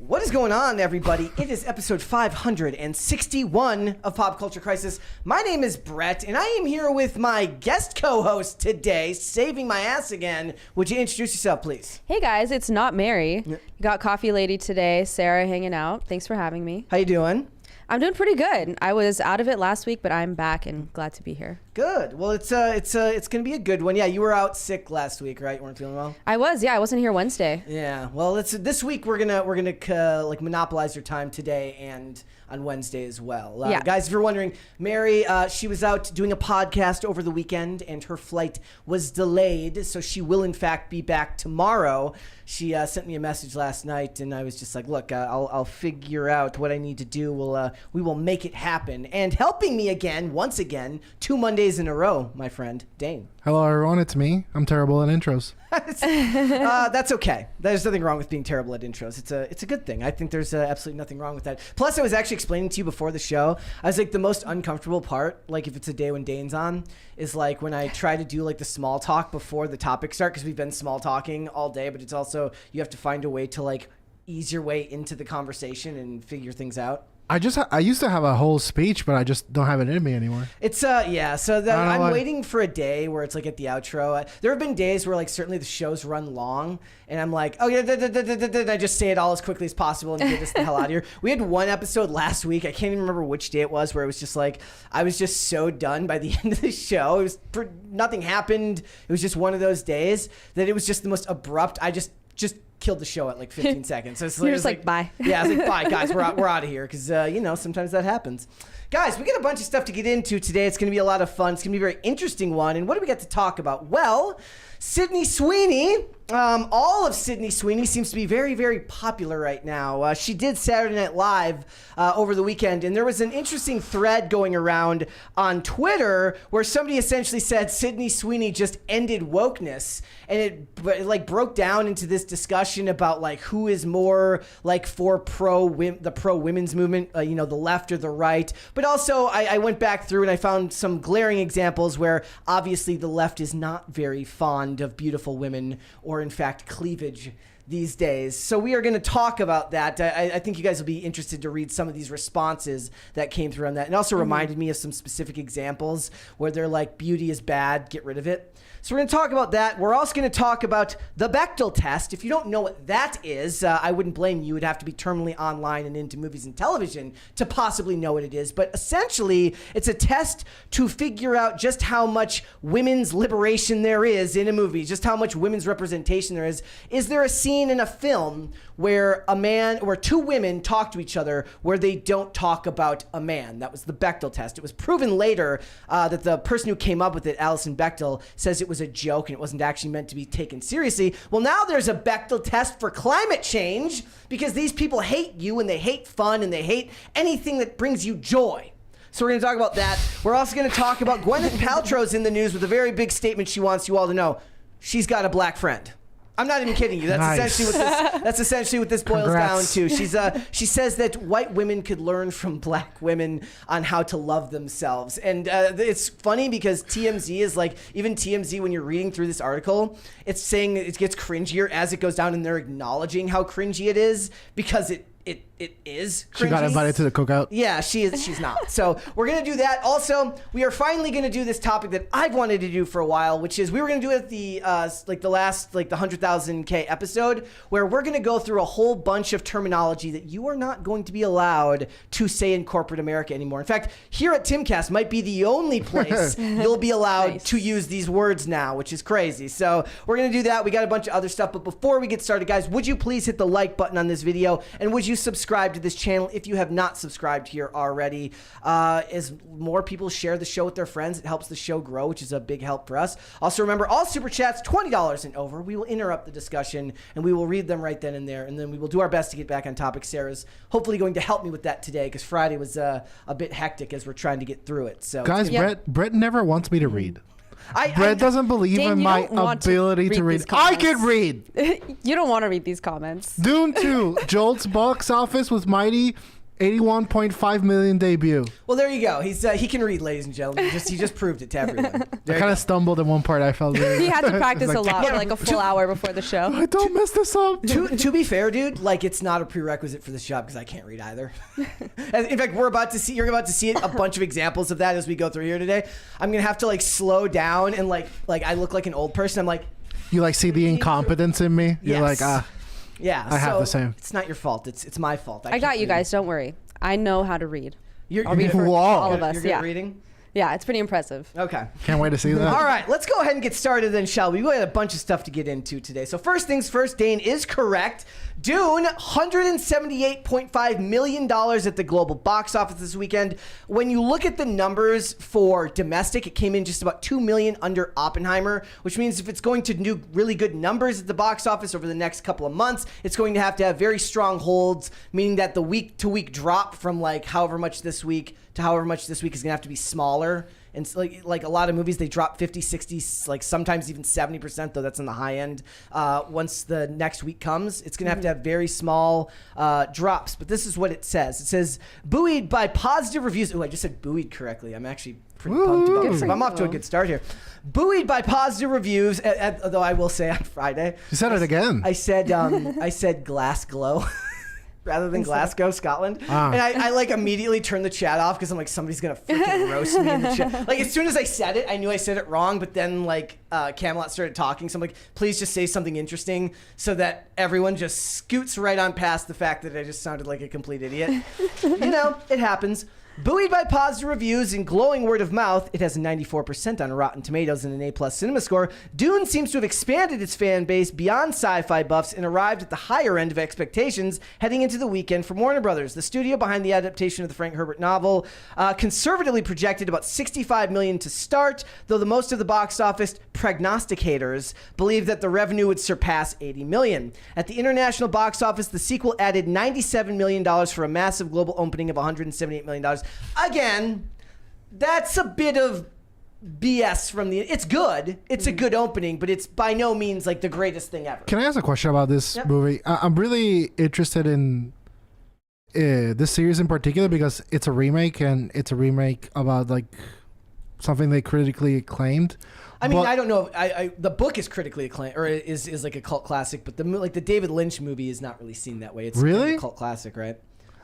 What is going on, everybody? It is episode 561 of Pop Culture Crisis. My name is Brett, and I am here with my guest co-host today, saving my ass again. Would you introduce yourself, please? Hey, guys. It's not Mary. You got Coffee Lady today. Sarah hanging out. Thanks for having me. How you doing? I'm doing pretty good. I was out of it last week, but I'm back and glad to be here. Good. Well, it's gonna be a good one. Yeah, you were out sick last week, right? You weren't feeling well. I was. Yeah, I wasn't here Wednesday. Yeah. Well, this week we're gonna like monopolize your time today and on Wednesday as well. Yeah. Guys, if you're wondering, Mary, she was out doing a podcast over the weekend and her flight was delayed, so she will in fact be back tomorrow. She sent me a message last night, and I was just like, look, I'll figure out what I need to do. We will make it happen. And helping me once again, 2 Mondays in a row, my friend, Dane. Hello, everyone. It's me. I'm terrible at intros. That's okay. There's nothing wrong with being terrible at intros. It's a good thing. I think there's absolutely nothing wrong with that. Plus, I was actually explaining to you before the show, I was like, the most uncomfortable part, like if it's a day when Dane's on, is like when I try to do like the small talk before the topics start, because we've been small talking all day, but it's also, you have to find a way to like ease your way into the conversation and figure things out. I used to have a whole speech, but I just don't have it in me anymore. It's yeah. So I'm waiting for a day where it's like at the outro. There have been days where like certainly the shows run long, and I'm like, oh yeah, I just say it all as quickly as possible and get this the hell out of here. We had one episode last week. I can't even remember which day it was, where it was just like I was just so done by the end of the show. It was nothing happened. It was just one of those days that it was just the most abrupt. I just killed the show at like 15 seconds. So You're just like, bye. Yeah, I was like, bye, guys. We're out of here because, sometimes that happens. Guys, we got a bunch of stuff to get into today. It's going to be a lot of fun. It's going to be a very interesting one. And what do we got to talk about? Well, Sydney Sweeney. All of Sydney Sweeney seems to be very, very popular right now. She did Saturday Night Live over the weekend, and there was an interesting thread going around on Twitter where somebody essentially said Sydney Sweeney just ended wokeness, and it like broke down into this discussion about like who is more like for the pro women's movement, the left or the right. But also, I went back through and I found some glaring examples where obviously the left is not very fond of beautiful women or in fact cleavage these days. So we are going to talk about that. I think you guys will be interested to read some of these responses that came through on that. And also reminded me of some specific examples where they're like, beauty is bad, get rid of it. So we're going to talk about that. We're also going to talk about the Bechdel test. If you don't know what that is, I wouldn't blame you. You would have to be terminally online and into movies and television to possibly know what it is. But essentially, it's a test to figure out just how much women's liberation there is in a movie, just how much women's representation there is. Is there a scene in a film where two women talk to each other where they don't talk about a man? That was the Bechdel test. It was proven later that the person who came up with it, Alison Bechdel, says it was a joke and it wasn't actually meant to be taken seriously. Well, now there's a Bechdel test for climate change because these people hate you and they hate fun and they hate anything that brings you joy. So we're going to talk about that. We're also going to talk about Gwyneth Paltrow's in the news with a very big statement she wants you all to know. She's got a black friend. I'm not even kidding you. That's nice. essentially what this boils Congrats. down to. She says that white women could learn from black women on how to love themselves. And it's funny because TMZ is like, even TMZ, when you're reading through this article, it's saying it gets cringier as it goes down, and they're acknowledging how cringy it is because it is cringy. She got invited to the cookout. Yeah, she's not. So we're going to do that. Also, we are finally going to do this topic that I've wanted to do for a while, which is we were going to do it at the last 100,000K episode, where we're going to go through a whole bunch of terminology that you are not going to be allowed to say in corporate America anymore. In fact, here at Timcast might be the only place you'll be allowed to use these words now, which is crazy. So we're going to do that. We got a bunch of other stuff. But before we get started, guys, would you please hit the like button on this video, and would you subscribe to this channel if you have not subscribed here already. As more people share the show with their friends, it helps the show grow, which is a big help for us. Also remember, all super chats $20 and over, we will interrupt the discussion and we will read them right then and there, and then we will do our best to get back on topic. Sarah's hopefully going to help me with that today because Friday was a bit hectic as we're trying to get through it. So guys, Brett never wants me to read. Brett Brett doesn't believe Dane, in you my don't want ability to read. I can read. You don't want to read these comments. Dune 2, Jolt's box office was mighty. 81.5 million debut. Well, there you go. He can read, ladies and gentlemen. He just proved it to everyone. I kind of stumbled in one part. I felt He had to practice like, a lot for like a full hour before the show. I don't mess this up. To be fair, dude, like it's not a prerequisite for this job because I can't read either. In fact, you're about to see a bunch of examples of that as we go through here today. I'm gonna have to like slow down and like I look like an old person. I'm like, you like see the incompetence in me. You're Yes. like yeah, I have the same. It's not your fault. It's my fault. I got you guys. Don't worry. I know how to read. You're I'll read for Whoa. all of us. You're good Yeah. at reading. Yeah, it's pretty impressive. Okay. Can't wait to see that. All right, let's go ahead and get started then, shall we? We got a bunch of stuff to get into today. So first things first, Dane is correct. Dune, $178.5 million at the global box office this weekend. When you look at the numbers for domestic, it came in just about $2 million under Oppenheimer, which means if it's going to do really good numbers at the box office over the next couple of months, it's going to have very strong holds, meaning that the week-to-week drop from like however much this week to however much this week is going to have to be smaller. And like a lot of movies, they drop 50, 60, like sometimes even 70%, though that's on the high end. Once the next week comes, it's going to have very small drops. But this is what it says. It says, buoyed by positive reviews. Oh, I just said buoyed correctly. I'm actually pretty pumped about this. I'm off to a good start here. Buoyed by positive reviews, though I will say on Friday. You said it again. I said glass glow. Rather than Glasgow, Scotland. And I like immediately turned the chat off because I'm like, somebody's going to freaking roast me in the chat. Like as soon as I said it, I knew I said it wrong, but then like Camelot started talking. So I'm like, please just say something interesting so that everyone just scoots right on past the fact that I just sounded like a complete idiot. It happens. Buoyed by positive reviews and glowing word of mouth, it has a 94% on Rotten Tomatoes and an A+ cinema score. Dune seems to have expanded its fan base beyond sci-fi buffs and arrived at the higher end of expectations heading into the weekend from Warner Brothers. The studio behind the adaptation of the Frank Herbert novel conservatively projected about $65 million to start, though the most of the box office prognosticators believe that the revenue would surpass $80 million. At the international box office, the sequel added $97 million for a massive global opening of $178 million. Again, that's a bit of BS from it's good. It's a good opening, but it's by no means like the greatest thing ever. Can I ask a question about this movie? I'm really interested in this series in particular because it's a remake and it's a remake about like something they critically acclaimed. I mean, I don't know. The book is critically acclaimed, or is like a cult classic, but the David Lynch movie is not really seen that way. It's really kind of a cult classic, right?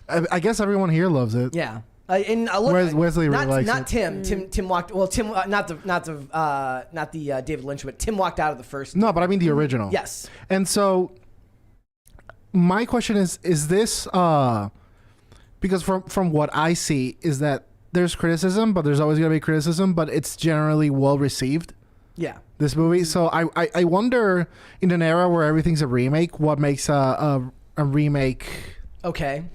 I guess everyone here loves it. Yeah. Look, Wesley really likes not it. Tim walked. Well, Tim, not the David Lynch, but Tim walked out of the first. No, but I mean the original. Yes. And so, my question is this because from what I see is that there's criticism, but there's always gonna be criticism, but it's generally well received. Yeah. This movie. So I wonder in an era where everything's a remake, what makes a remake okay.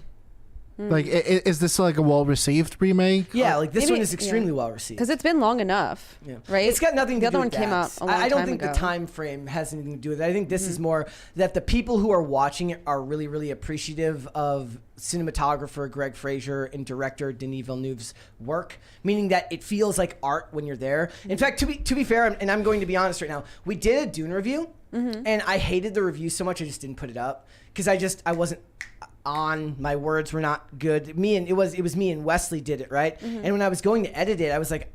Like, is this like a well-received remake? Yeah, like this Maybe, one is extremely well received. Because it's been long enough, right? It's got nothing to do with that. The other one came out a long time ago. I don't think the time frame has anything to do with it. I think this is more that the people who are watching it are really, really appreciative of cinematographer Greg Fraser and director Denis Villeneuve's work, meaning that it feels like art when you're there. In fact, to be fair, and I'm going to be honest right now, we did a Dune review, and I hated the review so much I just didn't put it up because I wasn't on, my words were not good. It was me and Wesley did it, right? And when I was going to edit it, I was like,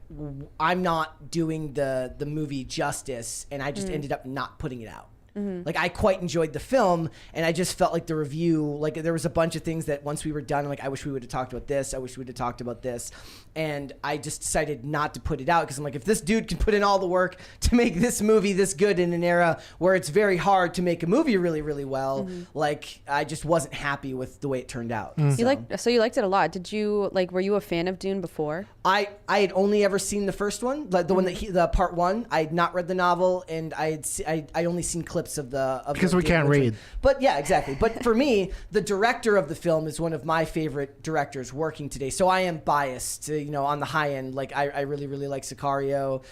I'm not doing the movie justice, and I just ended up not putting it out. Like I quite enjoyed the film, and I just felt like the review, like there was a bunch of things that once we were done, I'm like, I wish we would have talked about this. I wish we would have talked about this. And I just decided not to put it out because I'm like, if this dude can put in all the work to make this movie this good in an era where it's very hard to make a movie really, really well, like I just wasn't happy with the way it turned out. So you liked it a lot. Did you were you a fan of Dune before? I had only ever seen the first one, like the one that the part one. I had not read the novel, and I'd only seen clips of because we can't read. But yeah, exactly. But for me, the director of the film is one of my favorite directors working today. So I am biased, on the high end. Like I really, really like Sicario.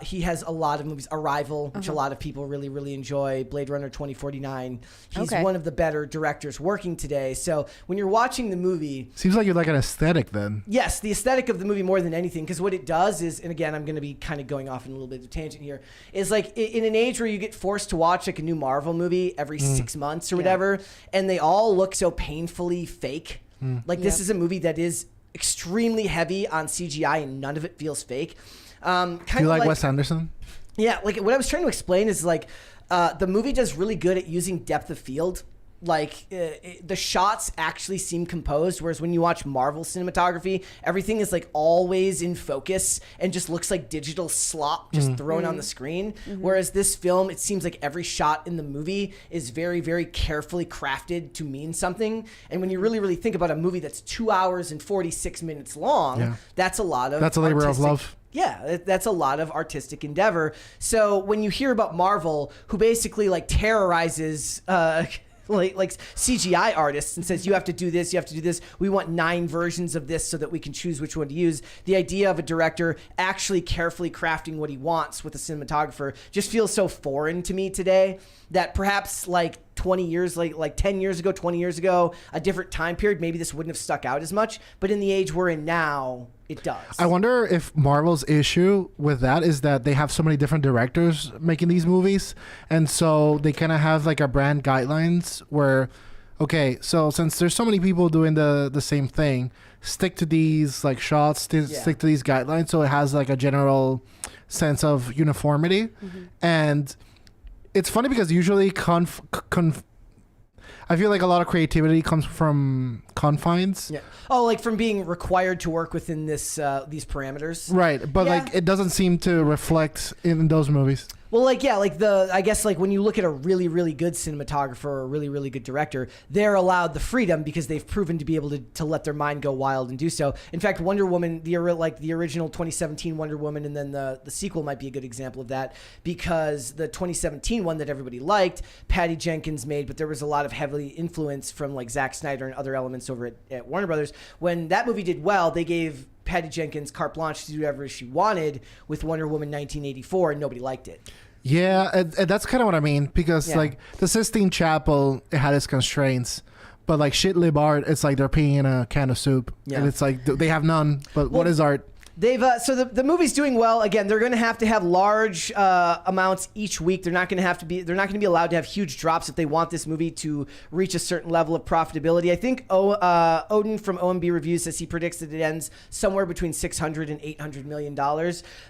He has a lot of movies. Arrival, which a lot of people really, really enjoy. Blade Runner 2049. He's one of the better directors working today. So when you're watching the movie, seems like you like an aesthetic then. Yes, the aesthetic of the movie more than anything, because what it does is, and again, I'm going to be kind of going off in a little bit of a tangent here, is like in an age where you get forced to watch like a new Marvel movie every 6 months or whatever, and they all look so painfully fake. Like this is a movie that is extremely heavy on CGI and none of it feels fake. Do you like Wes Anderson? Yeah, like what I was trying to explain is like the movie does really good at using depth of field. Like the shots actually seem composed, whereas when you watch Marvel cinematography, everything is like always in focus and just looks like digital slop just thrown on the screen. Whereas this film, it seems like every shot in the movie is very, very carefully crafted to mean something. And when you really, really think about a movie that's 2 hours and 46 minutes long, that's a lot of That's a labor of love. Yeah, that's a lot of artistic endeavor. So when you hear about Marvel, who basically like terrorizes like CGI artists and says, you have to do this, you have to do this. We want 9 versions of this so that we can choose which one to use. The idea of a director actually carefully crafting what he wants with a cinematographer just feels so foreign to me today that perhaps like 20 years, like 10 years ago, 20 years ago, a different time period, maybe this wouldn't have stuck out as much. But in the age we're in now, it does. I wonder if Marvel's issue with that is that they have so many different directors making these movies. And so they kind of have like a brand guidelines where, okay, so since there's so many people doing the same thing, stick to these like shots, stick to these guidelines. So it has like a general sense of uniformity. And it's funny because usually I feel like a lot of creativity comes from confines. Yeah. Oh, like from being required to work within this these parameters. Right, but like it doesn't seem to reflect in those movies. Well, like, yeah, like I guess like when you look at a really, really good cinematographer or a really, really good director, they're allowed the freedom because they've proven to be able to let their mind go wild and do so. In fact, Wonder Woman, the original 2017 Wonder Woman, and then the sequel might be a good example of that, because the 2017 one that everybody liked, Patty Jenkins made, but there was a lot of heavily influence from like Zack Snyder and other elements over at Warner Brothers. When that movie did well, they gave Patty Jenkins carte blanche to do whatever she wanted with Wonder Woman 1984, and nobody liked it. Yeah, and that's kind of what I mean, because like the Sistine Chapel, it had its constraints, but like shit lib art, it's like they're peeing in a can of soup, and it's like they have none. But what is art? They've so the movie's doing well. Again, they're going to have large amounts each week. They're not going to be allowed to have huge drops if they want this movie to reach a certain level of profitability. I think Odin from OMB Reviews says he predicts that it ends somewhere between $600 and $800 million.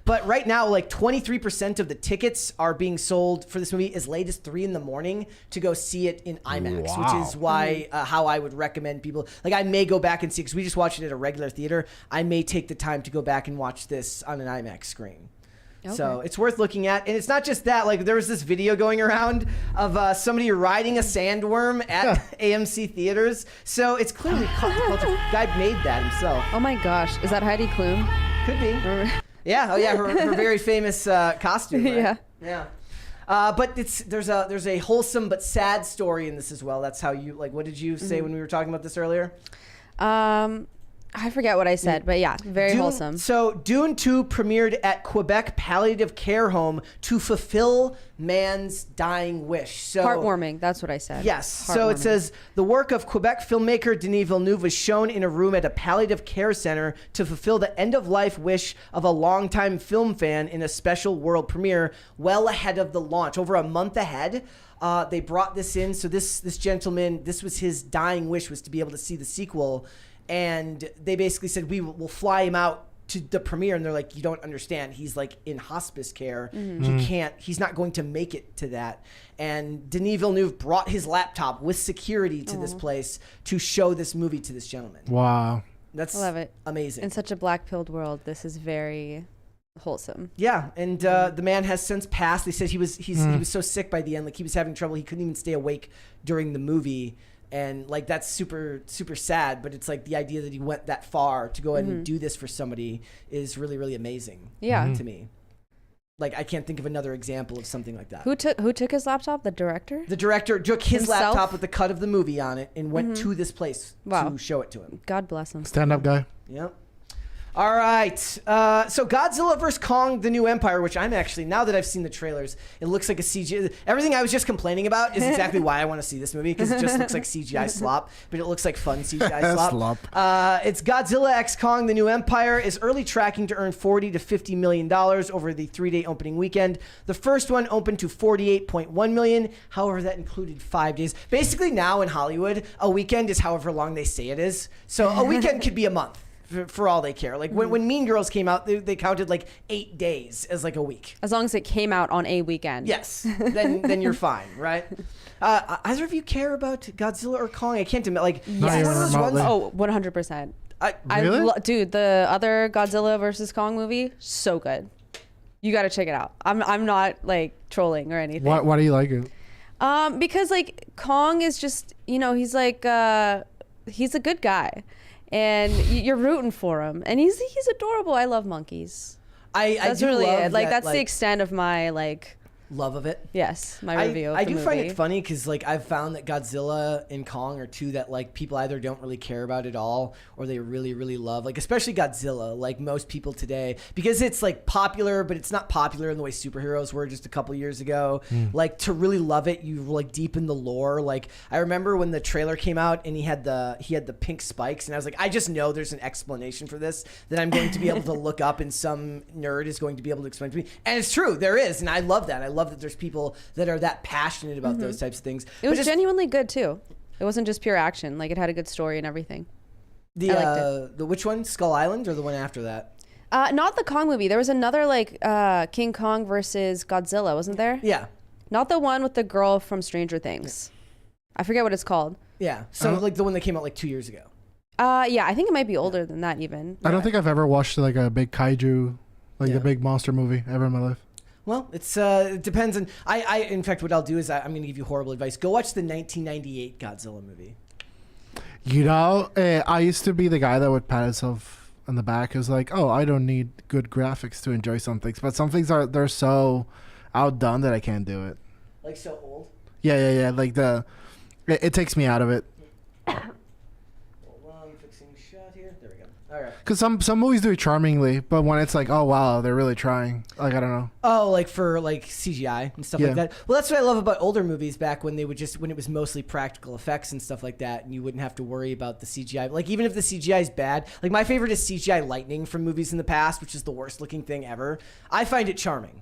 But right now, like 23% of the tickets are being sold for this movie as late as 3 a.m. to go see it in IMAX, which is why how I would recommend people. Like I may go back and see, because we just watched it at a regular theater. I may take the time to go back and watch this on an IMAX screen. Okay. So it's worth looking at. And it's not just that. Like there was this video going around of somebody riding a sandworm at AMC theaters. So it's clearly culture. Guy made that himself. Oh my gosh. Is that Heidi Klum? Could be. Yeah. Oh yeah. Her very famous costume. Right? Yeah. But there's a wholesome but sad story in this as well. That's how you like. What did you say when we were talking about this earlier? I forget what I said, but yeah, very wholesome. So Dune 2 premiered at Quebec Palliative Care Home to fulfill man's dying wish. So heartwarming, that's what I said. Yes. So it says the work of Quebec filmmaker Denis Villeneuve was shown in a room at a palliative care center to fulfill the end-of-life wish of a longtime film fan in a special world premiere well ahead of the launch, over a month ahead. They brought this in. So this gentleman, this was his dying wish, was to be able to see the sequel. And they basically said, we'll fly him out to the premiere. And they're like, you don't understand. He's like in hospice care. He's not going to make it to that. And Denis Villeneuve brought his laptop with security to this place to show this movie to this gentleman. Wow. That's I love it. Amazing. In such a black-pilled world, this is very wholesome. Yeah. And the man has since passed. They said he was so sick by the end, like he was having trouble. He couldn't even stay awake during the movie. And like that's super, super sad, but it's like the idea that he went that far to go ahead and do this for somebody is really, really amazing. To me. Like I can't think of another example of something like that. Who took his laptop? The director? The director took his Himself? laptop with the cut of the movie on it and went to this place to show it to him. God bless him. Stand up guy. Yep. All right. So Godzilla vs. Kong, The New Empire, which I'm actually, now that I've seen the trailers, it looks like a CGI. Everything I was just complaining about is exactly why I want to see this movie, because it just looks like CGI slop, but it looks like fun CGI slop. It's Godzilla x Kong, The New Empire is early tracking to earn $40 to $50 million over the 3-day opening weekend. The first one opened to $48.1 million. However, that included 5 days. Basically now in Hollywood, a weekend is however long they say it is. So a weekend could be a month. For all they care. Like when Mean Girls came out, they counted like 8 days as like a week. As long as it came out on a weekend. Yes, then you're fine, right? Either of you care about Godzilla or Kong? I can't admit, like, yes. one of those ones. Oh, 100%. Really? Dude, the other Godzilla versus Kong movie, so good. You got to check it out. I'm not like trolling or anything. Why do you like it? Because like Kong is just, he's like he's a good guy. And you're rooting for him, and he's adorable. I love monkeys. That's really it. Like that's the extent of my love of it. Yes, my review. I do find it funny because like I've found that Godzilla and Kong are two that like people either don't really care about at all or they really really love. Like especially Godzilla, like most people today, because it's like popular, but it's not popular in the way superheroes were just a couple years ago. Like to really love it, you like deepen the lore. Like I remember when the trailer came out and he had the pink spikes, and I was like, I just know there's an explanation for this that I'm going to be able to look up, and some nerd is going to be able to explain to me. And it's true, there is, and I love that. I love that there's people that are that passionate about those types of things. It was genuinely good too. It wasn't just pure action. Like it had a good story and everything. I liked it. The which one? Skull Island or the one after that? Not the Kong movie. There was another like King Kong versus Godzilla, wasn't there? Yeah. Not the one with the girl from Stranger Things. I forget what it's called. Yeah. So like the one that came out like 2 years ago. Yeah, I think it might be older than that even. I don't think I've ever watched like a big kaiju, like a big monster movie ever in my life. Well, it depends on. I in fact, what I'll do is I'm going to give you horrible advice. Go watch the 1998 Godzilla movie. I used to be the guy that would pat himself on the back. It was like, oh, I don't need good graphics to enjoy some things, but some things they're so outdone that I can't do it. Like so old. Yeah. Like it takes me out of it. Hold on, fixing shot here. There we go. All right. Because some movies do it charmingly, but when it's like, oh wow, they're really trying. Like I don't know. Oh, like for like CGI and stuff like that. Well, that's what I love about older movies back when they would when it was mostly practical effects and stuff like that, and you wouldn't have to worry about the CGI. Like even if the CGI is bad, like my favorite is CGI lightning from movies in the past, which is the worst looking thing ever. I find it charming.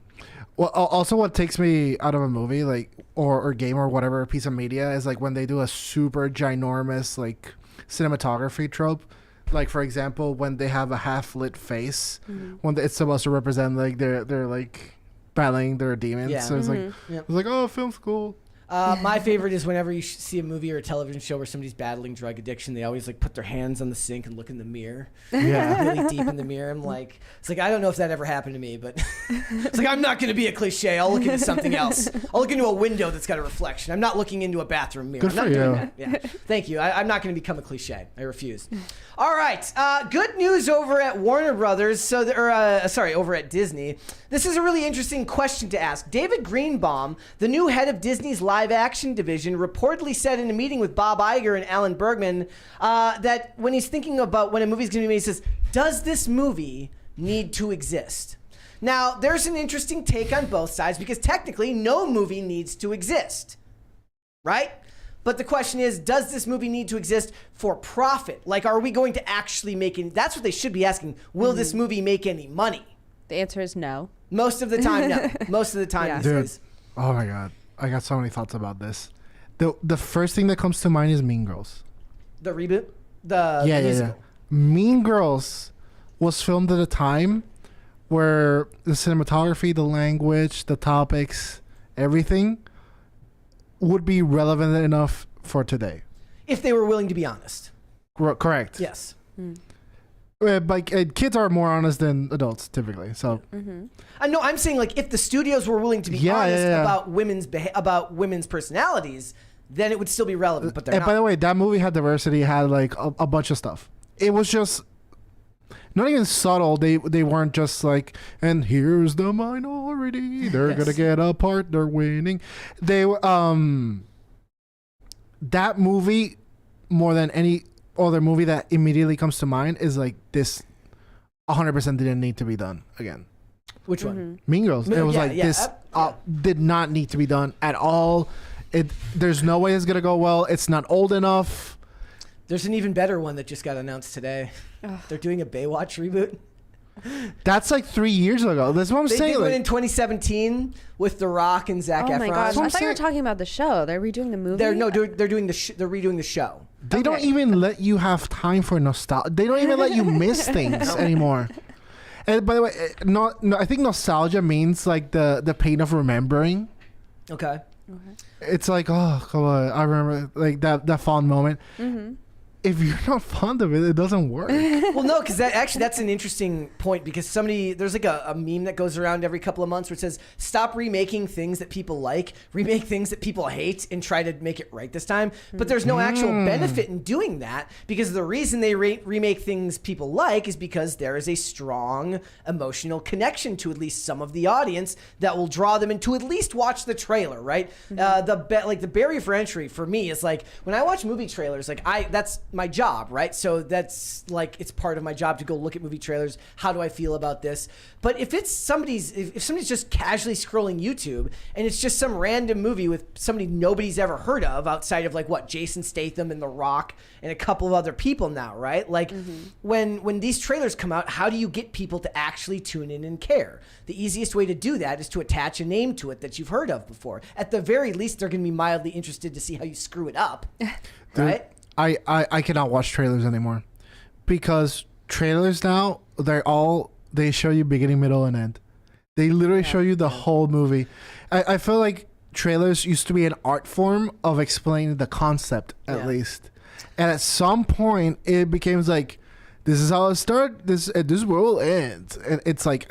Well, also what takes me out of a movie, like or game or whatever piece of media, is like when they do a super ginormous like cinematography trope. Like for example, when they have a half-lit face, when it's supposed to represent like they're like battling their demons. Yeah. So it's like oh, film's cool. My favorite is whenever you see a movie or a television show where somebody's battling drug addiction, they always like put their hands on the sink and look in the mirror. Yeah. Really deep in the mirror. I'm like, it's like, I don't know if that ever happened to me, but it's like, I'm not going to be a cliche. I'll look into something else. I'll look into a window that's got a reflection. I'm not looking into a bathroom mirror. Good for you. Yeah. Thank you. I'm not going to become a cliche. I refuse. All right. Good news over at Warner Brothers. Over at Disney. This is a really interesting question to ask. David Greenbaum, the new head of Disney's live-action division, reportedly said in a meeting with Bob Iger and Alan Bergman that when he's thinking about when a movie's going to be made, he says, does this movie need to exist? Now, there's an interesting take on both sides because technically no movie needs to exist, right? But the question is, does this movie need to exist for profit? Like, are we going to actually make it? That's what they should be asking. Will this movie make any money? The answer is no. Most of the time, no. Most of the time, these Dude, days. oh my god, I got so many thoughts about this. The first thing that comes to mind is Mean Girls. The reboot? The musical. Mean Girls was filmed at a time where the cinematography, the language, the topics, everything would be relevant enough for today. If they were willing to be honest. Correct. Yes. Like kids are more honest than adults typically. So No, I'm saying like if the studios were willing to be honest about women's personalities, then it would still be relevant. But they're not. By the way, that movie had diversity, had like a bunch of stuff. It was just not even subtle. They weren't just like, and here's the minority. They're gonna get a part. They're winning. They that movie more than any other movie that immediately comes to mind is like this 100% didn't need to be done again. Which one? Mean Girls. It was this did not need to be done at all. There's no way it's gonna go well. It's not old enough. There's an even better one that just got announced today. They're doing a Baywatch reboot. That's like 3 years ago. That's what I'm They saying. did one in 2017 with The Rock and Zac Efron. Oh my gosh! I thought you were talking about the show. They're redoing the movie. They're doing they're redoing the show. They don't even let you have time for nostalgia. They don't even let you miss things anymore. And by the way, I think nostalgia means like the pain of remembering. Okay. It's like, oh, come on, I remember like that fond moment. If you're not fond of it, it doesn't work. Well, no, because that's an interesting point, because there's like a meme that goes around every couple of months where it says, stop remaking things that people like, remake things that people hate, and try to make it right this time. But there's no actual benefit in doing that, because the reason they remake things people like is because there is a strong emotional connection to at least some of the audience that will draw them into at least watch the trailer, right? The barrier for entry for me is like, when I watch movie trailers, like that's my job, right? So that's like, it's part of my job to go look at movie trailers. How do I feel about this? But if somebody's just casually scrolling YouTube and it's just some random movie with somebody nobody's ever heard of outside of like Jason Statham and The Rock and a couple of other people now, right? Like when these trailers come out, how do you get people to actually tune in and care? The easiest way to do that is to attach a name to it that you've heard of before. At the very least, they're going to be mildly interested to see how you screw it up, right? I cannot watch trailers anymore, because trailers now, they show you beginning, middle, and end. They literally show you the whole movie. I feel like trailers used to be an art form of explaining the concept, at least. And at some point, it became like, this is how it starts, this is where it will end. And it's like,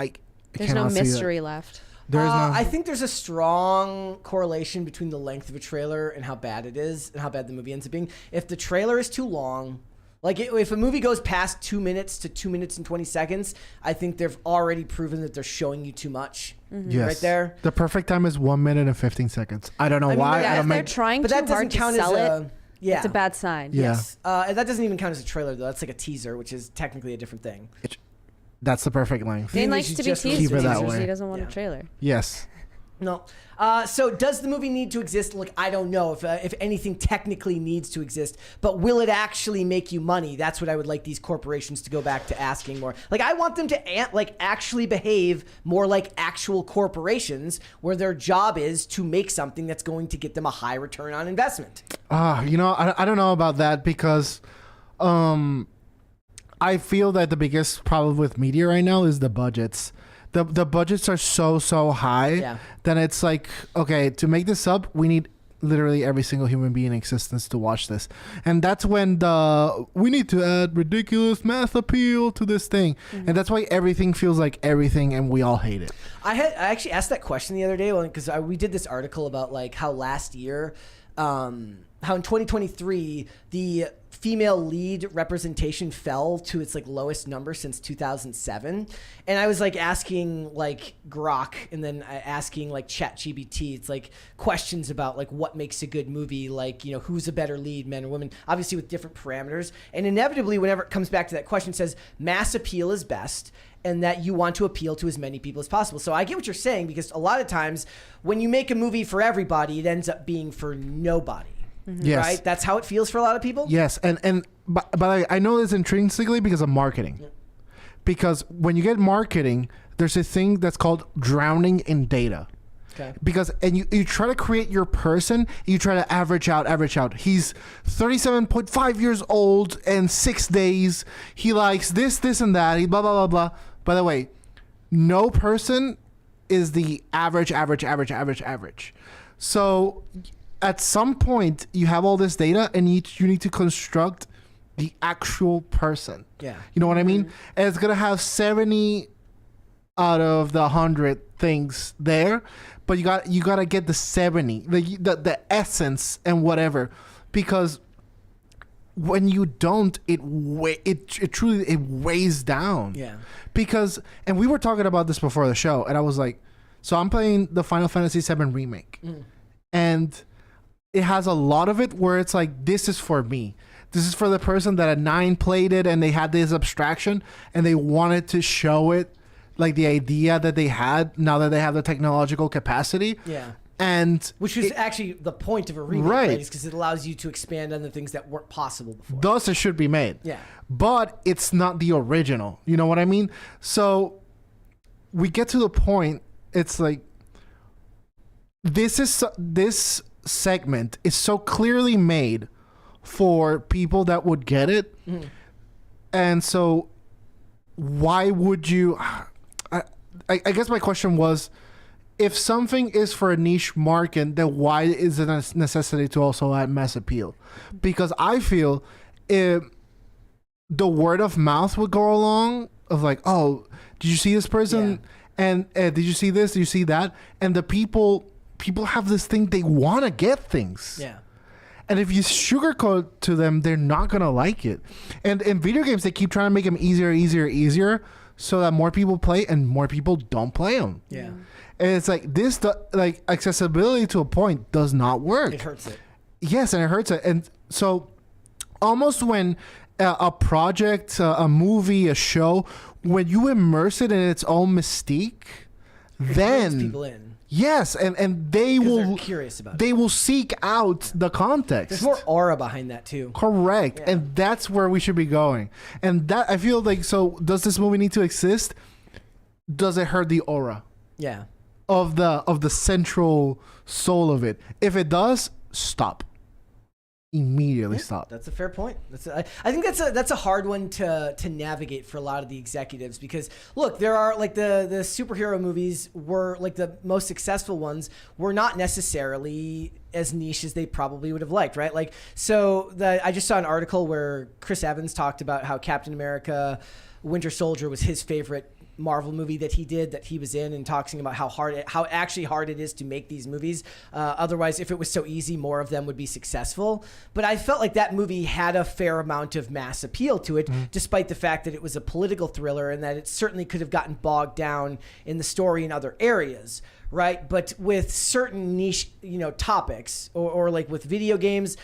there's no mystery left. I think there's a strong correlation between the length of a trailer and how bad it is and how bad the movie ends up being. If the trailer is too long, like if a movie goes past 2 minutes to 2 minutes and 20 seconds, I think they've already proven that they're showing you too much. Yes. Right there. The perfect time is 1 minute and 15 seconds. I don't know why. If they're trying too hard to sell it, it's a bad sign. Yeah. Yes. And that doesn't even count as a trailer, though. That's like a teaser, which is technically a different thing. That's the perfect length. Dane likes to be teased keep it that way. He doesn't want a trailer. Yes. No. So does the movie need to exist? Look, I don't know if anything technically needs to exist, but will it actually make you money? That's what I would like these corporations to go back to asking more. Like, I want them to actually behave more like actual corporations, where their job is to make something that's going to get them a high return on investment. I don't know about that, because I feel that the biggest problem with media right now is the budgets. The budgets are so high that it's like, okay, to make this up, we need literally every single human being in existence to watch this. And that's when we need to add ridiculous mass appeal to this thing. And that's why everything feels like everything and we all hate it. I actually asked that question the other day because we did this article about like how last year, how in 2023, the female lead representation fell to its like lowest number since 2007. And I was like asking like Grok and then asking like ChatGPT, it's like questions about like what makes a good movie, like, you know, who's a better lead, men or women, obviously with different parameters. And inevitably, whenever it comes back to that question, it says mass appeal is best, and that you want to appeal to as many people as possible. So I get what you're saying, because a lot of times when you make a movie for everybody, it ends up being for nobody. Yes. Right? That's how it feels for a lot of people? Yes. And but I know this intrinsically because of marketing. Yeah. Because when you get marketing, there's a thing that's called drowning in data. Okay. Because you try to create your person, you try to average out. He's 37.5 years old and 6 days. He likes this, and that. He blah, blah, blah, blah. By the way, no person is the average. So at some point, you have all this data and you need to construct the actual person. Yeah. You know what I mean? And it's going to have 70 out of the 100 things there, but you got to get the 70, the essence and whatever, because when you don't, it truly weighs down. Yeah. Because, and we were talking about this before the show, and I was like, so I'm playing the Final Fantasy VII remake, and it has a lot of it where it's like, this is for me. This is for the person that at 9 played it and they had this abstraction and they wanted to show it, like the idea that they had now that they have the technological capacity. Yeah. And which was actually the point of a remake, right? Because it allows you to expand on the things that weren't possible before. Thus, it should be made. Yeah. But it's not the original. You know what I mean? So we get to the point. It's like this segment is so clearly made for people that would get it, and so why would you? I guess my question was, if something is for a niche market, then why is it a necessity to also add mass appeal? Because I feel the word of mouth would go along of like, oh, did you see this person? Yeah. And did you see this? Did you see that? And the people have this thing, they want to get things. Yeah. And if you sugarcoat to them, they're not going to like it. And in video games, they keep trying to make them easier so that more people play and more people don't play them. Yeah. And it's like this, like accessibility to a point does not work. It hurts it. Yes, and it hurts it. And so almost when a project, a movie, a show, when you immerse it in its own mystique, then people in. Yes, and they will curious about they will seek out the context. There's more aura behind that too. Correct. Yeah. And that's where we should be going. And that I feel like, so does this movie need to exist? Does it hurt the aura? Yeah. Of the central soul of it. If it does, stop. Immediately stop. That's a fair point. I think that's a hard one to navigate for a lot of the executives, because look, there are like the superhero movies were like the most successful ones were not necessarily as niche as they probably would have liked, right? Like, so I just saw an article where Chris Evans talked about how Captain America Winter Soldier was his favorite Marvel movie that he was in, and talking about how actually hard it is to make these movies. Otherwise, if it was so easy, more of them would be successful. But I felt like that movie had a fair amount of mass appeal to it, despite the fact that it was a political thriller and that it certainly could have gotten bogged down in the story in other areas, right? But with certain niche, topics, or like with video games,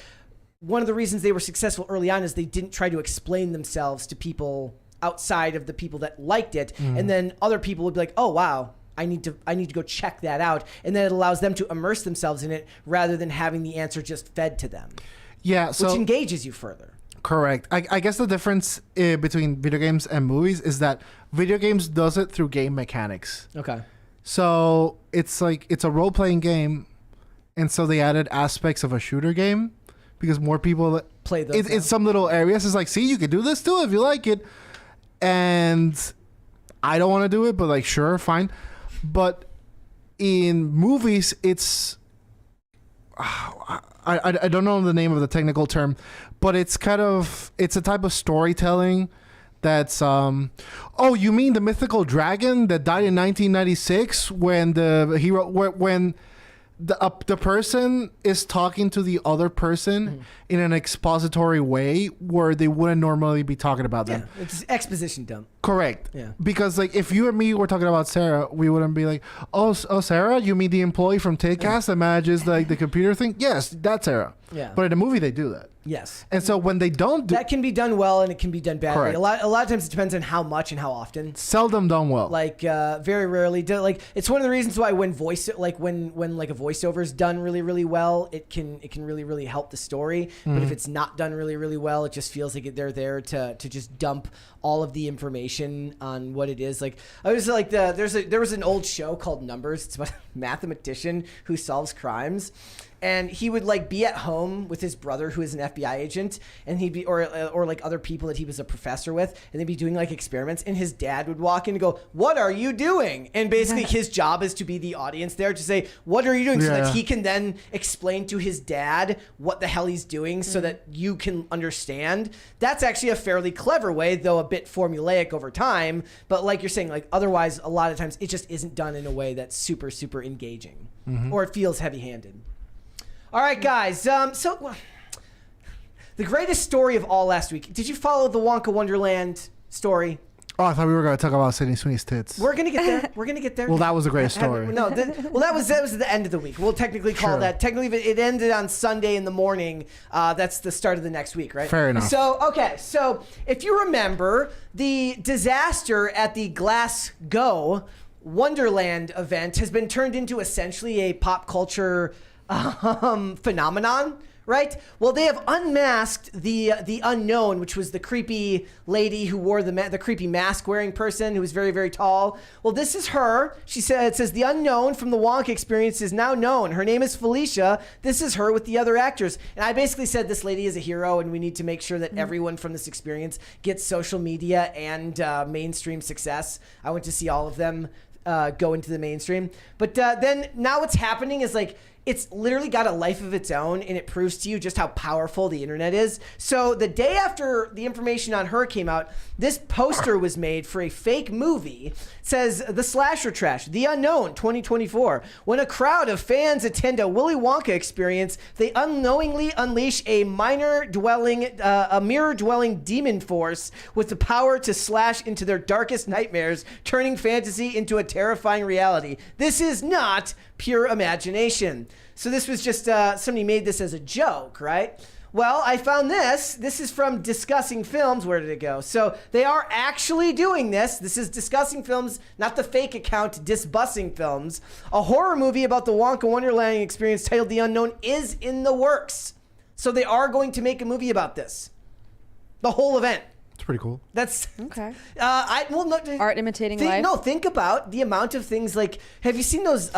one of the reasons they were successful early on is they didn't try to explain themselves to people outside of the people that liked it, and then other people would be like, oh wow, I need to go check that out, and then it allows them to immerse themselves in it rather than having the answer just fed to them. Yeah, so which engages you further. Correct. I guess the difference between video games and movies is that video games does it through game mechanics. Okay. So it's like it's a role-playing game, and so they added aspects of a shooter game because more people play those. In some little areas, it's like, see, you can do this too if you like it. And I don't want to do it, but like, sure, fine. But in movies, it's I don't know the name of the technical term, but it's a type of storytelling that's oh, you mean the mythical dragon that died in 1996 when the hero when the person is talking to the other person in an expository way where they wouldn't normally be talking about them. Yeah, it's exposition dump. Correct. Yeah. Because like if you and me were talking about Sarah, we wouldn't be like, oh Sarah, you mean the employee from Takecast that manages like the computer thing? Yes, that's Sarah. Yeah. But in a movie they do that. Yes. And so when they don't do that, can be done well and it can be done badly. Correct. A lot of times it depends on how much and how often. Seldom done well. Like very rarely. Like it's one of the reasons why when like a voiceover is done really, really well, it can really, really help the story. But if it's not done really, really well, it just feels like they're there to just dump all of the information on what it is. Like I was like there was an old show called Numbers. It's about a mathematician who solves crimes. And he would like be at home with his brother, who is an FBI agent, and he'd be or like other people that he was a professor with, and they'd be doing like experiments. And his dad would walk in and go, "What are you doing?" And basically, his job is to be the audience there to say, "What are you doing?" So that he can then explain to his dad what the hell he's doing, so that you can understand. That's actually a fairly clever way, though a bit formulaic over time. But like you're saying, like otherwise, a lot of times it just isn't done in a way that's super, super engaging, or it feels heavy-handed. All right, guys. So the greatest story of all last week. Did you follow the Wonka Wonderland story? Oh, I thought we were going to talk about Sydney Sweeney's tits. We're gonna get there. We're gonna get there. Well, that was a great story. No, that was the end of the week. We'll technically call True. that. Technically, it ended on Sunday in the morning. That's the start of the next week, right? Fair enough. So so if you remember the disaster at the Glasgow Wonderland event has been turned into essentially a pop culture phenomenon. Right? Well, they have unmasked the unknown, which was the creepy lady who wore the creepy mask-wearing person who was very, very tall. Well, this is her. She said, it says, the unknown from the Wonka experience is now known. Her name is Felicia. This is her with the other actors. And I basically said this lady is a hero, and we need to make sure that everyone from this experience gets social media and mainstream success. I went to see all of them go into the mainstream. But then now what's happening is like, it's literally got a life of its own, and it proves to you just how powerful the internet is. So the day after the information on her came out, this poster was made for a fake movie. It says, The Slasher Trash, The Unknown 2024. When a crowd of fans attend a Willy Wonka experience, they unknowingly unleash a mirror-dwelling demon force with the power to slash into their darkest nightmares, turning fantasy into a terrifying reality. This is not pure imagination. So this was just somebody made this as a joke, right? Well, I found this. This is from Discussing Films. Where did it go? So they are actually doing this. This is Discussing Films, not the fake account Disbussing Films. A horror movie about the Wonka Wonderland experience titled The Unknown is in the works. So they are going to make a movie about this. The whole event. It's pretty cool. That's Okay. Art imitating life. No, think about the amount of things like, have you seen those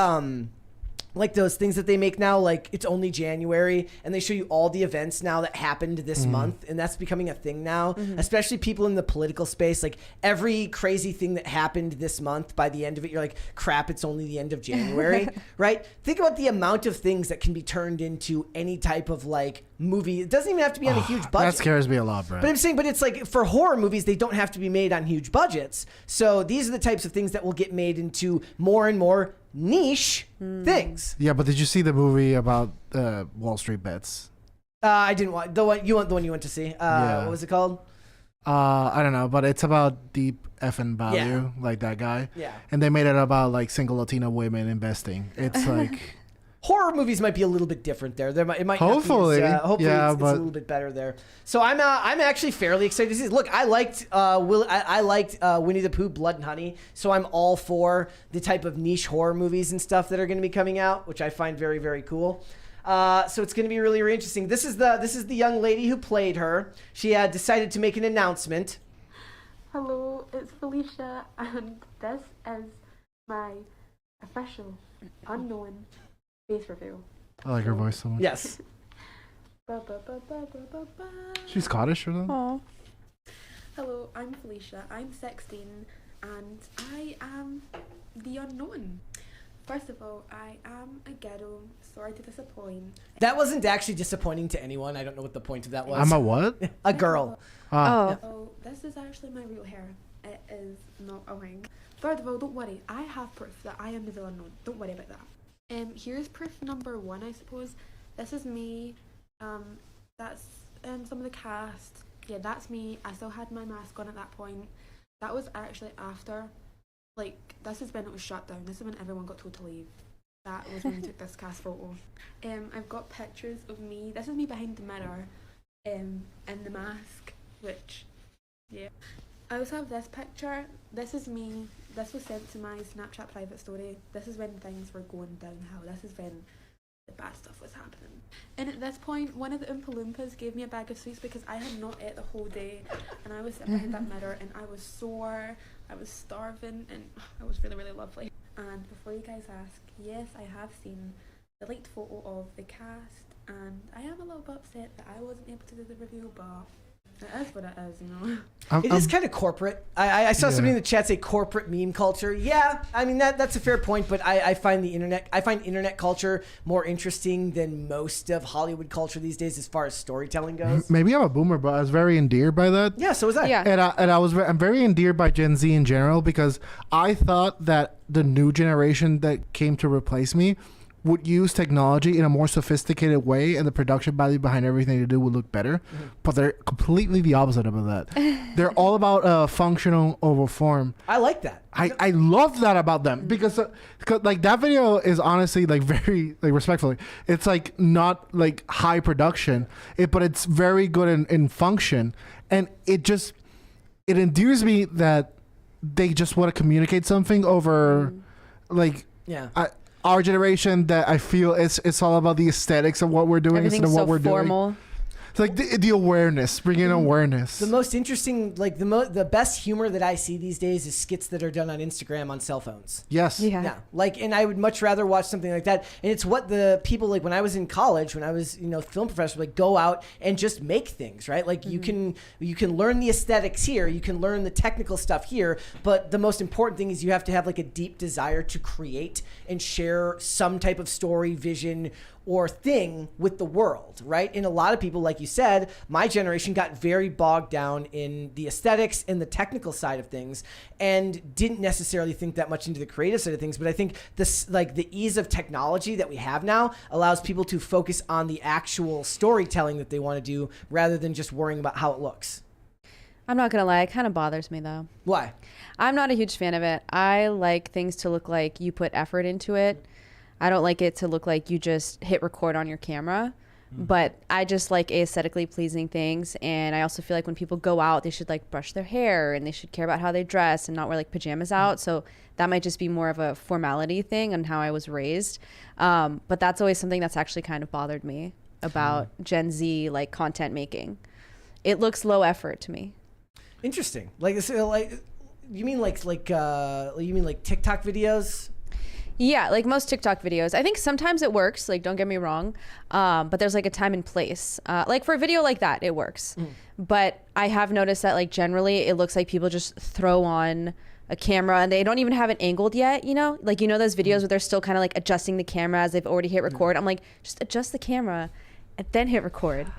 like those things that they make now, like it's only January and they show you all the events now that happened this month, and that's becoming a thing now, especially people in the political space. Like every crazy thing that happened this month, by the end of it, you're like, crap, it's only the end of January, right? Think about the amount of things that can be turned into any type of like movie. It doesn't even have to be on a huge budget. That scares me a lot, bro. But I'm saying, but it's like for horror movies, they don't have to be made on huge budgets. So these are the types of things that will get made into more and more niche things. Yeah, but did you see the movie about Wall Street bets? I didn't want the one you went to see. Yeah. What was it called? I don't know, but it's about deep effing value, like that guy. Yeah. And they made it about like single Latina women investing. It's like Horror movies might be a little bit different there. It might hopefully, not be as, hopefully yeah, it's a little bit better there. So I'm actually fairly excited to see this. Look, I liked Winnie the Pooh, Blood and Honey. So I'm all for the type of niche horror movies and stuff that are going to be coming out, which I find very, very cool. So it's going to be really, really interesting. This is the young lady who played her. She had decided to make an announcement. Hello, it's Felicia, and this is my official, unknown face reveal. I like her voice so much. Yes. Ba, ba, ba, ba, ba, ba, ba. She's Scottish or something? Aw. Hello, I'm Felicia. I'm 16, and I am the unknown. First of all, I am a ghetto. Sorry to disappoint. That wasn't actually disappointing to anyone. I don't know what the point of that was. I'm a what? A girl. Ah. Oh. Oh, this is actually my real hair. It is not a wig. Third of all, don't worry. I have proof that I am the real unknown. Don't worry about that. Here's proof number one, I suppose. This is me. That's some of the cast. Yeah, that's me. I still had my mask on at that point. That was actually after, like, this is when it was shut down. This is when everyone got told to leave. That was when we took this cast photo. I've got pictures of me. This is me behind the mirror, in the mask, which, yeah. I also have this picture. This is me. This was sent to my Snapchat private story. This is when things were going downhill. This is when the bad stuff was happening. And at this point, one of the Oompa Loompas gave me a bag of sweets because I had not ate the whole day, and I was sitting behind that mirror, and I was sore, I was starving, and it was really, really lovely. And before you guys ask, yes, I have seen the leaked photo of the cast, and I am a little bit upset that I wasn't able to do the review, but it is what it is, you know. It is kind of corporate. I saw somebody in the chat say corporate meme culture. Yeah, I mean that's a fair point, but I find internet culture more interesting than most of Hollywood culture these days as far as storytelling goes. Maybe I'm a boomer, but I was very endeared by that. Yeah, so was I. Yeah. And I'm very endeared by Gen Z in general because I thought that the new generation that came to replace me would use technology in a more sophisticated way, and the production value behind everything they do would look better. But they're completely the opposite of that. They're all about functional over form. I like that. I love that about them because like that video is honestly like very like respectfully, it's like not like high production, but it's very good in function, and it endears me that they just want to communicate something over like our generation, that I feel it's all about the aesthetics of what we're doing instead of what we're doing. It's like the awareness, bringing awareness. The most interesting, like the best humor that I see these days is skits that are done on Instagram on cell phones. Yes. Yeah. Like, and I would much rather watch something like that. And it's what the people, like when I was in college, when I was, film professor, like go out and just make things, right? Like you can learn the aesthetics here, you can learn the technical stuff here, but the most important thing is you have to have like a deep desire to create and share some type of story, vision, or thing with the world, right? And a lot of people, like you said, my generation got very bogged down in the aesthetics and the technical side of things and didn't necessarily think that much into the creative side of things. But I think this, like the ease of technology that we have now allows people to focus on the actual storytelling that they want to do rather than just worrying about how it looks. I'm not gonna lie, it kind of bothers me though. Why? I'm not a huge fan of it. I like things to look like you put effort into it. I don't like it to look like you just hit record on your camera, but I just like aesthetically pleasing things. And I also feel like when people go out, they should like brush their hair and they should care about how they dress and not wear like pajamas out. So that might just be more of a formality thing on how I was raised. But that's always something that's actually kind of bothered me about Gen Z like content making. It looks low effort to me. Interesting. Like you mean like TikTok videos? Yeah, like most TikTok videos. I think sometimes it works, like don't get me wrong, but there's like a time and place. Like for a video like that, it works. But I have noticed that like generally it looks like people just throw on a camera and they don't even have it angled yet, Like those videos where they're still kind of like adjusting the camera as they've already hit record. I'm like, just adjust the camera and then hit record.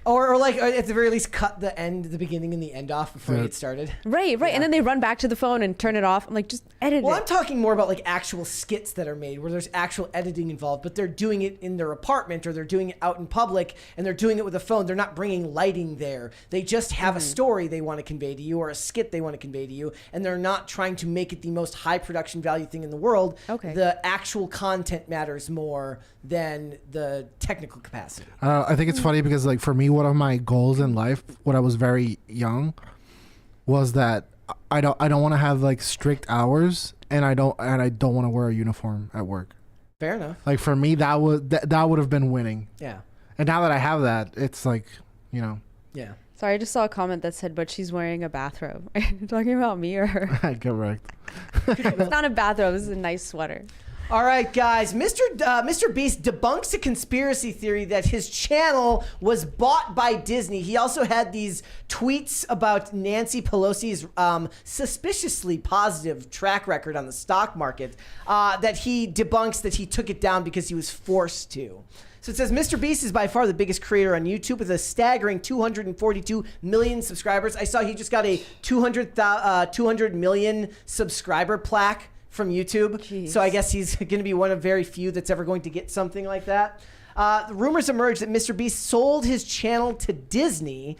Or like at the very least cut the beginning and the end off before you get started. Right. Yeah. And then they run back to the phone and turn it off. I'm like, just edit it. Well, I'm talking more about like actual skits that are made where there's actual editing involved, but they're doing it in their apartment or they're doing it out in public and they're doing it with a phone. They're not bringing lighting there. They just have a story they want to convey to you or a skit they want to convey to you, and they're not trying to make it the most high production value thing in the world. Okay. The actual content matters more than the technical capacity. I think it's funny because like for me, one of my goals in life when I was very young was that I don't want to have like strict hours, and I don't want to wear a uniform at work. Fair enough. Like for me, that would have been winning. Yeah. And now that I have that, it's like, Yeah. Sorry, I just saw a comment that said, but she's wearing a bathrobe. Are you talking about me or her? Correct. It's not a bathrobe. This is a nice sweater. All right, guys. MrBeast debunks a conspiracy theory that his channel was bought by Disney. He also had these tweets about Nancy Pelosi's suspiciously positive track record on the stock market that he debunks that he took it down because he was forced to. So it says, MrBeast is by far the biggest creator on YouTube with a staggering 242 million subscribers. I saw he just got a 200 million subscriber plaque from YouTube. Jeez. So I guess he's going to be one of very few that's ever going to get something like that. The rumors emerged that MrBeast sold his channel to Disney,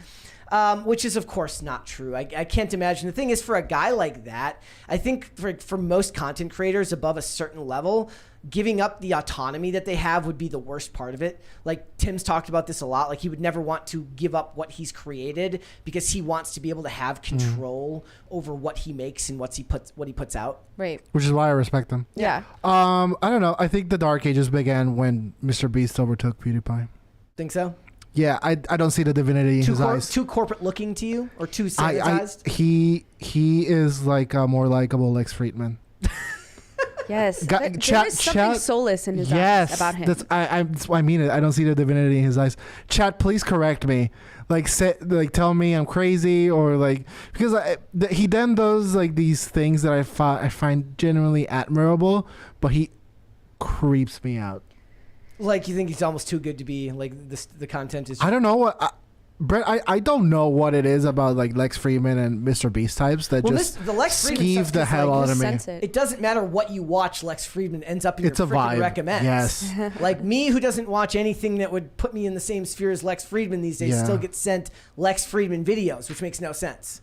which is of course not true. I can't imagine. The thing is, for a guy like that, I think for most content creators above a certain level, giving up the autonomy that they have would be the worst part of it. Like Tim's talked about this a lot. Like he would never want to give up what he's created because he wants to be able to have control over what he makes and what he puts out. Right. Which is why I respect them. Yeah. I don't know. I think the dark ages began when MrBeast overtook PewDiePie. Think so? Yeah, I don't see the divinity in his eyes. Too corporate looking to you, or too sanitized? He is like a more likable Lex Friedman. Yes. There is something soulless in his eyes about him. I mean it. I don't see the divinity in his eyes. Chat, please correct me. Tell me I'm crazy, or like, because he then does like these things that I find genuinely admirable, but he creeps me out. Like you think he's almost too good to be like this? The content is. I don't know what. Brett, I don't know what it is about like Lex Friedman and MrBeast types that just the Lex Friedman skeeve stuff the is hell like, out of me. sense it. It doesn't matter what you watch, Lex Friedman ends up in It's your a freaking vibe. recommends. Yes. Like me, who doesn't watch anything that would put me in the same sphere as Lex Friedman these days, Yeah. still gets sent Lex Friedman videos, which makes no sense.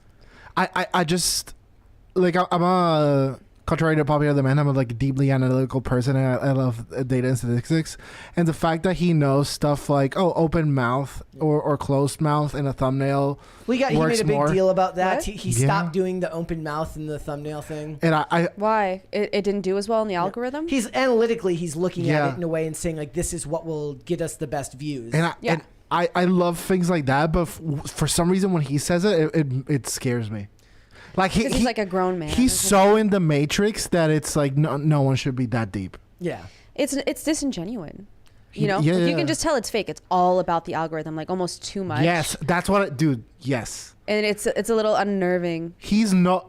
I just like I'm a contrary to popular demand. I'm a like deeply analytical person, and I love data and statistics. And the fact that he knows stuff like open mouth or closed mouth in a thumbnail. He works made a big more. deal about that. What? He Yeah. stopped doing the open mouth in the thumbnail thing. And I Why? It didn't do as well in the algorithm? He's analytically, he's looking Yeah. at it in a way and saying like, this is what will get us the best views. and Yeah. I love things like that, but for some reason when he says it scares me. Like Because he's like a grown man. he's or something. so in the matrix that it's like no one should be that deep. yeah. It's disingenuous. You know? Yeah, Like, yeah. you can just tell it's fake. It's all about the algorithm, like almost too much. Yes, that's what dude. Yes, And it's a little unnerving. he's not.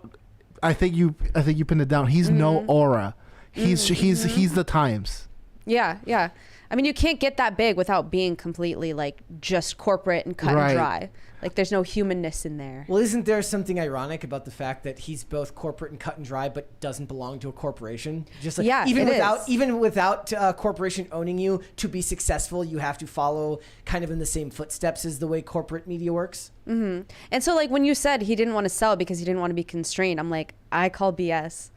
I think you pinned it down. He's no aura. He's the times. Yeah, yeah. I mean, you can't get that big without being completely like just corporate and cut Right. and dry. Like there's no humanness in there. Well, isn't there something ironic about the fact that he's both corporate and cut and dry, but doesn't belong to a corporation? Just like Yeah, even it without is. even without a corporation owning you, to be successful, you have to follow kind of in the same footsteps as the way corporate media works. And so like when you said he didn't want to sell because he didn't want to be constrained, I'm like, I call BS.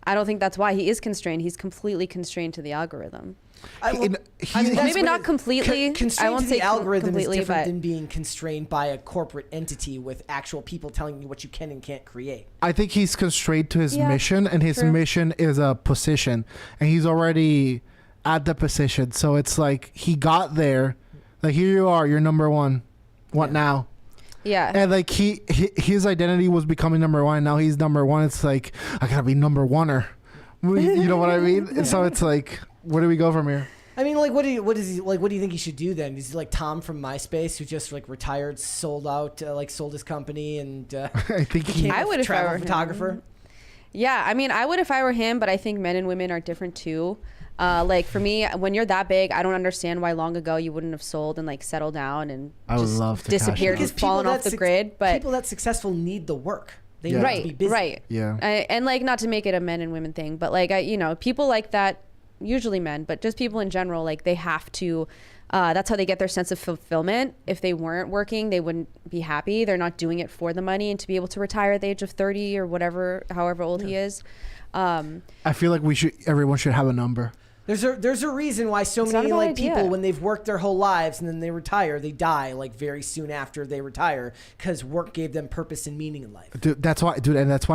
I don't think that's why he is constrained. He's completely constrained to the algorithm. I He- that's Maybe what not completely. Constrained I won't to say the algorithm completely, is different but than being constrained by a corporate entity with actual people telling you what you can and can't create. I think he's constrained to his Yeah, mission, and his true. mission is a position, and he's already at the position. So it's like he got there. Like here you are, you're number one. What Yeah. now? yeah. And like his identity was becoming number one. Now he's number one. It's like I gotta be number oneer. You know what I mean? And so it's like, where do we go from here? I mean, like, what do you think he should do then? Is he like Tom from MySpace, who just like retired, sold out, sold his company, and I think he. became I would a if I travel were him. photographer? Yeah, I mean, I would if I were him, but I think men and women are different too. Like for me, when you're that big, I don't understand why long ago you wouldn't have sold and like settled down and I would just love to cash disappeared out. and fallen off the grid. But people that successful need the work. They Yeah. need to be right, busy. right, Yeah. and like not to make it a men and women thing, but like people like that, usually men, but just people in general, like they have to. That's how they get their sense of fulfillment. If they weren't working, they wouldn't be happy. They're not doing it for the money and to be able to retire at the age of 30 or whatever, however old he is. I feel like everyone should have a number. There's a reason why so It's not many a bad like idea. people, when they've worked their whole lives and then they retire, they die like very soon after they retire because work gave them purpose and meaning in life. Dude, that's why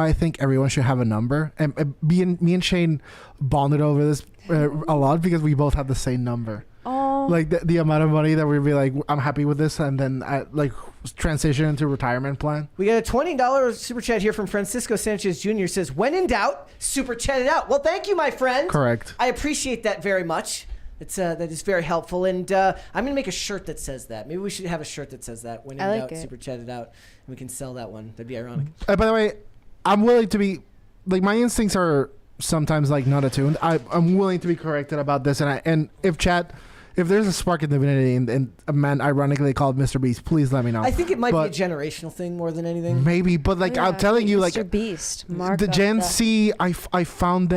I think everyone should have a number. And me and Shane bonded over this a lot because we both have the same number. Oh, Like the amount of money that we'd be like, I'm happy with this, and then I like transition into retirement plan. We got a $20 super chat here from Francisco Sanchez Jr. Says, when in doubt, super chat it out. Well, thank you, my friend. Correct. I appreciate that very much. That is very helpful. And I'm going to make a shirt that says that. Maybe we should have a shirt that says that. When in I like doubt, it. super chat it out. And we can sell that one. That'd be ironic. By the way, I'm willing to be like my instincts are sometimes like not attuned. I'm willing to be corrected about this, and if there's a spark in divinity and a man ironically called MrBeast, please let me know. I think it might But be a generational thing more than anything. maybe, but like I'm telling you, like MrBeast, Mark the of Gen Z, I find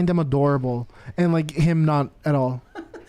them adorable, and like him not at all.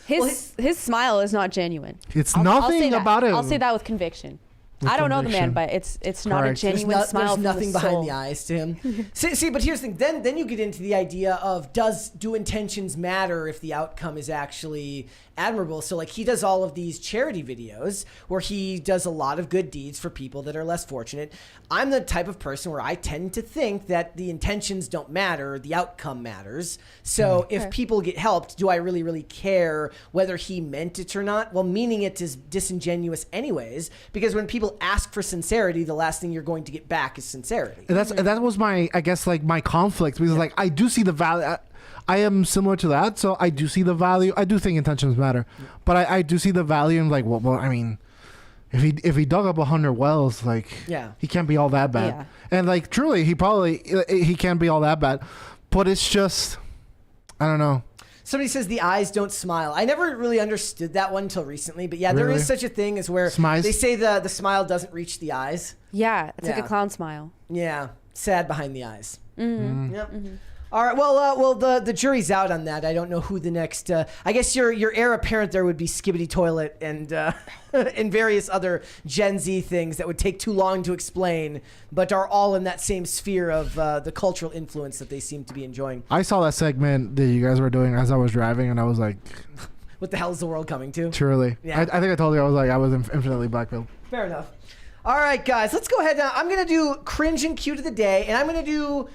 His smile is not genuine. It's I'll say nothing that. about him. I'll say that with conviction. With I don't know the man, conviction. but it's not a Correct. genuine smile. There's nothing from the behind soul. the eyes to him. see, but here's the thing. Then you get into the idea of do intentions matter if the outcome is actually admirable? So like he does all of these charity videos where he does a lot of good deeds for people that are less fortunate. I'm the type of person where I tend to think that the intentions don't matter, the outcome matters. So if people get helped, do I really, really care whether he meant it or not? Well, meaning it is disingenuous anyways, because when people ask for sincerity, the last thing you're going to get back is sincerity. And that was my, I guess, like my conflict, because like I do see the value. I am similar to that, so I do see the value. I do think intentions matter, but I do see the value in like, well, I mean, if he dug up 100 wells, like, he can't be all that bad. Yeah. And like, truly, he can't be all that bad. But it's just, I don't know. Somebody says the eyes don't smile. I never really understood that one until recently, but yeah, there Really? is such a thing as where Smiles? they say the smile doesn't reach the eyes. Yeah, it's like Yeah. a clown smile. Yeah, sad behind the eyes. Mm-hmm. Yep. All right. Well, the jury's out on that. I don't know who the next. I guess your heir apparent there would be Skibbity Toilet and and various other Gen Z things that would take too long to explain, but are all in that same sphere of the cultural influence that they seem to be enjoying. I saw that segment that you guys were doing as I was driving, and I was like, What the hell is the world coming to? truly. Yeah. I think I told you I was infinitely black-pilled. Fair enough. All right, guys, let's go ahead now. I'm gonna do cringe and cute of the day, and I'm gonna do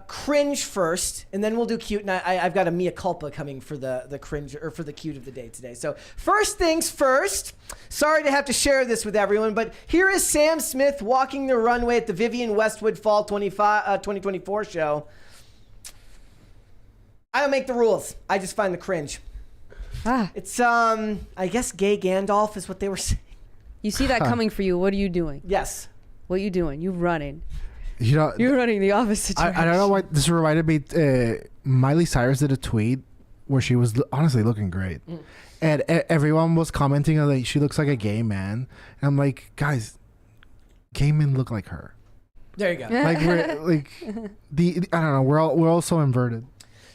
cringe first, and then we'll do cute. And I've got a mea culpa coming for the cringe or for the cute of the day today. So first things first. Sorry to have to share this with everyone, but here is Sam Smith walking the runway at the Vivienne Westwood Fall 2024 show. I don't make the rules. I just find the cringe. It's I guess gay Gandalf is what they were saying. You see that coming for you. What are you doing? Yes. What are you doing? You running. You know, You're running the opposite direction. I don't know why this reminded me. Miley Cyrus did a tweet where she was honestly looking great, and everyone was commenting on like she looks like a gay man. And I'm like, guys, gay men look like her. There you go. Like we're like I don't know. We're all so inverted.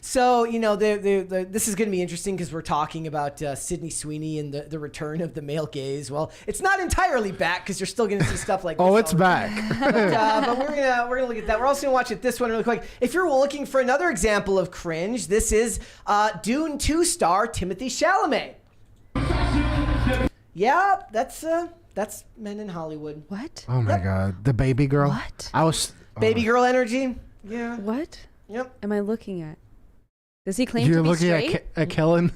So, you know, this is going to be interesting because we're talking about Sydney Sweeney and the return of the male gaze. Well, it's not entirely back because you're still going to see stuff like this. Oh, it's all the time. back. But we're gonna look at that. We're also gonna watch this one really quick. If you're looking for another example of cringe, this is Dune 2 star Timothée Chalamet. Yeah, that's men in Hollywood. What? Oh my god, the baby girl. What? I was Baby girl energy. Yeah. What Yep. am I looking at? Does he claim You're to be looking straight? at Kellen.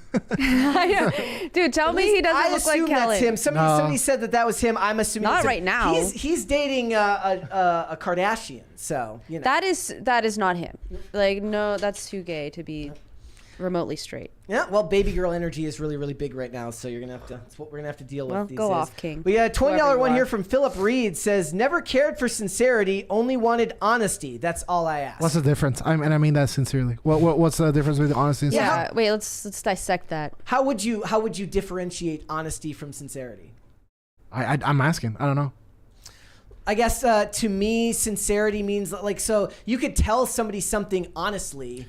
Dude, tell me he doesn't I look like assume that's Kellen. him. Somebody said that was him. I'm assuming Not it's him. right now. He's dating a Kardashian, so you know. That is not him. Like, no, that's too gay to be remotely straight. Yeah, well, baby girl energy is really, really big right now, so you're gonna have to. That's what we're gonna have to deal Well, with these go days. off, King. We got a $20 Whoever you one are. here from Philip Reed. Says, "Never cared for sincerity, only wanted honesty. That's all I ask." What's the difference? And I mean that sincerely. What's the difference between honesty and Yeah, wait, let's dissect that. How would you differentiate honesty from sincerity? I'm asking. I don't know. I guess to me, sincerity means like so you could tell somebody something honestly.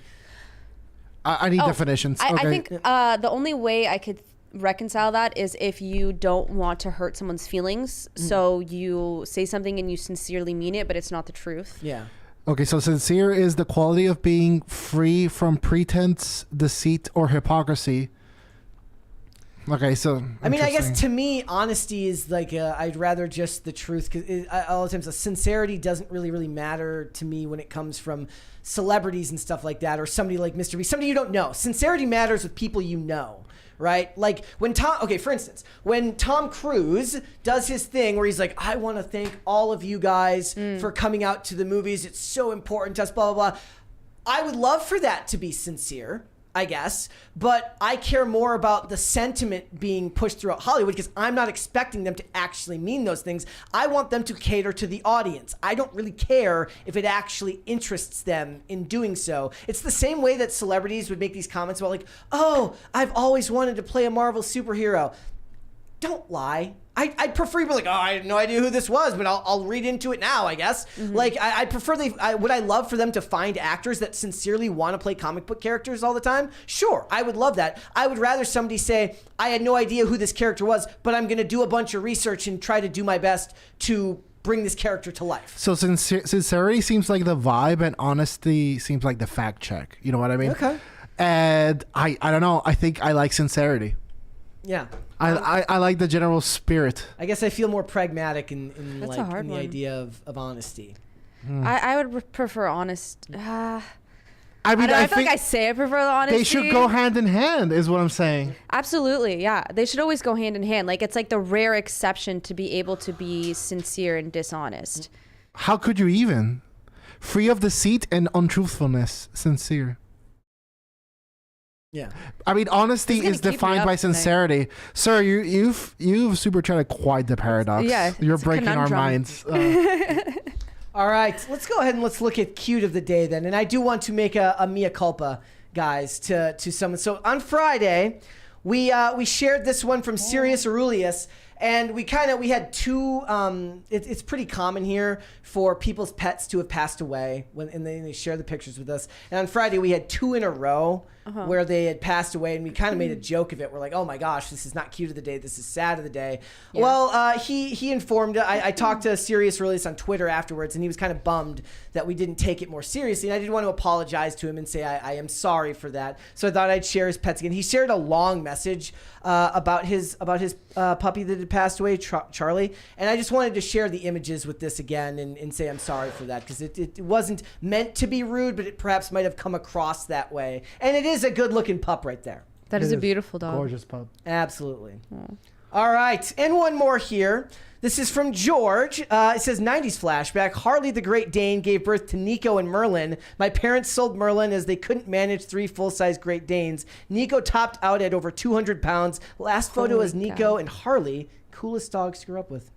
I need definitions. I Okay. think the only way I could reconcile that is if you don't want to hurt someone's feelings, so you say something and you sincerely mean it, but it's not the truth. Yeah. Okay, so sincere is the quality of being free from pretense, deceit, or hypocrisy. Okay, so I mean, I guess interesting. to me, honesty is like I'd rather just the truth because all the times sincerity doesn't really matter to me when it comes from celebrities and stuff like that, or somebody like MrBeast, somebody you don't know. Sincerity matters with people you know, right? Like when for instance, when Tom Cruise does his thing where he's like, I want to thank all of you guys for coming out to the movies. It's so important to us, blah, blah, blah. I would love for that to be sincere, I guess, but I care more about the sentiment being pushed throughout Hollywood because I'm not expecting them to actually mean those things. I want them to cater to the audience. I don't really care if it actually interests them in doing so. It's the same way that celebrities would make these comments about like, oh, I've always wanted to play a Marvel superhero. Don't lie. I'd prefer you be like, oh, I had no idea who this was, but I'll read into it now, I guess. Like, I'd prefer would I love for them to find actors that sincerely want to play comic book characters all the time? Sure, I would love that. I would rather somebody say, I had no idea who this character was, but I'm going to do a bunch of research and try to do my best to bring this character to life. So sincerity seems like the vibe, and honesty seems like the fact check. You know what I mean? Okay. And I don't know. I think I like sincerity. Yeah. I like the general spirit. I guess I feel more pragmatic in That's like a hard in the one. idea of honesty. I would prefer honest. I I, mean, don't know, I feel think like I say I prefer the honesty. they should go hand in hand, is what I'm saying. Absolutely, yeah. They should always go hand in hand. Like it's like the rare exception to be able to be sincere and dishonest. How could you even? Free of deceit and untruthfulness, sincere. Yeah. I mean, honesty It's gonna is keep me defined up by tonight. sincerity. Sir, you've super chatted quite the paradox. Yeah, You're it's a breaking our conundrum. minds. All right, let's go ahead and let's look at cute of the day then. And I do want to make a mea culpa. guys, to someone. So on Friday, we shared this one from Sirius Aurelius. And we had two. It's pretty common here for people's pets to have passed away and they share the pictures with us. And on Friday we had 2 in a row where they had passed away, and we kind of made a joke of it. We're like, oh my gosh, this is not cute of the day. This is sad of the day. Yeah. Well, he informed. I talked to Sirius Aurelius on Twitter afterwards, and he was kind of bummed that we didn't take it more seriously. And I did want to apologize to him and say I am sorry for that. So I thought I'd share his pets again. He shared a long message about his puppy that had passed away, Charlie, and I just wanted to share the images with this again and say I'm sorry for that, because it wasn't meant to be rude, but it perhaps might have come across that way. And it is a good looking pup right there. That is a beautiful dog. Gorgeous pup. Absolutely. All right, and one more here. This is from George. It says, 90s flashback. Harley the Great Dane gave birth to Nico and Merlin. My parents sold Merlin as they couldn't manage 3 full-size Great Danes. Nico topped out at over 200 pounds. Last photo is Nico and Harley. Coolest dogs to grow up with.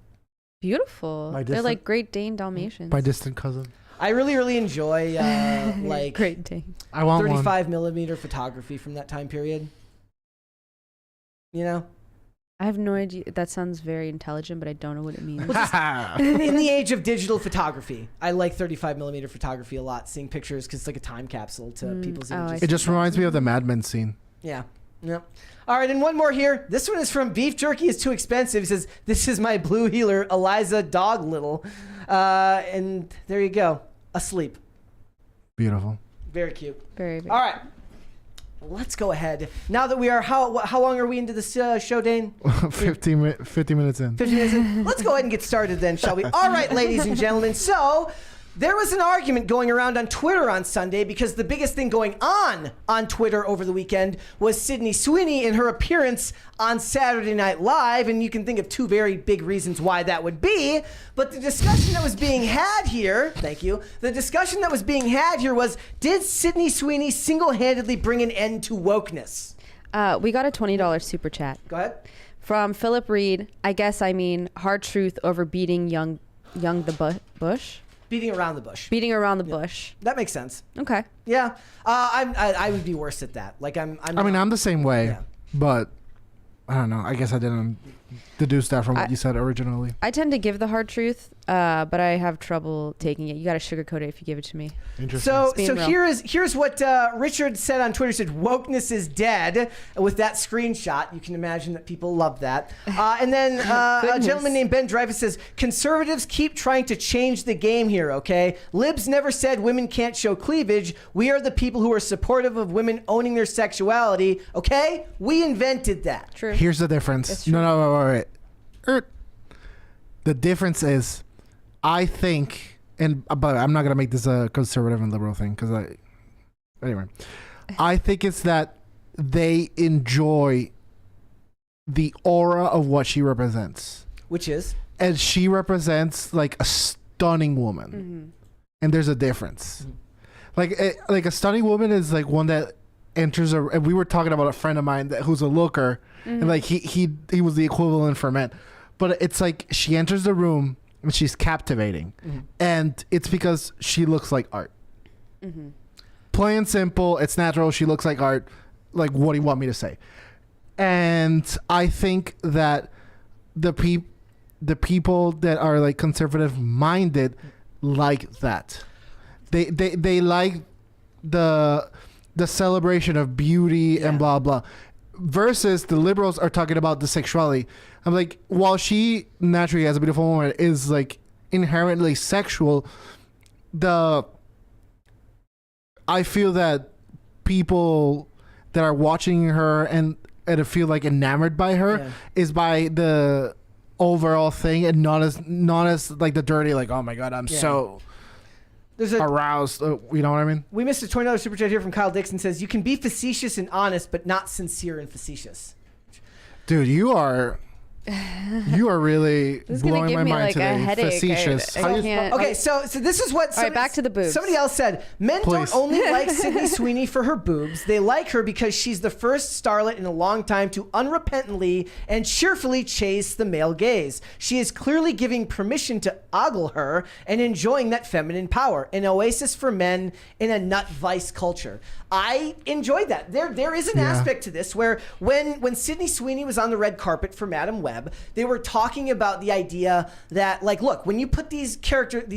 Beautiful. They're like Great Dane Dalmatians. My distant cousin. I really enjoy like Great Dane. I want 35 millimeter photography from that time period. You know? I have no idea. That sounds very intelligent, but I don't know what it means. In the age of digital photography, I like 35 millimeter photography a lot. Seeing pictures because it's like a time capsule to people's images. It just reminds me of the Mad Men scene. Yeah. Yep. All right, and one more here. This one is from Beef Jerky is Too Expensive. He says, this is my blue healer, Eliza Dog Little. And there you go. Asleep. Beautiful. Very cute. Very. All right. Let's go ahead. Now that we are, how long are we into this show, Dane? 50 minutes in. 50 minutes in. Let's go ahead and get started then, shall we? All right, ladies and gentlemen. So there was an argument going around on Twitter on Sunday because the biggest thing going on Twitter over the weekend was Sydney Sweeney and her appearance on Saturday Night Live. And you can think of 2 very big reasons why that would be. But the discussion that was being had here, thank you, the discussion that was being had here was, did Sydney Sweeney single-handedly bring an end to wokeness? We got a $20 super chat. Go ahead. From Philip Reed. I guess I mean hard truth over beating young the bush. Beating around the bush. Beating around the bush. That makes sense. Okay. Yeah. I would be worse at that. Like I'm the same way, Yeah. but I don't know. I guess I didn't deduce that from what you said originally. I tend to give the hard truth, but I have trouble taking it. You got to sugarcoat it if you give it to me. Interesting. So here's what Richard said on Twitter. He said, wokeness is dead. With that screenshot, you can imagine that people love that. And then a gentleman named Ben Dreyfus says, conservatives keep trying to change the game here, okay? Libs never said women can't show cleavage. We are the people who are supportive of women owning their sexuality, okay? We invented that. True. Here's the difference. No, wait. The difference is, I think, but I'm not gonna make this a conservative and liberal thing I think it's that they enjoy the aura of what she represents, Which is? and she represents like a stunning woman, and there's a difference. Like a stunning woman is like one that enters and we were talking about a friend of mine who's a looker, and like he was the equivalent for men. But it's like she enters the room and she's captivating. And it's because she looks like art. Plain and simple, it's natural. She looks like art. Like, what do you want me to say? And I think that the people that are like conservative minded like that. They like the celebration of beauty and blah blah. Versus the liberals are talking about the sexuality. I'm like, while she naturally as a beautiful woman is like inherently sexual, I feel that people that are watching her and feel like enamored by her is by the overall thing, and not as like the dirty, like, oh my god, I'm so aroused. You know what I mean? We missed a $20 super chat here from Kyle Dixon. Says, you can be facetious and honest, but not sincere and facetious. Dude, you are You are really This is gonna blowing give my me mind like today. a headache. Facetious. I can't. Okay, so this is what. All right, back to the boobs. Somebody else said men Please. don't only like Sydney Sweeney for her boobs. They like her because she's the first starlet in a long time to unrepentantly and cheerfully chase the male gaze. She is clearly giving permission to ogle her and enjoying that feminine power. An oasis for men in a nut vice culture. I enjoyed that. There is an aspect to this where when Sydney Sweeney was on the red carpet for Madam Web, they were talking about the idea that, like, look, when you put these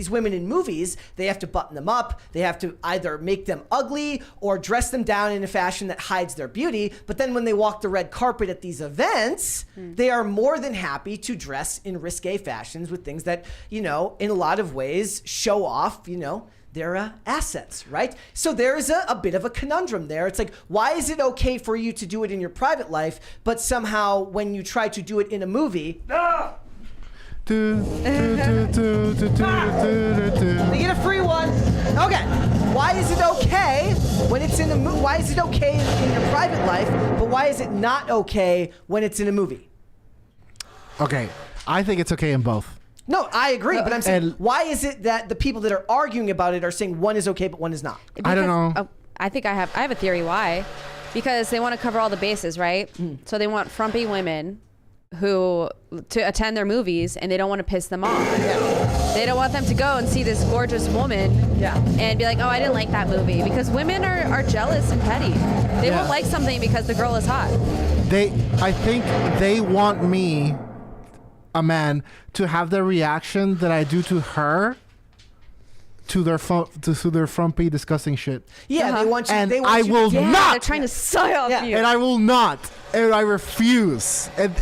women in movies, they have to button them up. They have to either make them ugly or dress them down in a fashion that hides their beauty. But then when they walk the red carpet at these events, they are more than happy to dress in risque fashions with things that, in a lot of ways show off, their assets, right? So there is a bit of a conundrum there. It's like, why is it okay for you to do it in your private life, but somehow when you try to do it in a movie, they get a free one. Okay, why is it okay when it's in a movie? Why is it okay in your private life, but why is it not okay when it's in a movie? Okay, I think it's okay in both. No, I agree, but I'm saying, why is it that the people that are arguing about it are saying one is okay, but one is not? I don't know. I think I have a theory why. Because they want to cover all the bases, right? So they want frumpy women to attend their movies, and they don't want to piss them off. Yeah. They don't want them to go and see this gorgeous woman and be like, oh, I didn't like that movie. Because women are jealous and petty. They won't like something because the girl is hot. I think they want me, a man, to have the reaction that I do to her, to their frumpy, disgusting shit. Yeah, they want you. And they want I you will They're not. trying to suck off you. And I will not. And I refuse. And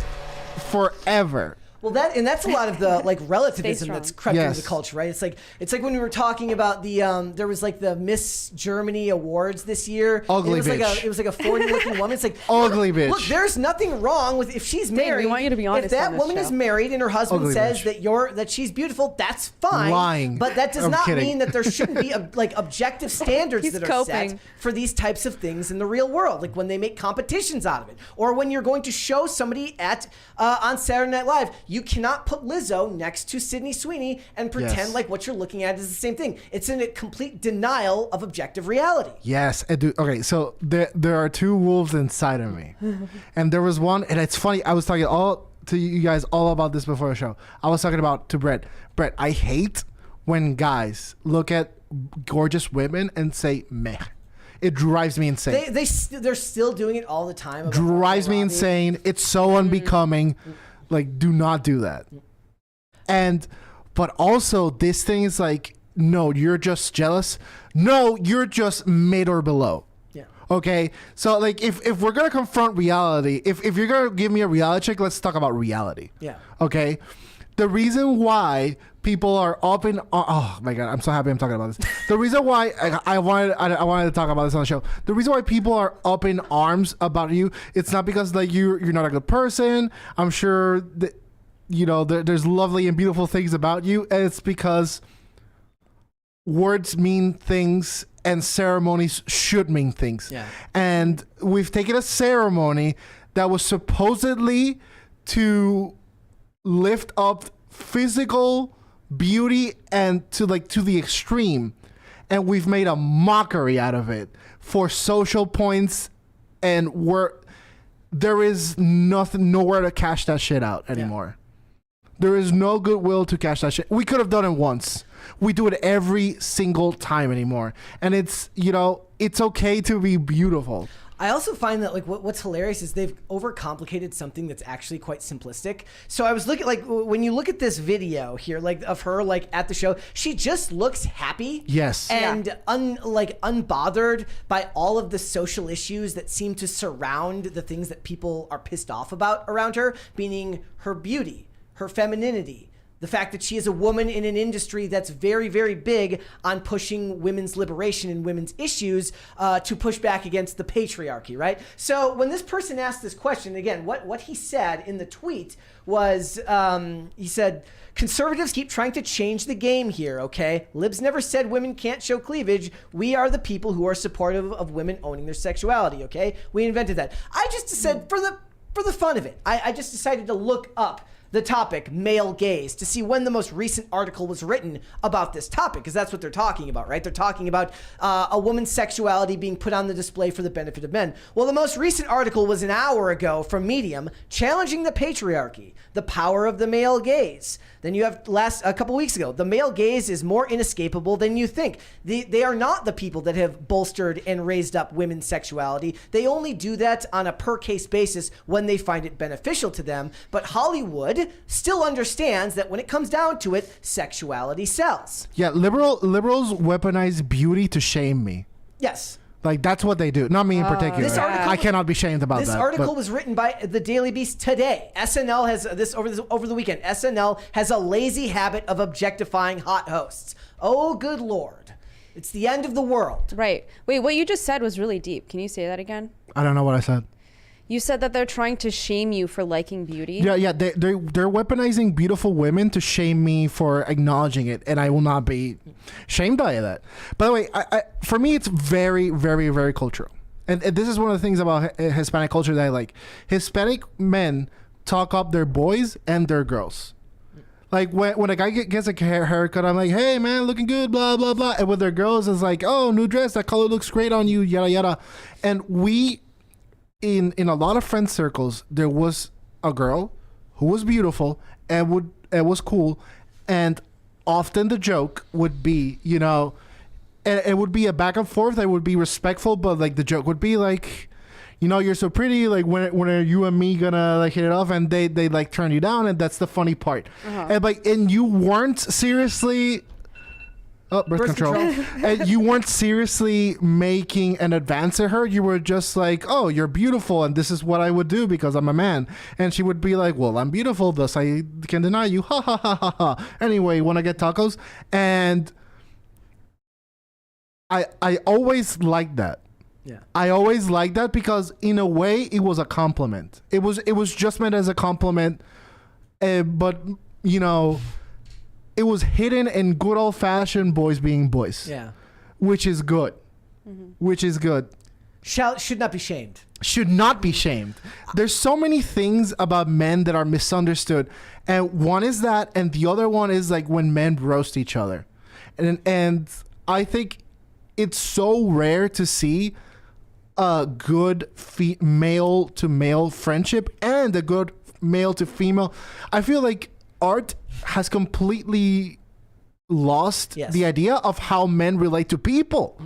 forever. Well, that's a lot of the relativism strong. that's crept into Yes. the culture, right? It's like when we were talking about the there was the Miss Germany awards this year. Ugly it was bitch. It was like a 40-looking woman. It's like Ugly bitch. Look, there's nothing wrong with if she's married. we want you to be honest If that on this woman show. is married and her husband Ugly says bitch. that she's beautiful, that's fine. Lying. But that does I'm not kidding. mean that there shouldn't be objective standards He's that are set coping. for these types of things in the real world. Like when they make competitions out of it, or when you're going to show somebody on Saturday Night Live, you cannot put Lizzo next to Sydney Sweeney and pretend like what you're looking at is the same thing. It's in a complete denial of objective reality. Yes, I do. Okay, so there are two wolves inside of me, and there was one, and it's funny. I was talking to you guys all about this before the show. I was talking about to Brett. Brett, I hate when guys look at gorgeous women and say meh. It drives me insane. They're still doing it all the time. Drives me insane. It's so unbecoming. Like, do not do that. But also this thing is like, no, you're just jealous. No, you're just mid or below. Yeah. Okay. So like, if we're gonna confront reality, if you're gonna give me a reality check, let's talk about reality. Yeah. Okay. The reason why people are up in oh my god, I'm so happy I'm talking about this. The reason why I wanted to talk about this on the show. The reason why people are up in arms about you, it's not because like you're not a good person. I'm sure that there's lovely and beautiful things about you, and it's because words mean things and ceremonies should mean things. Yeah. And we've taken a ceremony that was supposedly to lift up physical beauty and to the extreme, and we've made a mockery out of it for social points, and there is nowhere to cash that shit out anymore. There is no goodwill to cash that shit. We could have done it once. We do it every single time anymore. And it's, it's okay to be beautiful. I also find that what's hilarious is they've overcomplicated something that's actually quite simplistic. So I was looking when you look at this video here, of her at the show, she just looks happy. Yes. And unbothered by all of the social issues that seem to surround the things that people are pissed off about around her, meaning her beauty, her femininity, the fact that she is a woman in an industry that's very, very big on pushing women's liberation and women's issues to push back against the patriarchy, right? So when this person asked this question, again, what he said in the tweet was, he said, conservatives keep trying to change the game here, okay? Libs never said women can't show cleavage. We are the people who are supportive of women owning their sexuality, okay? We invented that. I just said, for the fun of it, I just decided to look up the topic male gaze to see when the most recent article was written about this topic, because that's what they're talking about, right? They're talking about a woman's sexuality being put on the display for the benefit of men. Well, the most recent article was an hour ago from Medium, challenging the patriarchy, the power of the male gaze. Then you have a couple weeks ago, the male gaze is more inescapable than you think. They are not the people that have bolstered and raised up women's sexuality. They only do that on a per case basis when they find it beneficial to them. But Hollywood still understands that when it comes down to it, sexuality sells. Yeah, liberals weaponize beauty to shame me. Yes. Like, that's what they do. Not me in particular. This article- I cannot be shamed about that. This article was written by the Daily Beast today. SNL has over the weekend. SNL has a lazy habit of objectifying hot hosts. Oh, good Lord. It's the end of the world. Right. Wait, what you just said was really deep. Can you say that again? I don't know what I said. You said that they're trying to shame you for liking beauty. Yeah. They're weaponizing beautiful women to shame me for acknowledging it, and I will not be shamed by that. By the way, for me, it's very, very, very cultural, and this is one of the things about Hispanic culture that I like. Hispanic men talk up their boys and their girls. Like when a guy gets a haircut, I'm like, hey man, looking good, blah blah blah. And with their girls, it's like, oh, new dress, that color looks great on you, yada yada. And we. In a lot of friend circles, there was a girl who was beautiful and was cool, and often the joke would be, and it would be a back and forth. I would be respectful, but like the joke would be like, you're so pretty. Like when are you and me gonna like hit it off? And they like turn you down, and that's the funny part. And you weren't seriously. Oh, birth control. And you weren't seriously making an advance at her. You were just like, oh, you're beautiful, and this is what I would do because I'm a man. And she would be like, well, I'm beautiful, thus I can deny you. Ha ha ha ha ha. Anyway, want to get tacos? And I always liked that. Yeah. I always liked that because in a way it was a compliment. It was just meant as a compliment, but it was hidden in good old-fashioned boys being boys. Yeah. Which is good. Which is good. Should not be shamed. Should not be shamed. There's so many things about men that are misunderstood. And one is that, and the other one is like when men roast each other. And I think it's so rare to see a good male to male friendship and a good male to female. I feel like art has completely lost the idea of how men relate to people.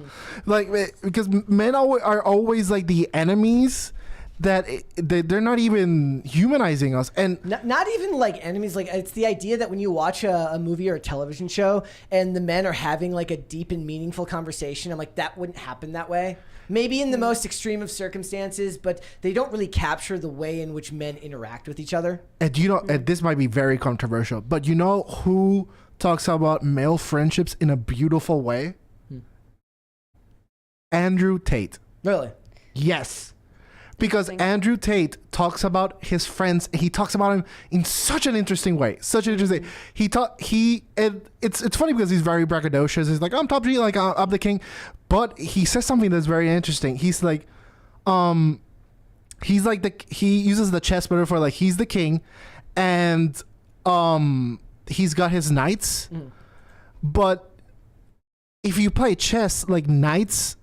Like, because men are always like the enemies that they're not even humanizing us. And not even like enemies. Like, it's the idea that when you watch a movie or a television show and the men are having like a deep and meaningful conversation, I'm like, that wouldn't happen that way. Maybe in the most extreme of circumstances, but they don't really capture the way in which men interact with each other. And and this might be very controversial, but you know who talks about male friendships in a beautiful way? Andrew Tate. Really? Yes. Because Andrew Tate talks about his friends. He talks about him in such an interesting way. Such an interesting. It's funny because he's very braggadocious. He's like, I'm top G, like I'm the king. But he says something that's very interesting. He's like, he uses the chess metaphor, like he's the king, and he's got his knights. But if you play chess, like knights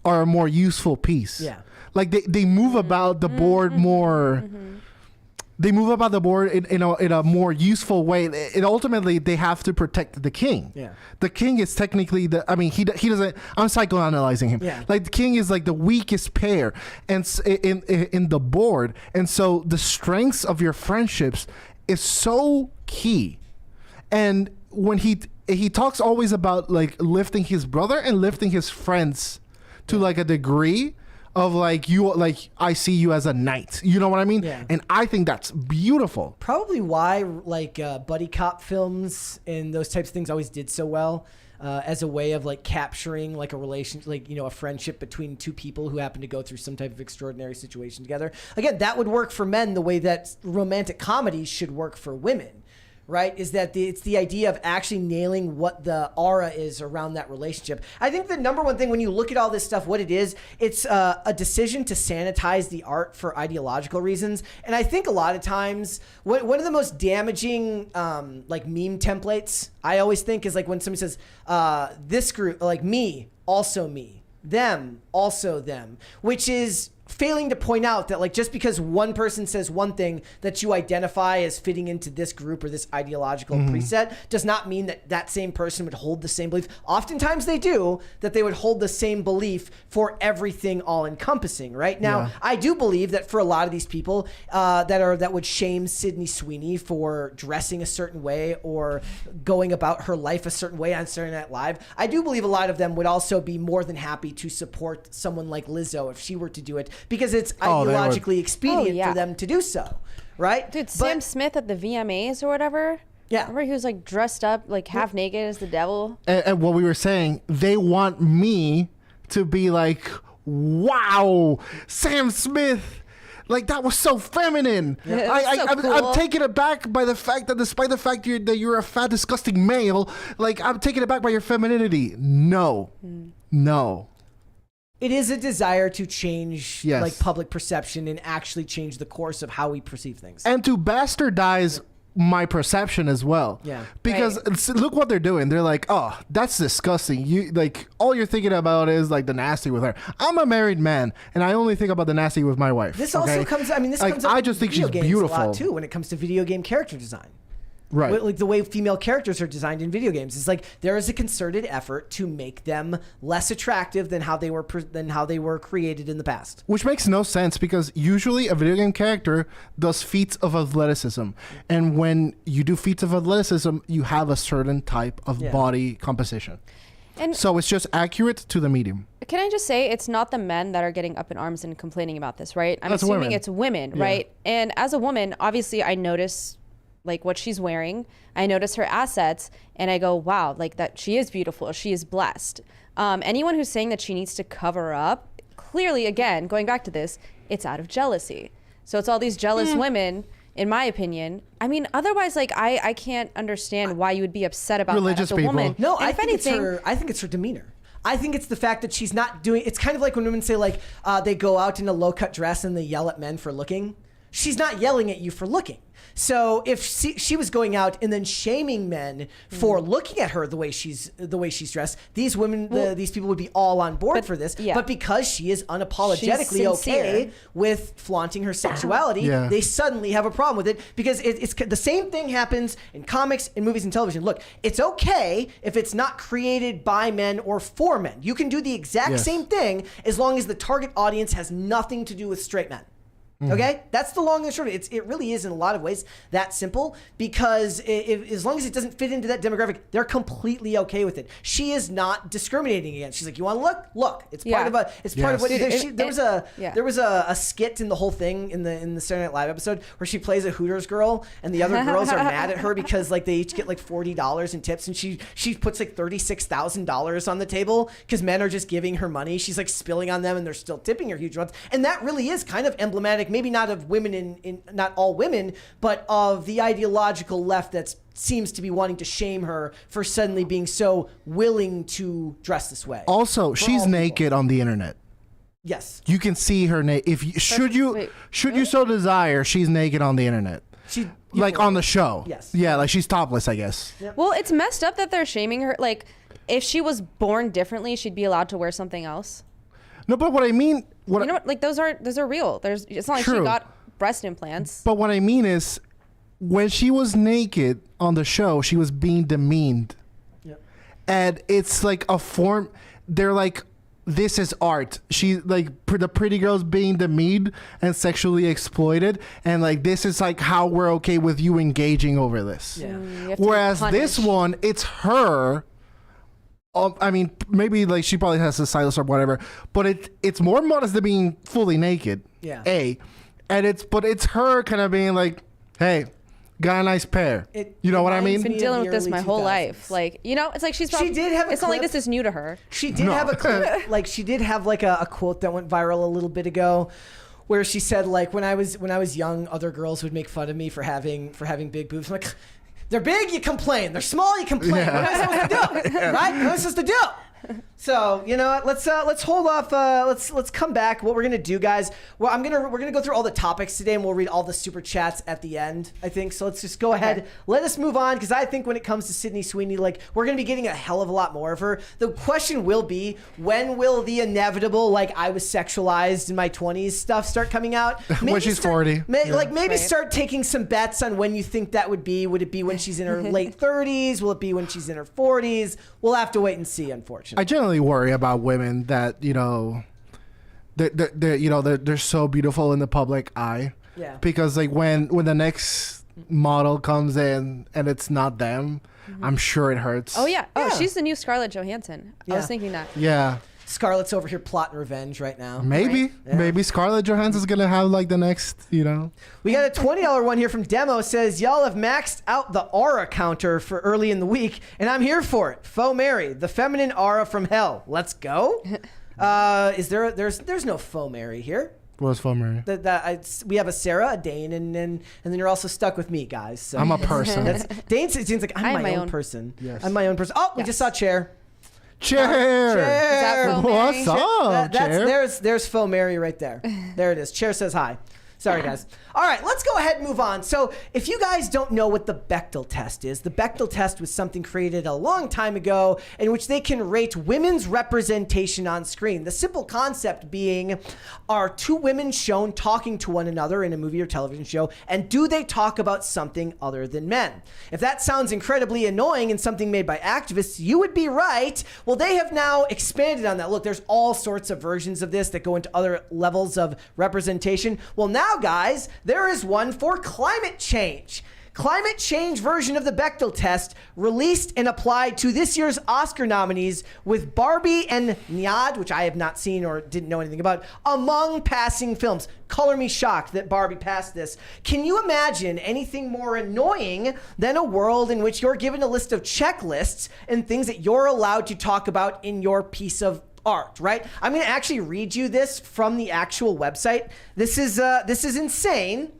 are a more useful piece. Yeah. Like they move about the board more. They move about the board in a more useful way. And ultimately, they have to protect the king. Yeah. The king is technically he doesn't. I'm psychoanalyzing him. Yeah. Like the king is like the weakest pair, and in the board, and so the strengths of your friendships is so key. And when he talks always about like lifting his brother and lifting his friends to like a degree of like I see you as a knight. You know what I mean? Yeah. And I think that's beautiful. Probably why like buddy cop films and those types of things always did so well as a way of like capturing like a relation, like, a friendship between two people who happen to go through some type of extraordinary situation together. Again, that would work for men the way that romantic comedies should work for women. right? Is that it's the idea of actually nailing what the aura is around that relationship. I think the number one thing when you look at all this stuff, what it is, it's a decision to sanitize the art for ideological reasons. And I think a lot of times, one of the most damaging like meme templates, I always think, is like when somebody says, this group, like me, also me, them, also them, which is failing to point out that like just because one person says one thing that you identify as fitting into this group or this ideological preset does not mean that that same person would hold the same belief. Oftentimes they do, that they would hold the same belief for everything all encompassing, right? Now, I do believe that for a lot of these people that would shame Sydney Sweeney for dressing a certain way or going about her life a certain way on Saturday Night Live, I do believe a lot of them would also be more than happy to support someone like Lizzo if she were to do it, because it's ideologically expedient for them to do so, right? Dude, Sam Smith at the VMAs or whatever. Yeah. Remember he was like dressed up like half naked as the devil? And what we were saying, they want me to be like, wow, Sam Smith. Like, that was so feminine. Yeah. I'm taken aback by the fact that despite the fact that you're a fat, disgusting male, like, I'm taken aback by your femininity. No. No. It is a desire to change like public perception and actually change the course of how we perceive things. And to bastardize my perception as well. Yeah. Because look what they're doing. They're like, oh, that's disgusting. You like all you're thinking about is like the nasty with her. I'm a married man and I only think about the nasty with my wife. This also comes, I mean, this like, comes up I just think she's beautiful a lot too when it comes to video game character design. Right. Like the way female characters are designed in video games. It's like there is a concerted effort to make them less attractive than how they were created in the past. Which makes no sense because usually a video game character does feats of athleticism. And when you do feats of athleticism, you have a certain type of body composition. And so it's just accurate to the medium. Can I just say it's not the men that are getting up in arms and complaining about this, right? I'm assuming it's women, right? And as a woman, obviously I notice like what she's wearing. I notice her assets and I go, wow, like that she is beautiful. She is blessed. Anyone who's saying that she needs to cover up, clearly, again, going back to this, it's out of jealousy. So it's all these jealous women, in my opinion. I mean, otherwise, like I can't understand why you would be upset about religious that as a woman. No, I think it's her demeanor. I think it's the fact that she's not doing, it's kind of like when women say like they go out in a low cut dress and they yell at men for looking. She's not yelling at you for looking. So if she was going out and then shaming men for looking at her the way she's dressed, these women, these people would be all on board for this. Yeah. But because she is unapologetically okay with flaunting her sexuality, they suddenly have a problem with it because it's the same thing happens in comics, in movies, and television. Look, it's okay if it's not created by men or for men. You can do the exact same thing as long as the target audience has nothing to do with straight men. Okay, that's the long and short of it. It really is in a lot of ways that simple because as long as it doesn't fit into that demographic, they're completely okay with it. She is not discriminating against. She's like, you want to look? Look. It's part of part of what there was a skit in the whole thing in the Saturday Night Live episode where she plays a Hooters girl and the other girls are mad at her because like they each get like $40 in tips and she puts like $36,000 on the table because men are just giving her money. She's like spilling on them and they're still tipping her huge amounts. And that really is kind of emblematic. Maybe not of women in not all women, but of the ideological left that seems to be wanting to shame her for suddenly being so willing to dress this way. Also, she's naked on the internet. Yes, you can see her naked. Should you so desire, she's naked on the internet. Like on the show. Yes. Yeah, like she's topless, I guess. Yep. Well, it's messed up that they're shaming her. Like, if she was born differently, she'd be allowed to wear something else. No, but what I mean, you know what? Like those are real. It's not like she got breast implants. But what I mean is, when she was naked on the show, she was being demeaned, and it's like a form. They're like, this is art. She like the pretty girls being demeaned and sexually exploited, and like this is like how we're okay with you engaging over this. Yeah. Whereas this one, it's her. I mean, maybe like she probably has a stylist or whatever, but it's more modest than being fully naked. Yeah. And it's her kind of being like, hey, got a nice pair. You know what I mean? I've been dealing with this my whole life. Like, you know, it's like she's probably, she did have a it's clip. not like this is new to her. She did have a clip. Like she did have like a quote that went viral a little bit ago, where she said like when I was young, other girls would make fun of me for having big boobs. I'm like, They're big, you complain. They're small, you complain. Yeah. What am I supposed to do? Right? What am I supposed to do? So, you know what? Let's hold off. Let's come back. What we're gonna do, guys? Well, we're gonna go through all the topics today, and we'll read all the super chats at the end. I think so. Let's just go ahead. Let us move on, because I think when it comes to Sydney Sweeney, like, we're gonna be getting a hell of a lot more of her. The question will be, when will the inevitable, like, I was sexualized in my 20s stuff start coming out? When she's 40. Like, maybe Right. start taking some bets on when you think that would be. Would it be when she's in her late 30s? Will it be when she's in her 40s? We'll have to wait and see, unfortunately. I generally worry about women that they're so beautiful in the public eye. Yeah. Because like when the next model comes in and it's not them, I'm sure it hurts. Oh yeah. Oh, Yeah. she's the new Scarlett Johansson. I Yeah. was thinking that. Yeah. Scarlett's over here plotting revenge right now. Maybe. Right. Yeah. Maybe Scarlett Johansson's gonna have like the next, We got a $20 one here from Demo. Says, y'all have maxed out the aura counter for early in the week, and I'm here for it. Faux Mary, the feminine aura from hell. Let's go. There's no Faux Mary here. What's fun, Mary? We have a Sarah, a Dane, and then you're also stuck with me, guys. So I'm a person. Dane seems like I'm my own person. Yes. I'm my own person. Oh, we just saw Chair. Chair. that Faux Mary? What's up, Chair? There's Faux Mary right there. There it is. Chair says hi. Sorry, guys. All right, let's go ahead and move on. So if you guys don't know what the Bechdel test is, the Bechdel test was something created a long time ago in which they can rate women's representation on screen. The simple concept being, are two women shown talking to one another in a movie or television show, and do they talk about something other than men? If that sounds incredibly annoying and something made by activists, you would be right. Well, they have now expanded on that. Look, there's all sorts of versions of this that go into other levels of representation. Well, now, guys, there is one for climate change. Climate change version of the Bechdel test released and applied to this year's Oscar nominees, with Barbie and Nyad, which I have not seen or didn't know anything about, among passing films. Color me shocked that Barbie passed this. Can you imagine anything more annoying than a world in which you're given a list of checklists and things that you're allowed to talk about in your piece of art, right? I'm going to actually read you this from the actual website. This is insane.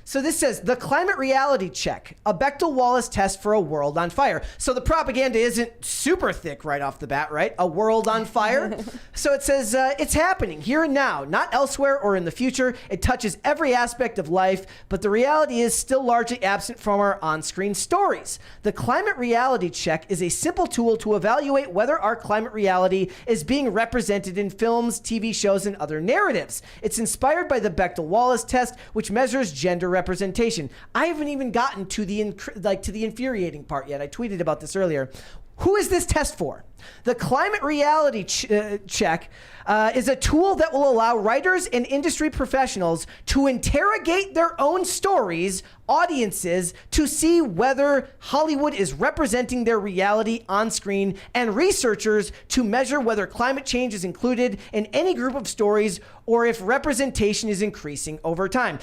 So this says, the climate reality check, a Bechdel-Wallace test for a world on fire. So the propaganda isn't super thick right off the bat, right? A world on fire. So it says, it's happening here and now, not elsewhere or in the future. It touches every aspect of life, but the reality is still largely absent from our on-screen stories. The climate reality check is a simple tool to evaluate whether our climate reality is being represented in films, TV shows, and other narratives. It's inspired by the Bechdel-Wallace test, which measures gender representation. I haven't even gotten to the infuriating part yet. I tweeted about this earlier. Who is this test for? The climate reality check is a tool that will allow writers and industry professionals to interrogate their own stories, audiences, to see whether Hollywood is representing their reality on screen, and researchers to measure whether climate change is included in any group of stories or if representation is increasing over time.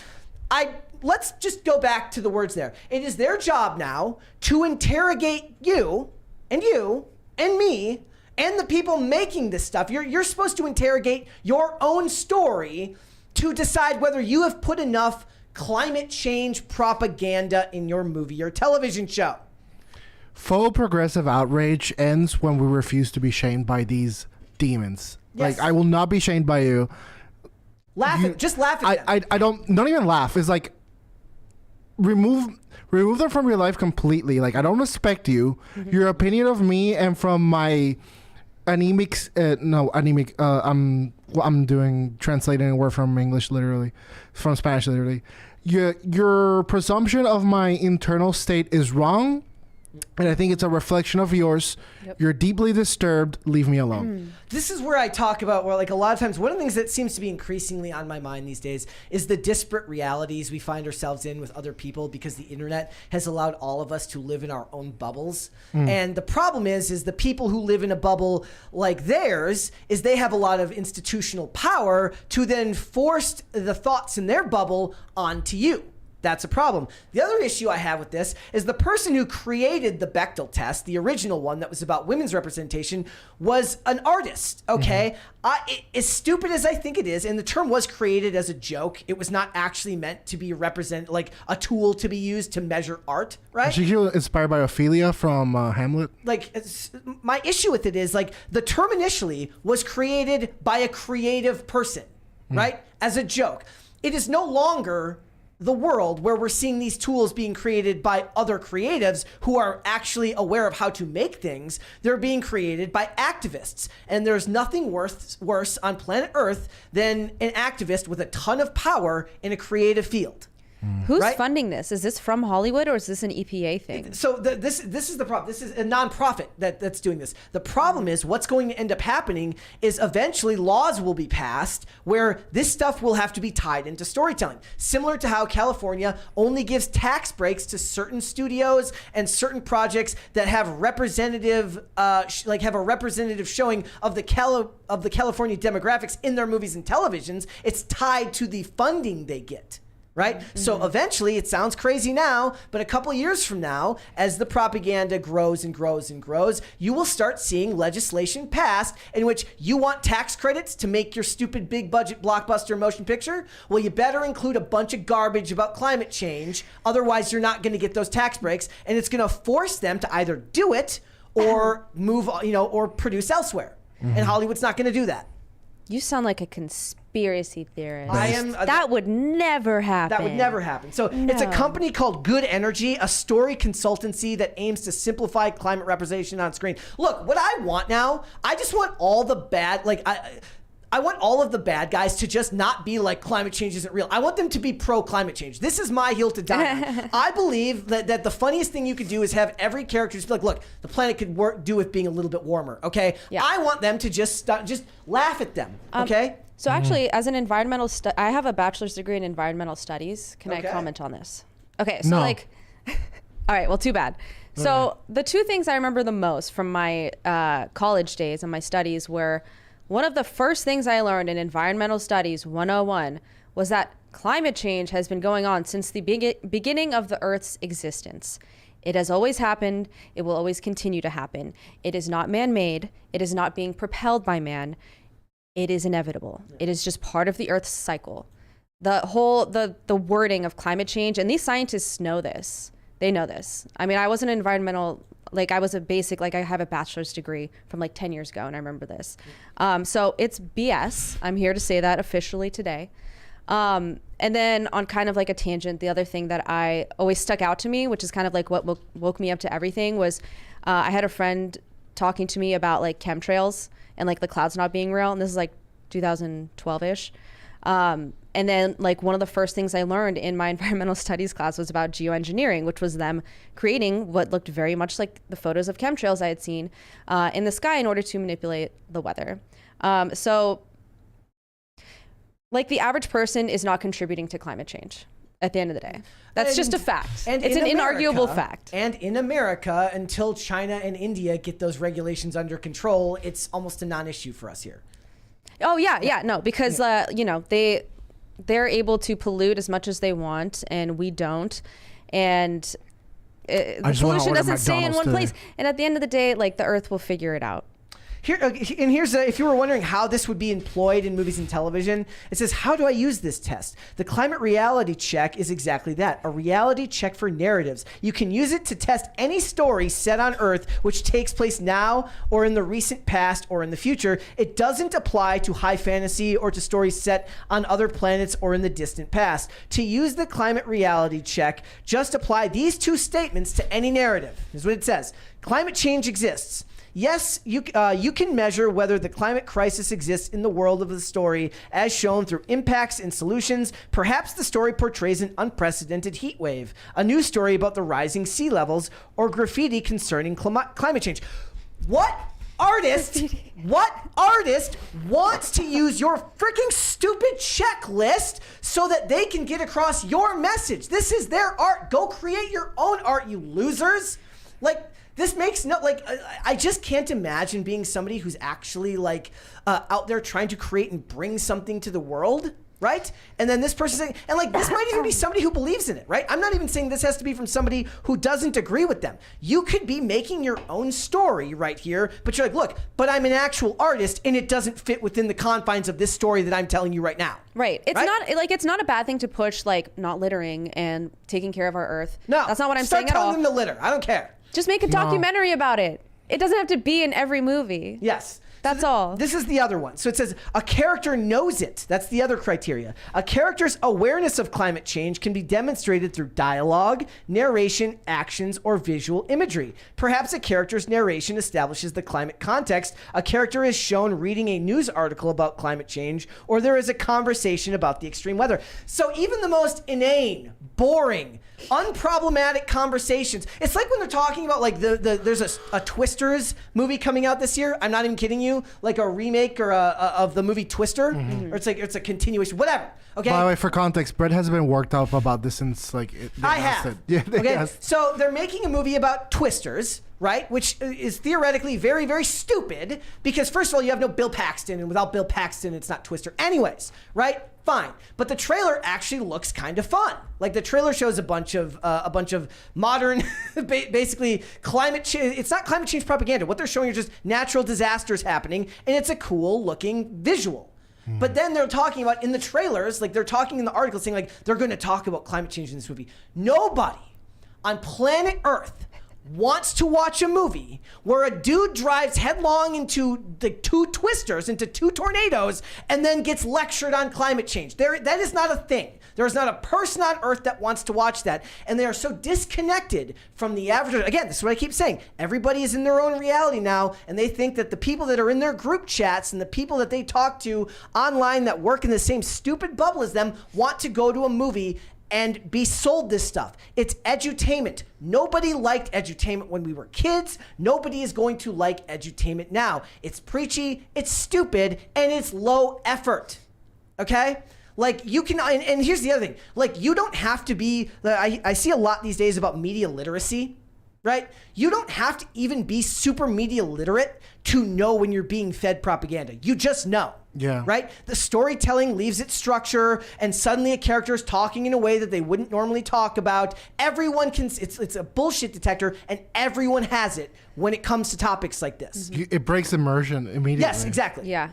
Let's just go back to the words there. It is their job now to interrogate you and me and the people making this stuff. You're supposed to interrogate your own story to decide whether you have put enough climate change propaganda in your movie or television show. Faux progressive outrage ends when we refuse to be shamed by these demons. Yes. Like, I will not be shamed by you. Just laugh at them. I don't even laugh. It's like, remove them from your life completely. Like, I don't respect you. Your opinion of me and from my I'm translating a word from English from Spanish literally. Your presumption of my internal state is wrong, and I think it's a reflection of yours. Yep. You're deeply disturbed. Leave me alone. This is where I talk about where, like, a lot of times one of the things that seems to be increasingly on my mind these days is the disparate realities we find ourselves in with other people, because the internet has allowed all of us to live in our own bubbles. And the problem is the people who live in a bubble like theirs is they have a lot of institutional power to then force the thoughts in their bubble onto you. that's a problem. The other issue I have with this is the person who created the Bechdel test, the original one that was about women's representation, was an artist, okay? As stupid as I think it is, and the term was created as a joke, it was not actually meant to be like a tool to be used to measure art, right? She was inspired by Ophelia from Hamlet. Like, my issue with it is, like, the term initially was created by a creative person, right? As a joke. It is no longer the world where we're seeing these tools being created by other creatives who are actually aware of how to make things. They're being created by activists. And there's nothing worse on planet Earth than an activist with a ton of power in a creative field. Who's funding this? Is this from Hollywood or is this an EPA thing? So this is the problem. This is a nonprofit that's doing this. The problem is what's going to end up happening is eventually laws will be passed where this stuff will have to be tied into storytelling. Similar to how California only gives tax breaks to certain studios and certain projects that have representative, have a representative showing of the California demographics in their movies and televisions. It's tied to the funding they get. Right? So eventually, it sounds crazy now, but a couple of years from now, as the propaganda grows and grows and grows, you will start seeing legislation passed in which you want tax credits to make your stupid big budget blockbuster motion picture. Well, you better include a bunch of garbage about climate change. Otherwise, you're not going to get those tax breaks, and it's going to force them to either do it or move, or produce elsewhere. And Hollywood's not going to do that. You sound like a conspiracy theorist. I am. That would never happen. That would never happen. So it's a company called Good Energy, a story consultancy that aims to simplify climate representation on screen. Look, what I want now, I just want all the bad, I want all of the bad guys to just not be like climate change isn't real. I want them to be pro climate change. This is my hill to die on. I believe that the funniest thing you could do is have every character just be like, look, the planet could do with being a little bit warmer, okay? Yeah. I want them to just laugh at them, okay? So actually, as an environmental, I have a bachelor's degree in environmental studies. Can I comment on this? Okay, so No. all right, well, too bad. So the two things I remember the most from my college days and my studies were, one of the first things I learned in Environmental Studies 101 was that climate change has been going on since the beginning of the Earth's existence. It has always happened. It will always continue to happen. It is not man-made. It is not being propelled by man. It is inevitable. It is just part of the Earth's cycle. The wording of climate change, and these scientists know this. They know this. I mean, I was an environmental, I was a basic, I have a bachelor's degree from 10 years ago, and I remember this. So it's BS. I'm here to say that officially today. And then on kind of a tangent, the other thing that I always stuck out to me, which is kind of what woke me up to everything, was I had a friend talking to me about chemtrails and the clouds not being real. And this is 2012-ish. And then one of the first things I learned in my environmental studies class was about geoengineering, which was them creating what looked very much like the photos of chemtrails I had seen in the sky in order to manipulate the weather. So the average person is not contributing to climate change at the end of the day. That's just a fact. And it's an inarguable fact. And in America, until China and India get those regulations under control, it's almost a non-issue for us here. Oh, no, because, they're able to pollute as much as they want, and we don't. And the pollution doesn't stay in one place. And at the end of the day, the Earth will figure it out. Here's if you were wondering how this would be employed in movies and television, it says, how do I use this test? The climate reality check is exactly that, a reality check for narratives. You can use it to test any story set on Earth which takes place now or in the recent past or in the future. It doesn't apply to high fantasy or to stories set on other planets or in the distant past. To use the climate reality check, just apply these two statements to any narrative. Here's what it says. Climate change exists. Yes, you can measure whether the climate crisis exists in the world of the story as shown through impacts and solutions. Perhaps the story portrays an unprecedented heat wave, a new story about the rising sea levels, or graffiti concerning climate change. What artist wants to use your freaking stupid checklist so that they can get across your message? This is their art. Go create your own art, you losers. This makes I just can't imagine being somebody who's actually out there trying to create and bring something to the world. right? And then this person saying, and like this might even be somebody who believes in it, right? I'm not even saying this has to be from somebody who doesn't agree with them. You could be making your own story right here, but you're like, look, but I'm an actual artist and it doesn't fit within the confines of this story that I'm telling you right now. Right. It's not a bad thing to push like not littering and taking care of our earth. No, that's not what I'm start saying at all. telling them to litter. I don't care. Just make a documentary about it. It doesn't have to be in every movie. Yes. That's all. This is the other one. So it says a character knows it. That's the other criteria. A character's awareness of climate change can be demonstrated through dialogue, narration, actions, or visual imagery. Perhaps a character's narration establishes the climate context. A character is shown reading a news article about climate change, or there is a conversation about the extreme weather. So even the most inane, boring, unproblematic conversations. It's like when they're talking about like there's a Twisters movie coming out this year. I'm not even kidding you. Like a remake or of the movie Twister, or it's a continuation, whatever. Okay. By the way, for context, Brett has been worked up about this since like I have. Yeah. Okay. So they're making a movie about Twisters, right? Which is theoretically very, very stupid because first of all, you have no Bill Paxton, and without Bill Paxton, it's not Twister. Anyways, right? Fine, but the trailer actually looks kind of fun. Like the trailer shows a bunch of modern, basically climate change. It's not climate change propaganda. What they're showing are just natural disasters happening, and it's a cool looking visual. But then they're talking about in the trailers, like they're talking in the article saying like they're going to talk about climate change in this movie. Nobody on planet Earth wants to watch a movie where a dude drives headlong into the two twisters, into two tornadoes, and then gets lectured on climate change. That is not a thing. There is not a person on earth that wants to watch that. And they are so disconnected from the average. Again, this is what I keep saying. Everybody is in their own reality now, and they think that the people that are in their group chats and the people that they talk to online that work in the same stupid bubble as them want to go to a movie and be sold this stuff. It's edutainment. Nobody liked edutainment when we were kids. Nobody is going to like edutainment now. It's preachy, it's stupid, and it's low effort. Okay? Like you can, and here's the other thing. Like you don't have to be, I see a lot these days about media literacy, right? You don't have to even be super media literate to know when you're being fed propaganda. You just know. Yeah. Right? The storytelling leaves its structure, and suddenly a character is talking in a way that they wouldn't normally talk about. Everyone can, it's a bullshit detector, and everyone has it when it comes to topics like this. It breaks immersion immediately. Yes, exactly. Yeah.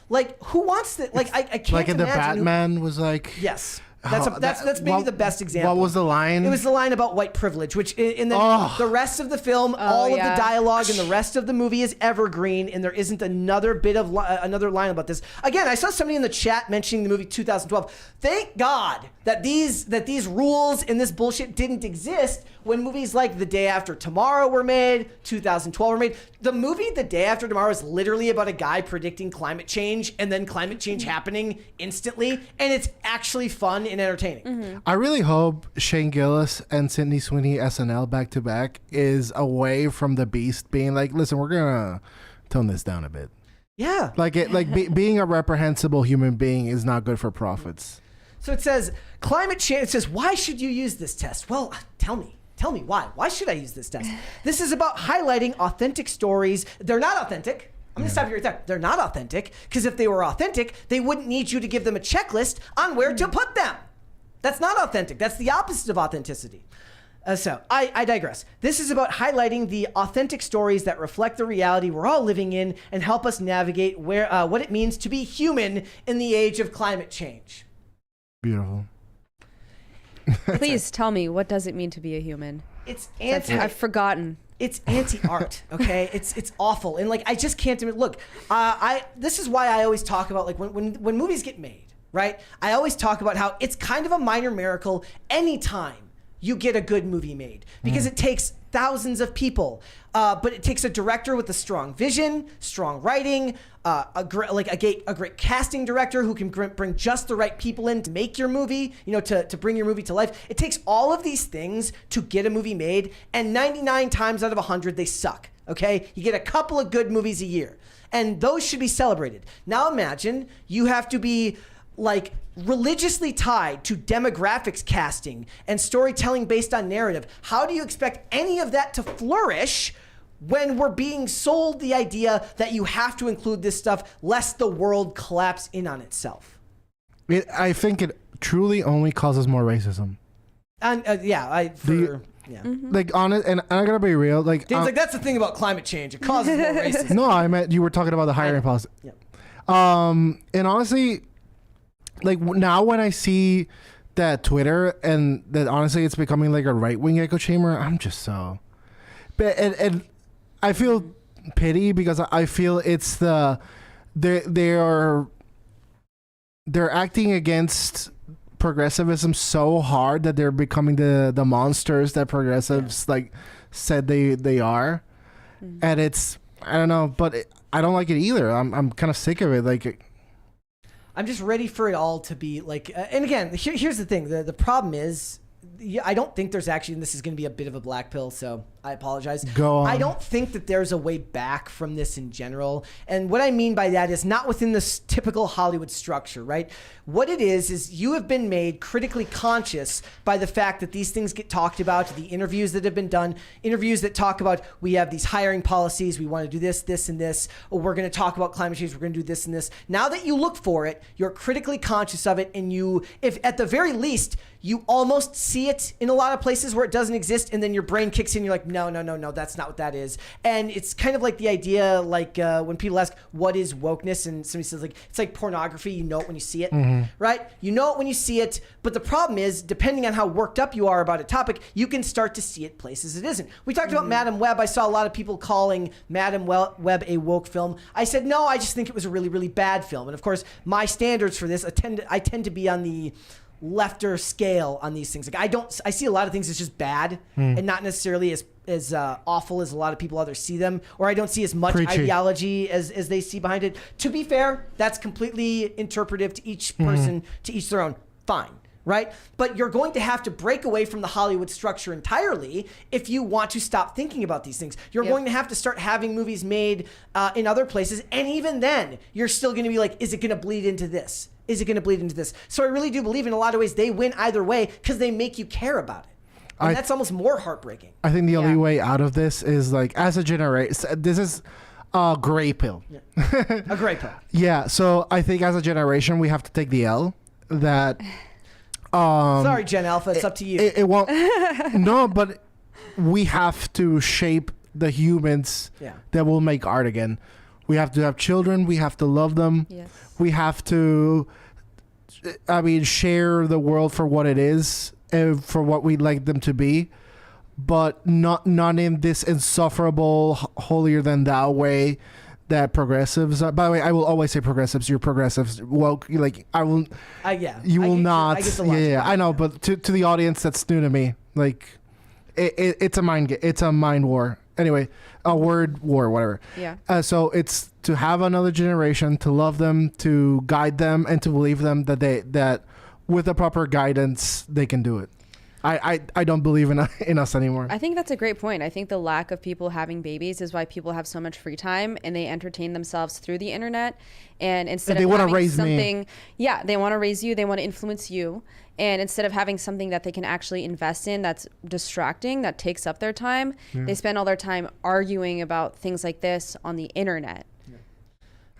Like, who wants that? Like, I can't like in the imagine Batman was like... Yes. That's maybe the best example. What was the line? It was the line about white privilege, which in the rest of the film, all of the dialogue and the rest of the movie is evergreen, and there isn't another bit of another line about this. Again, I saw somebody in the chat mentioning the movie 2012. Thank God that these rules and this bullshit didn't exist when movies like The Day After Tomorrow were made, 2012 were made. The movie The Day After Tomorrow is literally about a guy predicting climate change and then climate change happening instantly, and it's actually fun and entertaining. Mm-hmm. I really hope Shane Gillis and Sydney Sweeney SNL back to back is away from the Beast being like, listen, we're gonna tone this down a bit. Yeah. Being a reprehensible human being is not good for profits. So it says climate change. It says, why should you use this test? Well, tell me why. Why should I use this test? This is about highlighting authentic stories. They're not authentic. I'm going to stop you right there. They're not authentic because if they were authentic, they wouldn't need you to give them a checklist on where to put them. That's not authentic. That's the opposite of authenticity. So I digress. This is about highlighting the authentic stories that reflect the reality we're all living in and help us navigate what it means to be human in the age of climate change. Beautiful. Please tell me, what does it mean to be a human? It's I've forgotten. It's anti-art, okay? It's awful, and like I just can't admit. Look, this is why I always talk about like when movies get made, right? I always talk about how it's kind of a minor miracle anytime you get a good movie made because it takes thousands of people, but it takes a director with a strong vision, strong writing, a great casting director who can bring just the right people in to make your movie, to bring your movie to life. It takes all of these things to get a movie made, and 99 times out of 100 they suck. Okay, you get a couple of good movies a year, and those should be celebrated. Now imagine you have to be like religiously tied to demographics casting and storytelling based on narrative. How do you expect any of that to flourish when we're being sold the idea that you have to include this stuff lest the world collapse in on itself? I think it truly only causes more racism. And yeah. Like honest, and I'm gonna be real. Like Dave's like, that's the thing about climate change. It causes more racism. no, I meant you were talking about the hiring policy. Yeah. And honestly, like now when I see that Twitter and that honestly it's becoming like a right wing echo chamber, I'm just so. But and I feel pity because I feel it's they're acting against progressivism so hard that they're becoming the monsters that progressives like said they are, and it's I don't know, but I don't like it either. I'm kind of sick of it. Like, I'm just ready for it all to be like. And again, here's the thing. The problem is, I don't think there's actually. And this is going to be a bit of a black pill, so I apologize. Go on. I don't think that there's a way back from this in general. And what I mean by that is not within this typical Hollywood structure, right? What it is you have been made critically conscious by the fact that these things get talked about, the interviews that have been done, interviews that talk about we have these hiring policies, we want to do this, this, and this, or we're going to talk about climate change, we're going to do this and this. Now that you look for it, you're critically conscious of it, and you, if at the very least, you almost see it in a lot of places where it doesn't exist, and then your brain kicks in, you're like, no, that's not what that is. And it's kind of like the idea, like when people ask, what is wokeness? And somebody says, like, it's like pornography. You know it when you see it, right? You know it when you see it. But the problem is, depending on how worked up you are about a topic, you can start to see it places it isn't. We talked about Madam Web. I saw a lot of people calling Madam Web a woke film. I said, no, I just think it was a really, really bad film. And of course, my standards for this, I tend to be on the lefter scale on these things. Like I see a lot of things as just bad and not necessarily as awful as a lot of people others see them, or I don't see as much ideology as they see behind it. To be fair, that's completely interpretive to each person, to each their own. Fine, right? But you're going to have to break away from the Hollywood structure entirely if you want to stop thinking about these things. You're going to have to start having movies made in other places, and even then, you're still going to be like, is it going to bleed into this? Is it going to bleed into this? So I really do believe in a lot of ways they win either way because they make you care about it. And that's almost more heartbreaking. I think the only way out of this is like as a generation, this is a gray pill. Yeah. A gray pill. Yeah. So I think as a generation, we have to take the L that. Sorry, Gen Alpha, it's up to you. It won't. No, but we have to shape the humans that will make art again. We have to have children. We have to love them. Yes. We have to, share the world for what it is and for what we'd like them to be, but not in this insufferable, holier than thou way that progressives are. By the way, I will always say progressives. You're progressives. Woke. Like I will. You will not. I know, but to the audience that's new to me, like it's a mind. It's a mind war. Anyway, a word war, whatever. Yeah. So it's to have another generation, to love them, to guide them, and to believe them that with the proper guidance they can do it. I don't believe in us anymore. I think that's a great point. I think the lack of people having babies is why people have so much free time and they entertain themselves through the internet. And instead of having something, they want to raise you, they want to influence you. And instead of having something that they can actually invest in that's distracting, that takes up their time, they spend all their time arguing about things like this on the internet.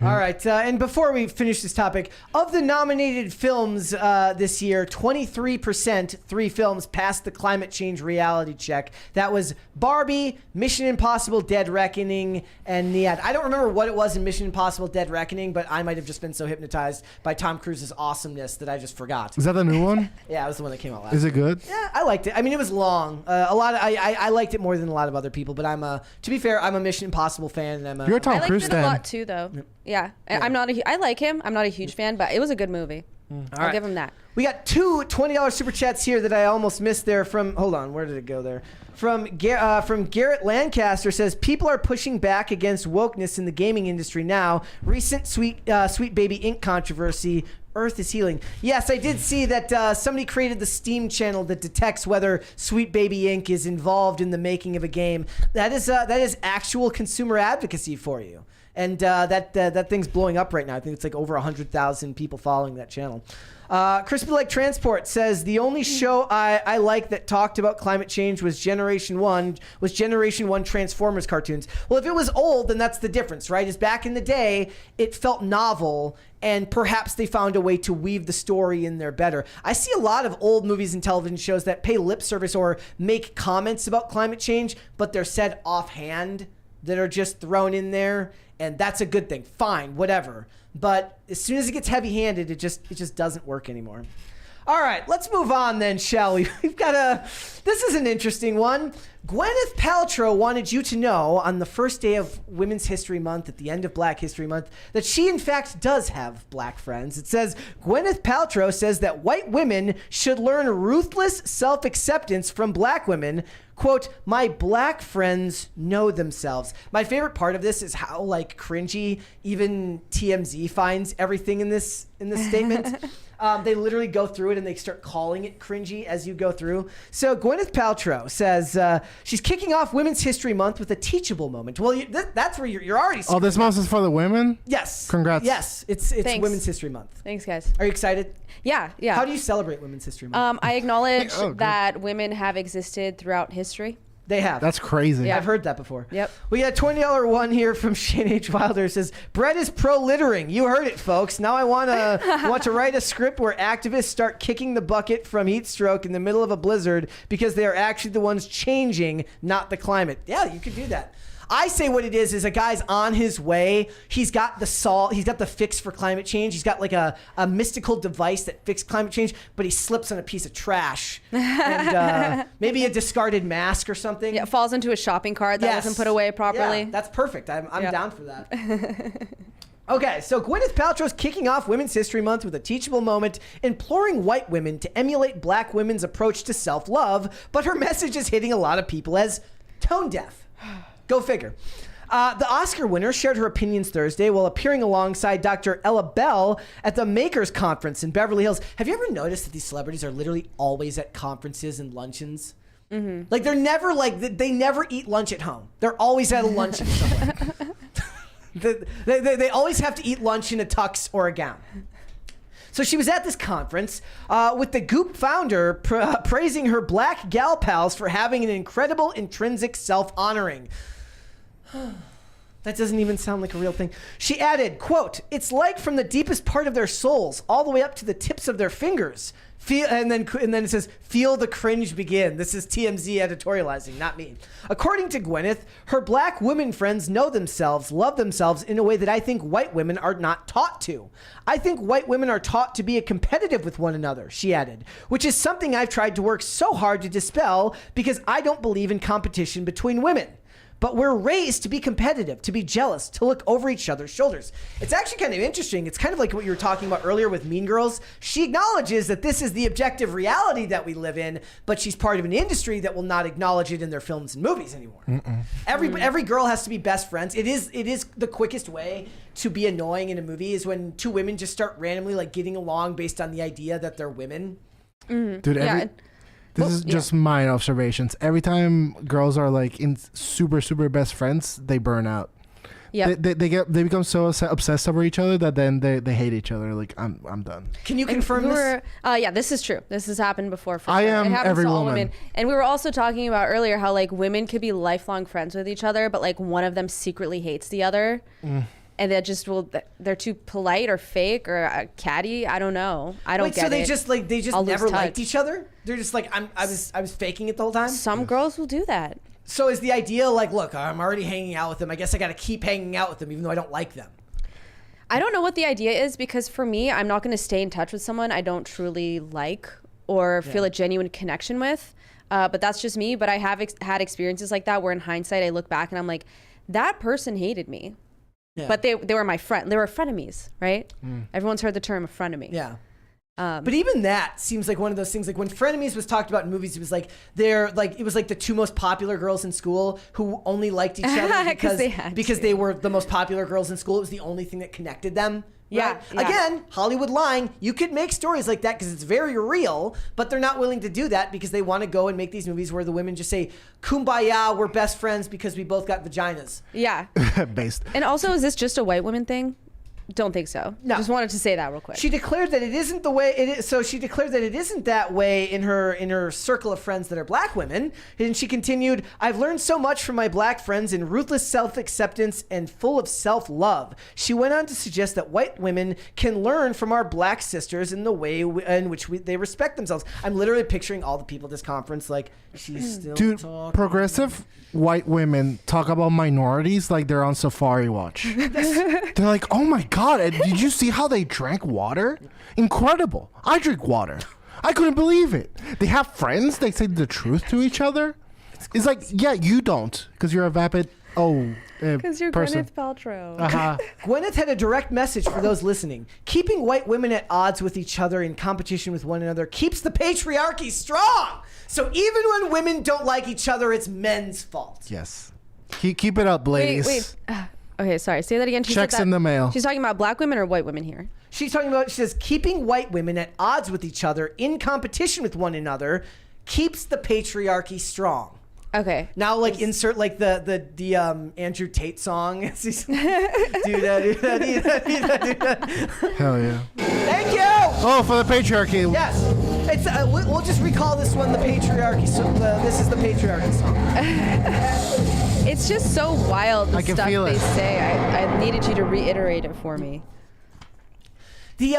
All right, and before we finish this topic, of the nominated films this year, 23%, 3 films, passed the climate change reality check. That was Barbie, Mission Impossible Dead Reckoning, and I don't remember what it was in Mission Impossible Dead Reckoning, but I might have just been so hypnotized by Tom Cruise's awesomeness that I just forgot. Is that the new one? Yeah, it was the one that came out last. Is it good? Yeah, I liked it. I mean, it was long. I liked it more than a lot of other people, but to be fair, I'm a Mission Impossible fan. And You're a Tom Cruise fan. I liked it a lot too, though. Yeah. I like him. I'm not a huge fan, but it was a good movie. I'll give him that. We got 2 $20 super chats here that I almost missed there from, hold on, where did it go there? From Garrett Lancaster says, people are pushing back against wokeness in the gaming industry now. Recent Sweet Baby Inc. controversy. Earth is healing. Yes, I did see that somebody created the Steam channel that detects whether Sweet Baby Inc. is involved in the making of a game. That is actual consumer advocacy for you. And that thing's blowing up right now. I think it's like over 100,000 people following that channel. Crispy Like Transport says the only show I like that talked about climate change was Generation 1 Transformers cartoons. Well, if it was old, then that's the difference, right? Is back in the day, it felt novel, and perhaps they found a way to weave the story in there better. I see a lot of old movies and television shows that pay lip service or make comments about climate change, but they're said offhand, that are just thrown in there, and that's a good thing. Fine, whatever. But as soon as it gets heavy-handed, it just doesn't work anymore. All right, let's move on then, shall we? This is an interesting one. Gwyneth Paltrow wanted you to know on the first day of Women's History Month, at the end of Black History Month, that she in fact does have black friends. It says, Gwyneth Paltrow says that white women should learn ruthless self-acceptance from black women. Quote, my black friends know themselves. My favorite part of this is how like cringy even TMZ finds everything in this statement. They literally go through it and they start calling it cringy as you go through. So Gwyneth Paltrow says she's kicking off Women's History Month with a teachable moment. Well, that's where you're already. Oh, this month is for the women? Yes. Congrats. Yes, it's Women's History Month. Thanks, guys. Are you excited? Yeah. How do you celebrate Women's History Month? I acknowledge that women have existed throughout history. They have. That's crazy. Yeah. I've heard that before. Yep. We got a $20 one here from Shane H. Wilder. It says, Brett is pro-littering. You heard it, folks. Now I want to write a script where activists start kicking the bucket from heat stroke in the middle of a blizzard because they are actually the ones changing, not the climate. Yeah, you could do that. I say what it is a guy's on his way. He's got the fix for climate change. He's got like a mystical device that fixes climate change, but he slips on a piece of trash and maybe a discarded mask or something. Yeah, falls into a shopping cart that wasn't put away properly. Yeah, that's perfect. I'm down for that. Okay, so Gwyneth Paltrow's kicking off Women's History Month with a teachable moment, imploring white women to emulate black women's approach to self-love, but her message is hitting a lot of people as tone deaf. Go figure. The Oscar winner shared her opinions Thursday while appearing alongside Dr. Ella Bell at the Makers Conference in Beverly Hills. Have you ever noticed that these celebrities are literally always at conferences and luncheons? Mm-hmm. Like they're never they never eat lunch at home. They're always at a luncheon somewhere. they always have to eat lunch in a tux or a gown. So she was at this conference with the Goop founder praising her black gal pals for having an incredible intrinsic self-honoring. That doesn't even sound like a real thing. She added, quote, it's like from the deepest part of their souls all the way up to the tips of their fingers. And then it says, feel the cringe begin. This is TMZ editorializing, not me. According to Gwyneth, her black women friends know themselves, love themselves in a way that I think white women are not taught to. I think white women are taught to be competitive with one another, she added, which is something I've tried to work so hard to dispel because I don't believe in competition between women. But we're raised to be competitive, to be jealous, to look over each other's shoulders. It's actually kind of interesting. It's kind of like what you were talking about earlier with Mean Girls. She acknowledges that this is the objective reality that we live in, but she's part of an industry that will not acknowledge it in their films and movies anymore. Every girl has to be best friends. It is the quickest way to be annoying in a movie is when two women just start randomly like getting along based on the idea that they're women. Dude, this is just my observations. Every time girls are like in super best friends, they burn out. Yeah, they become so obsessed over each other that then they hate each other. Like I'm done. Can you confirm this? Yeah, this is true. This has happened before. For I sure. am it happens every to all woman. women. And we were also talking about earlier how like women could be lifelong friends with each other, but like one of them secretly hates the other. And they're too polite or fake or catty. I don't know. I don't get it. So they just never liked each other? They're just like, I was faking it the whole time? Some girls will do that. So is the idea like, look, I'm already hanging out with them. I guess I got to keep hanging out with them even though I don't like them. I don't know what the idea is because for me, I'm not going to stay in touch with someone I don't truly like or feel a genuine connection with. But that's just me. But I have had experiences like that where in hindsight, I look back and I'm like, that person hated me. Yeah. But they were my friend. They were frenemies, right? Everyone's heard the term a frenemy. Yeah. But even that seems like one of those things. Like when Frenemies was talked about in movies, it was like it was like the two most popular girls in school who only liked each other because they were the most popular girls in school. It was the only thing that connected them. Yeah, Right? yeah. Again, Hollywood lying. You could make stories like that because it's very real, but they're not willing to do that because they want to go and make these movies where the women just say, "Kumbaya, we're best friends because we both got vaginas." Yeah. Based. And also, is this just a white women thing? Don't think so. No. Just wanted to say that real quick. She declared that it isn't the way it is. So she declared that it isn't that way in her circle of friends that are black women. And she continued, "I've learned so much from my black friends in ruthless self-acceptance and full of self-love." She went on to suggest that white women can learn from our black sisters in the way in which they respect themselves. I'm literally picturing all the people at this conference like, she's still Dude, talking. progressive white women talk about minorities like they're on safari watch. They're like, oh my God, and did you see how they drank water? Incredible. I drink water. I couldn't believe it. They have friends. They say the truth to each other. It's like, yeah, you don't because you're a vapid Because you're person. Gwyneth Paltrow. Uh-huh. Gwyneth had a direct message for those listening. Keeping white women at odds with each other in competition with one another keeps the patriarchy strong. So even when women don't like each other, it's men's fault. Yes. Keep it up, ladies. Wait. Okay, sorry. Say that again. She said Checks that- in the mail. She's talking about black women or white women here? She says, keeping white women at odds with each other in competition with one another keeps the patriarchy strong. Okay. Now, like, insert like the Andrew Tate song. Do that. Hell yeah. Thank you. Oh, for the patriarchy. Yes, it's we'll just recall this one the patriarchy. So this is the patriarchy song. It's just so wild the I can stuff feel they it. say. I needed you to reiterate it for me. The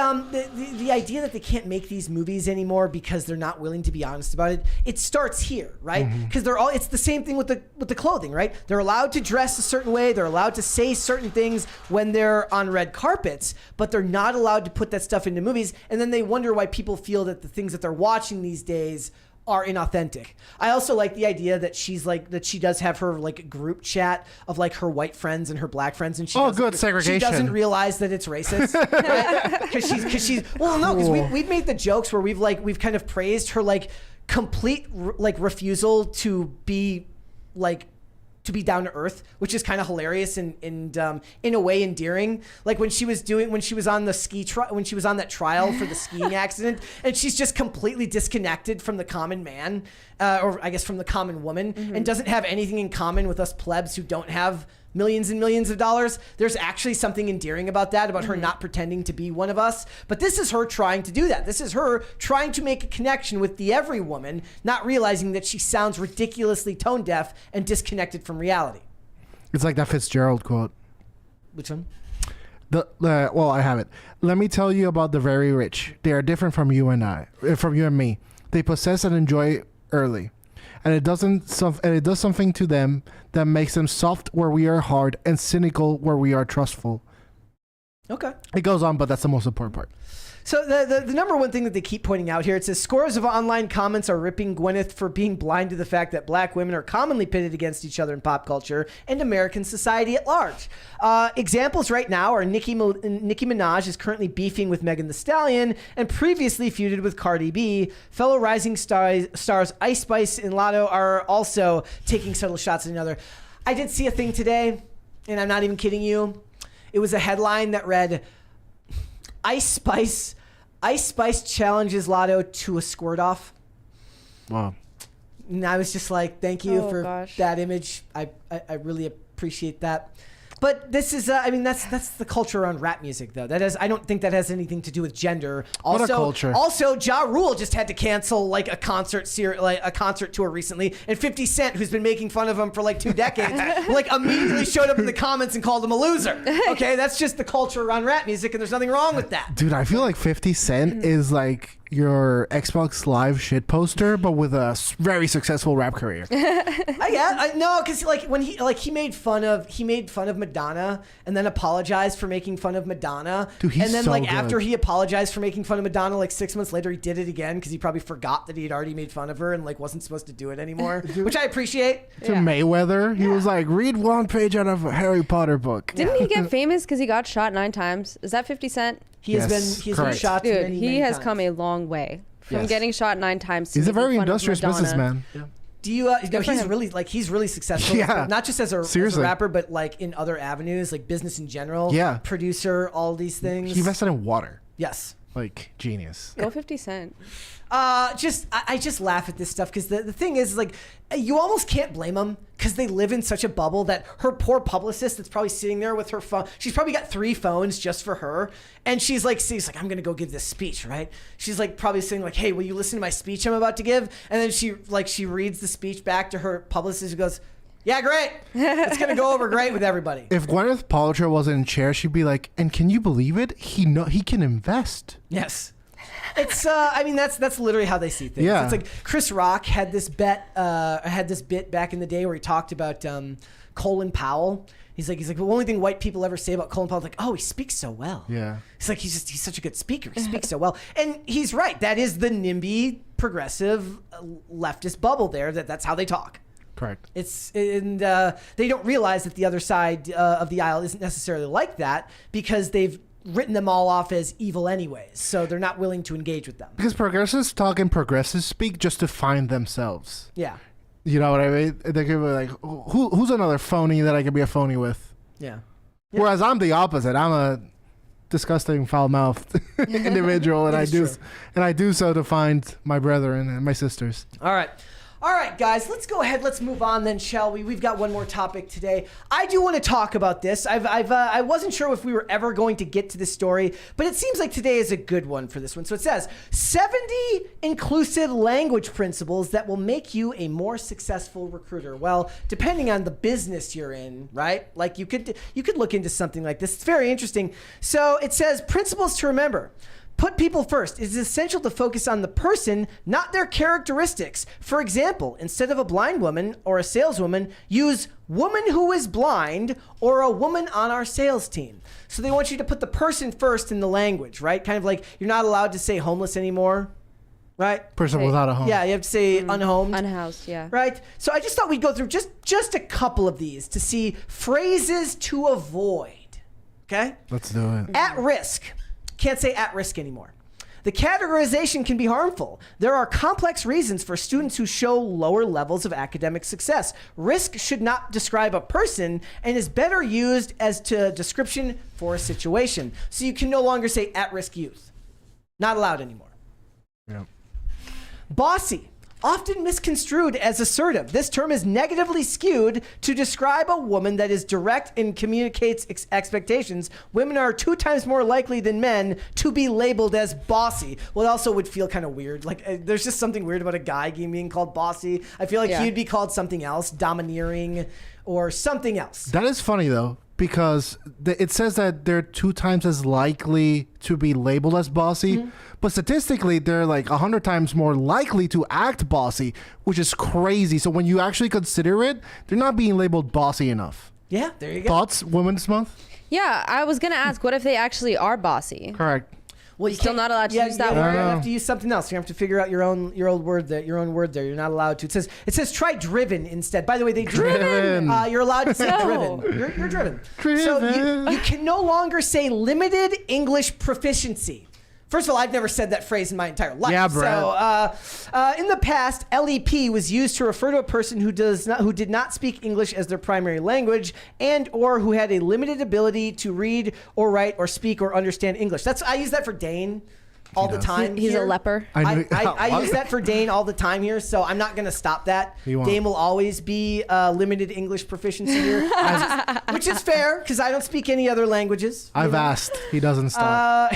idea that they can't make these movies anymore because they're not willing to be honest about it. It starts here, right? Because it's the same thing with the clothing, right? They're allowed to dress a certain way. They're allowed to say certain things when they're on red carpets, but they're not allowed to put that stuff into movies. And then they wonder why people feel that the things that they're watching these days are inauthentic. I also like the idea that she's like that she does have her like group chat of like her white friends and her black friends, and good segregation. She doesn't realize that it's racist because she's we've made the jokes where we've kind of praised her like complete refusal to be down to earth, which is kind of hilarious and in a way endearing. Like when she was on that trial for the skiing accident, and she's just completely disconnected from the common man, or I guess from the common woman, and doesn't have anything in common with us plebs who don't have millions and millions of dollars. There's actually something endearing about that, about her not pretending to be one of us. But this is her trying to do that. This is her trying to make a connection with the every woman, not realizing that she sounds ridiculously tone deaf and disconnected from reality. It's like that Fitzgerald quote. Which one? Well, I have it. Let me tell you about the very rich. They are different from you and me. They possess and enjoy early. And it does something to them that makes them soft where we are hard and cynical where we are trustful. Okay. It goes on, but that's the most important part. So the number one thing that they keep pointing out here, it says scores of online comments are ripping Gwyneth for being blind to the fact that black women are commonly pitted against each other in pop culture and American society at large. Examples right now are Nicki Minaj is currently beefing with Megan Thee Stallion and previously feuded with Cardi B. Fellow rising stars Ice Spice and Lotto are also taking subtle shots at another. I did see a thing today, and I'm not even kidding you. It was a headline that read, Ice Spice challenges Lotto to a squirt off. Wow. And I was just like, thank you for that image. I really appreciate that. But this is, that's the culture around rap music, though. I don't think that has anything to do with gender. Also, what a culture. Also, Ja Rule just had to cancel like a concert tour recently, and 50 Cent, who's been making fun of him for like 2 decades, like immediately showed up in the comments and called him a loser. Okay, that's just the culture around rap music, and there's nothing wrong with that. Dude, I feel like 50 Cent is like your Xbox Live shit poster, but with a very successful rap career. No, because like when he made fun of Madonna and then apologized for making fun of Madonna. Dude, he's and then so like good. after he apologized for making fun of Madonna, like 6 months later he did it again because he probably forgot that he had already made fun of her and like wasn't supposed to do it anymore, which I appreciate. To Mayweather, he was like, read one page out of a Harry Potter book. Didn't he get famous because he got shot 9 times? Is that 50 Cent? He has been shot Dude, many, he many has times. come a long way from Yes. getting shot 9 times. To He's a making very fun of industrious Madonna. businessman. Yeah. Do you? No, for he's him. really successful. Yeah. Not just as a Seriously. rapper, but like in other avenues, like business in general. Yeah. Producer, all these things. He invested in water. Yes. Like, genius. Go 50 Cent. I just laugh at this stuff because the thing is like you almost can't blame them because they live in such a bubble that her poor publicist that's probably sitting there with her phone. She's probably got 3 phones just for her, and she's like I'm gonna go give this speech, right? She's like probably saying like, hey, will you listen to my speech I'm about to give? And then she reads the speech back to her publicist who goes, yeah, great. It's gonna go over great with everybody. If Gwyneth Paltrow wasn't in chair, she'd be like, and can you believe it? He can invest. Yes. It's I mean that's literally how they see things. Yeah. It's like Chris Rock had this bit back in the day where he talked about Colin Powell. He's like the only thing white people ever say about Colin Powell is like, oh, he speaks so well. Yeah. He's like he's such a good speaker. He speaks so well. And he's right. That is the NIMBY progressive leftist bubble there. That's how they talk. Correct. They don't realize that the other side of the aisle isn't necessarily like that because they've written them all off as evil anyways, so they're not willing to engage with them. Because progressives talk in progressive speak just to find themselves. Yeah. You know what I mean? They could be like, who's another phony that I could be a phony with? Yeah. Whereas I'm the opposite. I'm a disgusting, foul-mouthed individual, and I do so to find my brethren and my sisters. All right, guys, let's go ahead. Let's move on then, shall we? We've got one more topic today. I do want to talk about this. I wasn't sure if we were ever going to get to this story, but it seems like today is a good one for this one. So it says 70 inclusive language principles that will make you a more successful recruiter. Well, depending on the business you're in, right? Like you could look into something like this. It's very interesting. So it says principles to remember. Put people first. It is essential to focus on the person, not their characteristics. For example, instead of a blind woman or a saleswoman, use woman who is blind or a woman on our sales team. So they want you to put the person first in the language, right? Kind of like you're not allowed to say homeless anymore, right? Person Right. without a home. Yeah, you have to say unhomed. Unhoused, yeah. Right? So I just thought we'd go through just a couple of these to see phrases to avoid. Okay? Let's do it. At risk. Can't say at risk anymore. The categorization can be harmful. There are complex reasons for students who show lower levels of academic success. Risk should not describe a person and is better used as a description for a situation. So you can no longer say at-risk youth. Not allowed anymore. Yeah. Bossy. Often misconstrued as assertive. This term is negatively skewed to describe a woman that is direct and communicates expectations. Women are 2 times more likely than men to be labeled as bossy. Well, it also would feel kind of weird. Like there's just something weird about a guy being called bossy. I feel like he'd be called something else, domineering or something else. That is funny, though, because it says that they're 2 times as likely to be labeled as bossy, but statistically, they're like 100 times more likely to act bossy, which is crazy. So when you actually consider it, they're not being labeled bossy enough. Yeah, there you go. Thoughts, Women's Month? Yeah, I was going to ask, what if they actually are bossy? Correct. Well, you Still can't- not allowed to use that You're word? gonna have to use something else. You have to figure out your own word there. Your own word there. You're not allowed to. It says try driven instead. By the way, they Driven. You're allowed to say No. driven. You're driven. So Driven. you can no longer say limited English proficiency. First of all, I've never said that phrase in my entire life. Yeah, Brett. So, in the past, LEP was used to refer to a person who did not speak English as their primary language, and or who had a limited ability to read or write or speak or understand English. I use that for Dane all the time. He's here. a leper. I use that for Dane all the time here, so I'm not going to stop that. He won't. Dane will always be limited English proficiency here, which is fair because I don't speak any other languages. I've asked. He doesn't stop.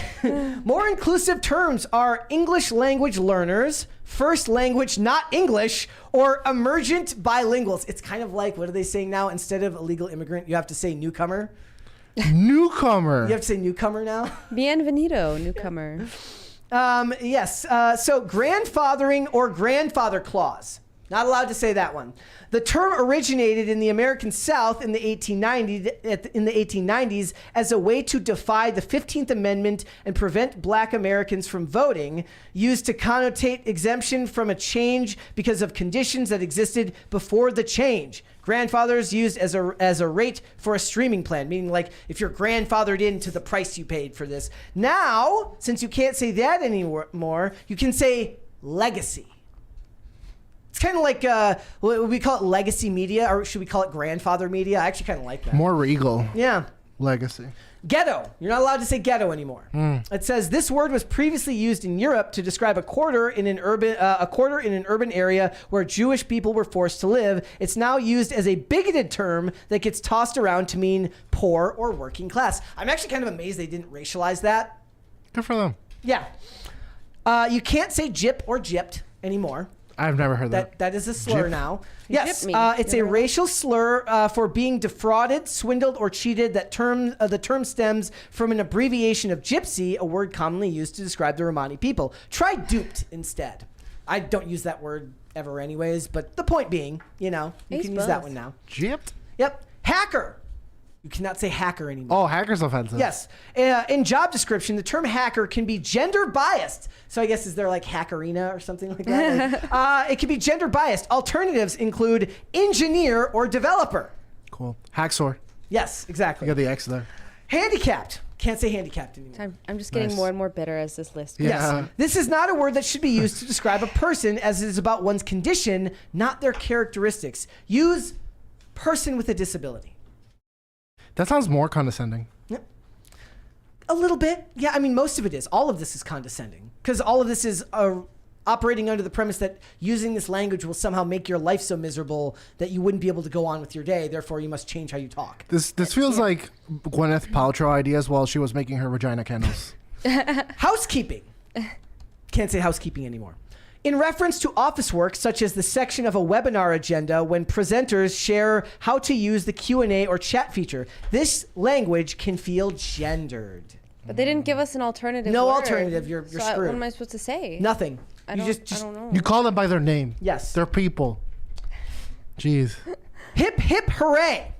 More inclusive terms are English language learners, first language not English, or emergent bilinguals. It's kind of like, what are they saying now? Instead of illegal immigrant, you have to say newcomer. Newcomer. You have to say newcomer now. Bienvenido, newcomer. Yes. So grandfathering or grandfather clause. Not allowed to say that one. The term originated in the American South in the 1890s as a way to defy the 15th Amendment and prevent black Americans from voting, used to connotate exemption from a change because of conditions that existed before the change. Grandfathers used as a rate for a streaming plan, meaning like if you're grandfathered into the price you paid for this. Now, since you can't say that anymore, you can say legacy. It's kind of like, we call it legacy media, or should we call it grandfather media? I actually kind of like that. More regal. Yeah. Legacy. Ghetto. You're not allowed to say ghetto anymore. It says this word was previously used in Europe to describe a quarter in an urban area where Jewish people were forced to live. It's now used as a bigoted term that gets tossed around to mean poor or working class. I'm actually kind of amazed they didn't racialize that. Good for them. Yeah. You can't say gyp or gypped anymore. I've never heard that. That is a slur Gyp? now. You Yes, gypped me. it's a racial slur for being defrauded, swindled, or cheated. The term stems from an abbreviation of gypsy, a word commonly used to describe the Romani people. Try duped instead. I don't use that word ever anyways, but the point being, you can use that one now. Gypped? Yep. Hacker. You cannot say hacker anymore. Oh, hacker's offensive. Yes. In job description, the term hacker can be gender biased. So I guess is there like hackerina or something like that? Like, it can be gender biased. Alternatives include engineer or developer. Cool. Hacksaw. Yes, exactly. You got the X there. Handicapped. Can't say handicapped anymore. I'm just getting Nice. more and more bitter as this list goes. Yeah. Yes. This is not a word that should be used to describe a person, as it is about one's condition, not their characteristics. Use person with a disability. That sounds more condescending. Yep. A little bit. Yeah, I mean, most of it is. All of this is condescending. Because all of this is operating under the premise that using this language will somehow make your life so miserable that you wouldn't be able to go on with your day. Therefore, you must change how you talk. This feels like Gwyneth Paltrow ideas while she was making her vagina candles. Housekeeping. Can't say housekeeping anymore. In reference to office work, such as the section of a webinar agenda when presenters share how to use the Q&A or chat feature, this language can feel gendered. But they didn't give us an alternative. No word. alternative. You're So screwed. what am I supposed to say? Nothing. I You don't, just I don't know. You call them by their name. yes. They're people. Jeez. Hip hip hooray.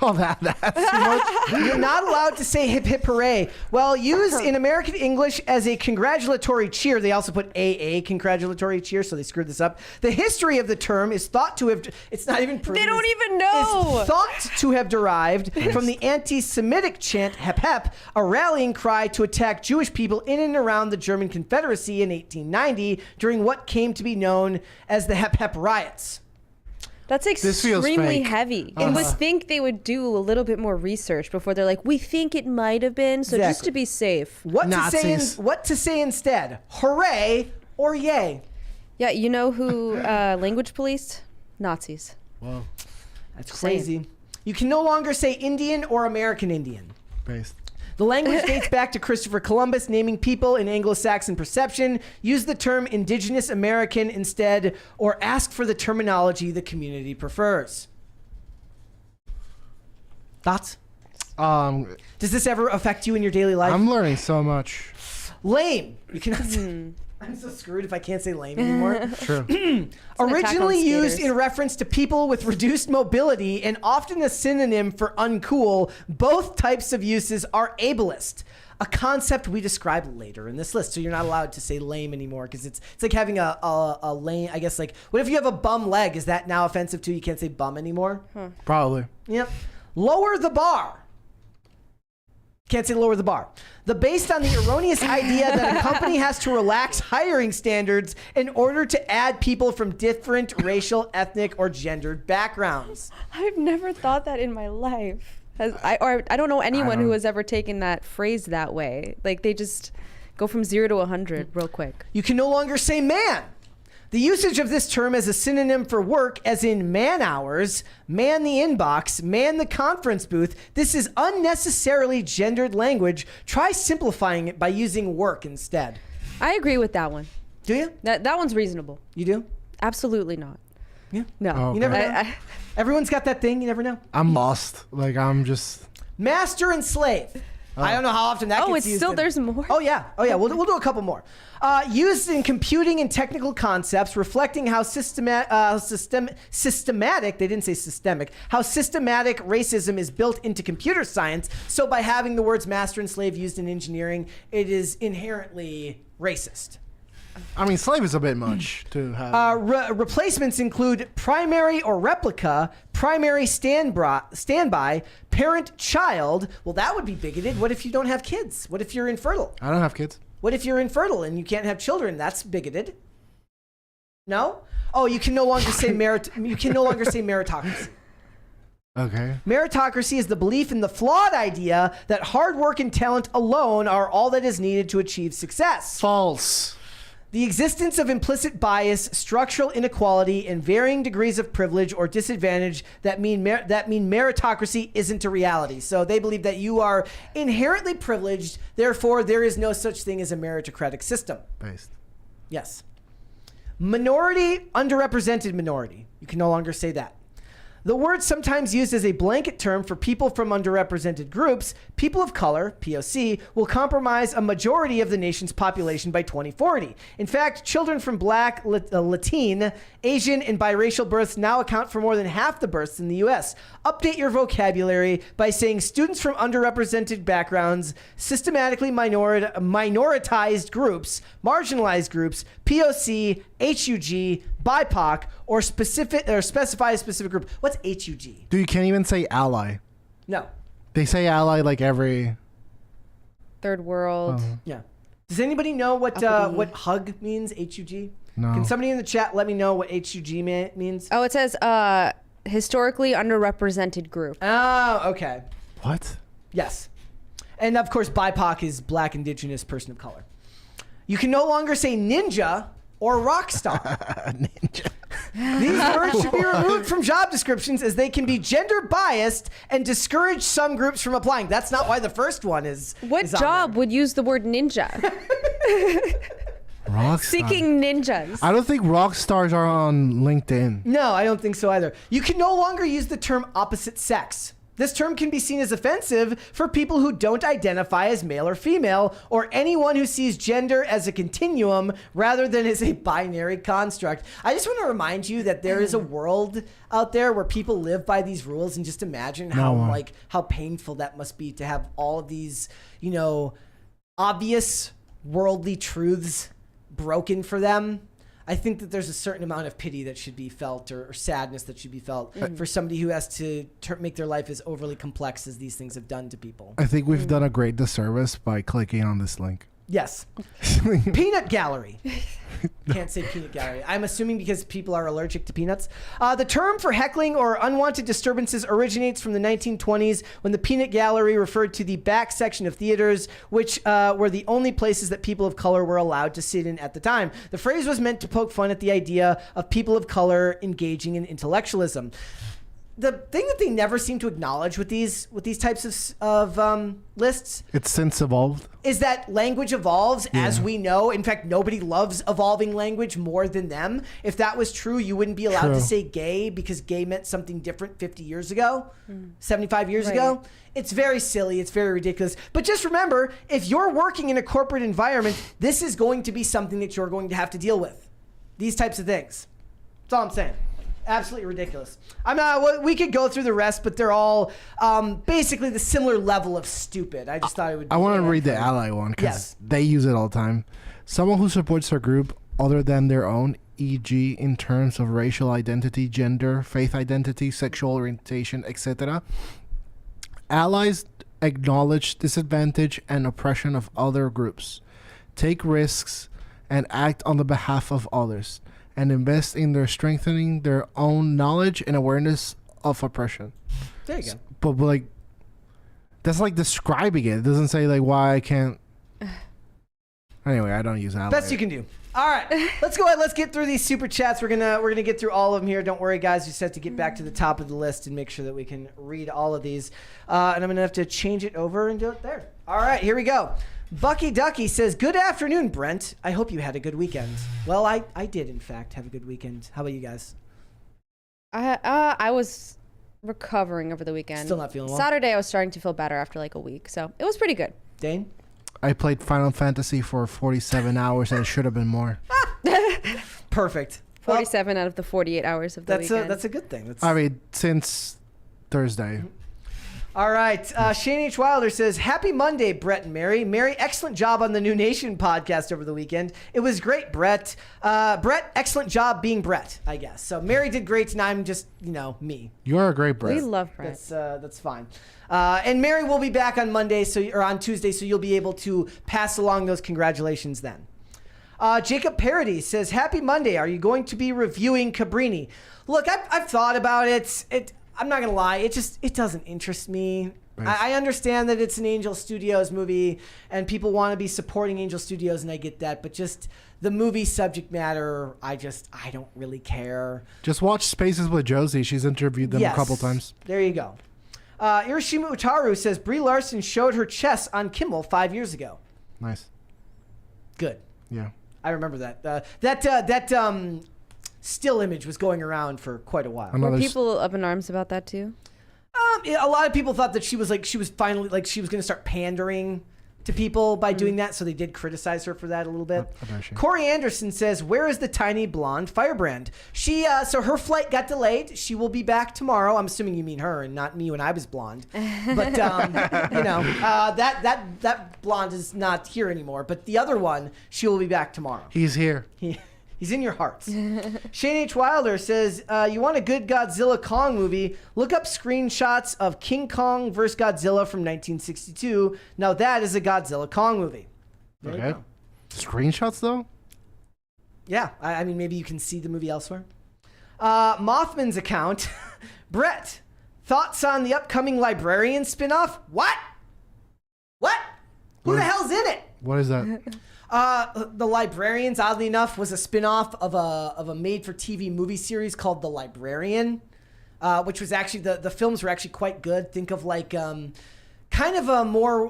Oh, that's too much. You're not allowed to say hip hip hooray. Well, used in American English as a congratulatory cheer. They also put AA congratulatory cheer, so they screwed this up. The history of the term is thought to have, it's not even proven. They don't It's- even know. It's thought to have derived from the anti-Semitic chant hep hep, a rallying cry to attack Jewish people in and around the German Confederacy in 1890 during what came to be known as the hep hep riots. That's This feels extremely fake. heavy. You would think they would do a little bit more research before they're like, we think it might have been, so just Exactly. to be safe. What Nazis. to say instead? Hooray or yay? Yeah, you know who language policed? Nazis. Whoa. That's Saying. crazy. You can no longer say Indian or American Indian. Based. The language dates back to Christopher Columbus naming people in Anglo-Saxon perception. Use the term Indigenous American instead, or ask for the terminology the community prefers. Thoughts? Does this ever affect you in your daily life? I'm learning so much. Lame. You cannot say, I'm so screwed if I can't say lame anymore. True. an attack on Originally used skaters. in reference to people with reduced mobility and often a synonym for uncool, both types of uses are ableist, a concept we describe later in this list. So you're not allowed to say lame anymore because it's like having a lame, I guess, like, what if you have a bum leg? Is that now offensive too? You can't say bum anymore? Probably. Yep. Lower the bar. Can't say lower the bar. Based on the erroneous idea that a company has to relax hiring standards in order to add people from different racial, ethnic, or gendered backgrounds. I've never thought that in my life. I don't know anyone who has ever taken that phrase that way. Like they just go from 0 to 100 real quick. You can no longer say man. The usage of this term as a synonym for work, as in man hours, man the inbox, man the conference booth, this is unnecessarily gendered language. Try simplifying it by using work instead. I agree with that one. Do you? That one's reasonable. You do? Absolutely not. Yeah. No. Oh, You never okay. know. Everyone's got that thing. You never know. I'm lost. Like, I'm just... Master and slave. I don't know how often that Oh, gets it's used. still there's more. Oh yeah. We'll do a couple more. Used in computing and technical concepts, reflecting how systematic. They didn't say systemic. How systematic racism is built into computer science. So by having the words master and slave used in engineering, it is inherently racist. I mean, slave is a bit much to have. Replacements include primary or replica, primary standby, parent-child. Well, that would be bigoted. What if you don't have kids? What if you're infertile? I don't have kids. What if you're infertile and you can't have children? That's bigoted. No? Oh, you can no longer say meritocracy. Okay. Meritocracy is the belief in the flawed idea that hard work and talent alone are all that is needed to achieve success. False. The existence of implicit bias, structural inequality, and varying degrees of privilege or disadvantage that mean meritocracy isn't a reality. So they believe that you are inherently privileged, therefore there is no such thing as a meritocratic system. Based. Yes. Minority, underrepresented minority. You can no longer say that. The word sometimes used as a blanket term for people from underrepresented groups, people of color, POC, will comprise a majority of the nation's population by 2040. In fact, children from Black, Latin, Asian, and biracial births now account for more than half the births in the U.S. Update your vocabulary by saying students from underrepresented backgrounds, systematically minoritized groups, marginalized groups, POC, HUG, BIPOC, or specify a specific group. What's HUG? Dude, you can't even say ally. No. They say ally like every... Third world. Yeah. Does anybody know what hug means? HUG? No. Can somebody in the chat let me know what HUG means? Oh, it says historically underrepresented group. Oh, okay. What? Yes. And of course, BIPOC is Black, Indigenous, Person of Color. You can no longer say ninja or rock star. Ninja. These words should be removed from job descriptions as they can be gender biased and discourage some groups from applying. That's not why the first one is. What is on job there. would use the word ninja? Rockstar. Seeking ninjas. I don't think rock stars are on LinkedIn. No, I don't think so either. You can no longer use the term opposite sex. This term can be seen as offensive for people who don't identify as male or female, or anyone who sees gender as a continuum rather than as a binary construct. I just want to remind you that there is a world out there where people live by these rules, and just imagine how painful that must be to have all of these, obvious worldly truths broken for them. I think that there's a certain amount of pity that should be felt, or sadness that should be felt for somebody who has to make their life as overly complex as these things have done to people. I think we've done a great disservice by clicking on this link. Yes. Peanut gallery. Can't say peanut gallery. I'm assuming because people are allergic to peanuts. The term for heckling or unwanted disturbances originates from the 1920s when the peanut gallery referred to the back section of theaters, which were the only places that people of color were allowed to sit in at the time. The phrase was meant to poke fun at the idea of people of color engaging in intellectualism. The thing that they never seem to acknowledge with these types of lists, It's since evolved. is that language evolves, as we know. In fact, nobody loves evolving language more than them. If that was true, you wouldn't be allowed to say gay because gay meant something different 50 years ago, 75 years ago. It's very silly. It's very ridiculous. But just remember, if you're working in a corporate environment, this is going to be something that you're going to have to deal with. These types of things. That's all I'm saying. Absolutely ridiculous. We could go through the rest, but they're all basically the similar level of stupid. I just thought it would. I want to read the ally one because they use it all the time. Someone who supports their group other than their own, e.g. in terms of racial identity, gender, faith identity, sexual orientation, etc. Allies acknowledge disadvantage and oppression of other groups, take risks, and act on the behalf of others, and invest in their strengthening their own knowledge and awareness of oppression. There you go. But that's like describing it. It doesn't say like why I can't. Anyway, I don't use ally. Best you can do. All right, let's go ahead. Let's get through these super chats. We're gonna get through all of them here. Don't worry, guys. We just have to get back to the top of the list and make sure that we can read all of these. And I'm gonna have to change it over and do it there. All right, here we go. Bucky Ducky says, "Good afternoon, Brent. I hope you had a good weekend." Well, I did in fact have a good weekend. How about you guys? I was recovering over the weekend. Still not feeling well? Saturday, I was starting to feel better after like a week. So it was pretty good. Dane? I played Final Fantasy for 47 hours and it should have been more. Perfect. Well, 47 out of the 48 hours of the weekend. that's a good thing. I mean, since Thursday. All right. Shane H. Wilder says, happy Monday, Brett and Mary. Mary, excellent job on the New Nation podcast over the weekend. It was great, Brett. Brett, excellent job being Brett, I guess. So Mary did great, and I'm just, me. You're a great Brett. We love Brett. That's fine. And Mary will be back on Monday, or on Tuesday, so you'll be able to pass along those congratulations then. Jacob Parody says, happy Monday. Are you going to be reviewing Cabrini? Look, I've thought about it. I'm not going to lie. It doesn't interest me. Nice. I understand that it's an Angel Studios movie and people want to be supporting Angel Studios, and I get that. But just the movie subject matter, I don't really care. Just watch Spaces with Josie. She's interviewed them a couple times. There you go. Hiroshima Utaru says, Brie Larson showed her chest on Kimmel 5 years ago. Nice. Good. Yeah. I remember that. That still image was going around for quite a while. Were people up in arms about that too? A lot of people thought that she was finally going to start pandering to people by doing that, so they did criticize her for that a little bit. Corey Anderson says, where is the tiny blonde firebrand? So her flight got delayed. She will be back tomorrow. I'm assuming you mean her and not me when I was blonde. But that blonde is not here anymore. But the other one, she will be back tomorrow. He's here. He's in your hearts. Shane H. Wilder says, you want a good Godzilla Kong movie? Look up screenshots of King Kong vs. Godzilla from 1962. Now that is a Godzilla Kong movie. There you Okay. go. Screenshots, though? Yeah, I mean, maybe you can see the movie elsewhere. Mothman's account. Brett, thoughts on the upcoming Librarian spinoff? What? Who the hell's in it? What is that? The Librarians, oddly enough, was a spin-off of a made-for-TV movie series called The Librarian, which was actually, the films were actually quite good. Think of like kind of a more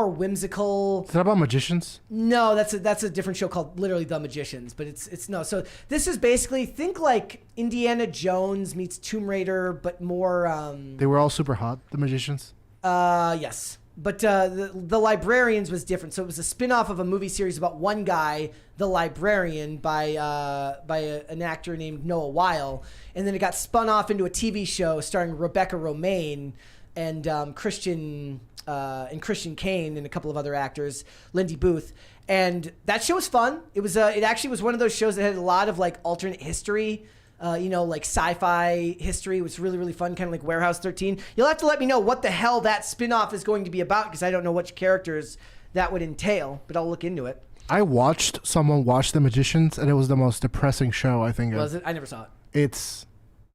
whimsical. Is that about magicians? No, that's a different show called literally The Magicians, but it's no. So this is basically, think like Indiana Jones meets Tomb Raider, but more. They were all super hot, the magicians? Yes. But the Librarians was different. So it was a spin-off of a movie series about one guy, the librarian, by an actor named Noah Weil. And then it got spun off into a TV show starring Rebecca Romaine and Christian Kane and a couple of other actors, Lindy Booth. And that show was fun. It was it actually was one of those shows that had a lot of like alternate history. Like sci-fi history. It was really, really fun, kind of like Warehouse 13. You'll have to let me know what the hell that spin-off is going to be about, because I don't know which characters that would entail, but I'll look into it. I watched someone watch The Magicians, and it was the most depressing show, I think. Was it? I never saw it. It's...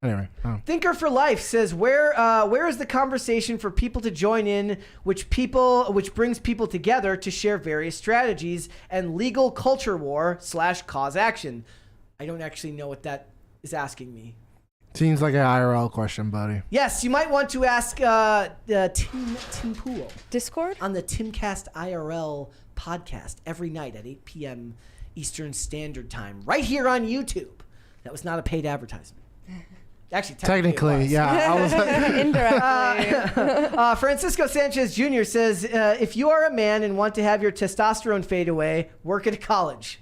Anyway. Oh. Thinker for Life says, where is the conversation for people to join in, which brings people together to share various strategies and legal culture war / cause action? I don't actually know what that is asking me. Seems like an IRL question, buddy. Yes, you might want to ask Tim Pool. Discord? On the Timcast IRL podcast every night at 8 p.m. Eastern Standard Time, right here on YouTube. That was not a paid advertisement. Actually, technically yeah. I was Indirectly. Francisco Sanchez Jr. says, if you are a man and want to have your testosterone fade away, work at a college.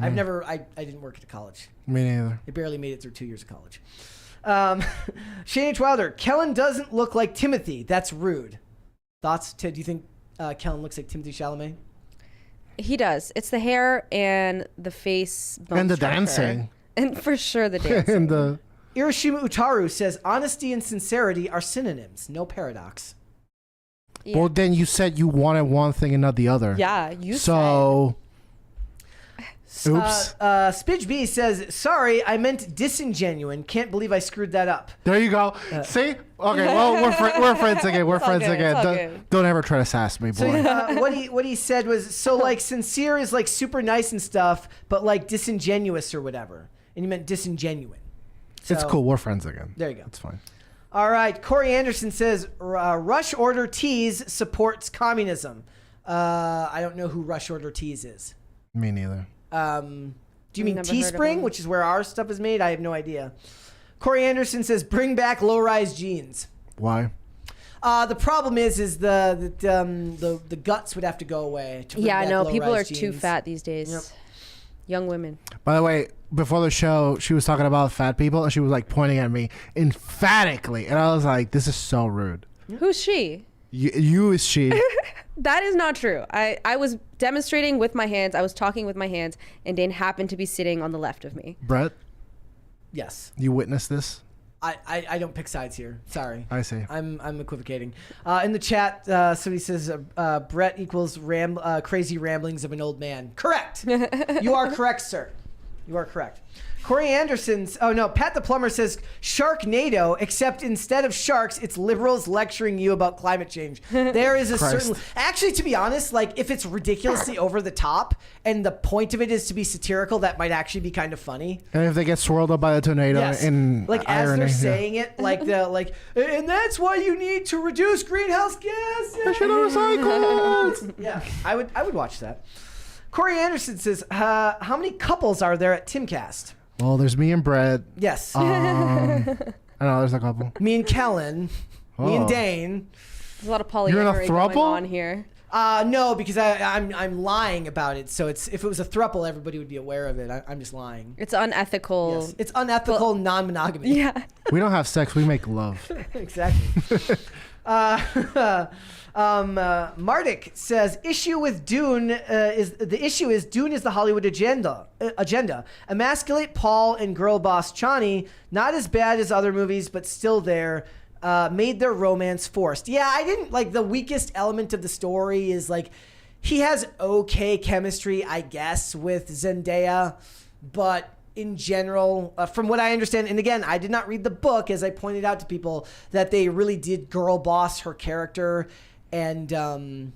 I didn't work at a college. Me neither. I barely made it through 2 years of college. Shane H. Wilder, Kellen doesn't look like Timothy. That's rude. Thoughts? Ted, do you think Kellen looks like Timothy Chalamet? He does. It's the hair and the face. And the dancing. And for sure the dancing. And the... Hiroshima Utaru says, honesty and sincerity are synonyms. No paradox. Yeah. Well, then you said you wanted one thing and not the other. Yeah, you So... Oops. Spidge B says, sorry, I meant disingenuine. Can't believe I screwed that up. There you go. See? Okay, well, we're friends again. We're friends good. again. It's all good. Don't ever try to sass me, boy. So what he said was, so like sincere is like super nice and stuff, but like disingenuous or whatever. And he meant disingenuine. It's So, cool. We're friends again. There you go. It's fine. All right. Corey Anderson says, Rush Order Tees supports communism. I don't know who Rush Order Tees is. Me neither. Do you mean Never heard of Teespring, them. which is where our stuff is made? I have no idea. Corey Anderson says, bring back low-rise jeans. Why? The problem is the guts would have to go away. To bring Yeah, I back know. People are low-rise too jeans. fat these days. Yep. Young women. By the way, before the show, she was talking about fat people, and she was like pointing at me emphatically, and I was like, "This is so rude." Who's she? You is she? That is not true. I was demonstrating with my hands. I was talking with my hands, and Dane happened to be sitting on the left of me. Brett, Yes. you witnessed this? I don't pick sides here. Sorry. I see. I'm equivocating. In the chat, somebody says Brett equals crazy ramblings of an old man. Correct. You are correct, sir. You are correct. Corey Anderson's. Oh no, Pat the Plumber says Sharknado, except instead of sharks, it's liberals lecturing you about climate change. There is a certain. Actually, to be honest, like if it's ridiculously over the top and the point of it is to be satirical, that might actually be kind of funny. And if they get swirled up by the tornado in like irony, as they're saying it, like and that's why you need to reduce greenhouse gas. I should have recycled. Yeah, I would watch that. Corey Anderson says, how many couples are there at Timcast? Well, there's me and Brett. Yes. I know there's a couple. Me and Kellen. Me and Dane. There's a lot of You're in a polyamory going throuple? on here. No, because I'm lying about it. So if it was a throuple, everybody would be aware of it. I'm just lying. It's unethical. Yes. It's unethical non-monogamy. Yeah. We don't have sex. We make love. Exactly. Mardik says issue with Dune is Dune is the Hollywood agenda. Emasculate Paul and girl boss Chani. Not as bad as other movies, but still there. Made their romance forced. Yeah, I didn't like the weakest element of the story is like he has okay chemistry, I guess, with Zendaya, but in general, from what I understand, and again, I did not read the book, as I pointed out to people, that they really did girl boss her character and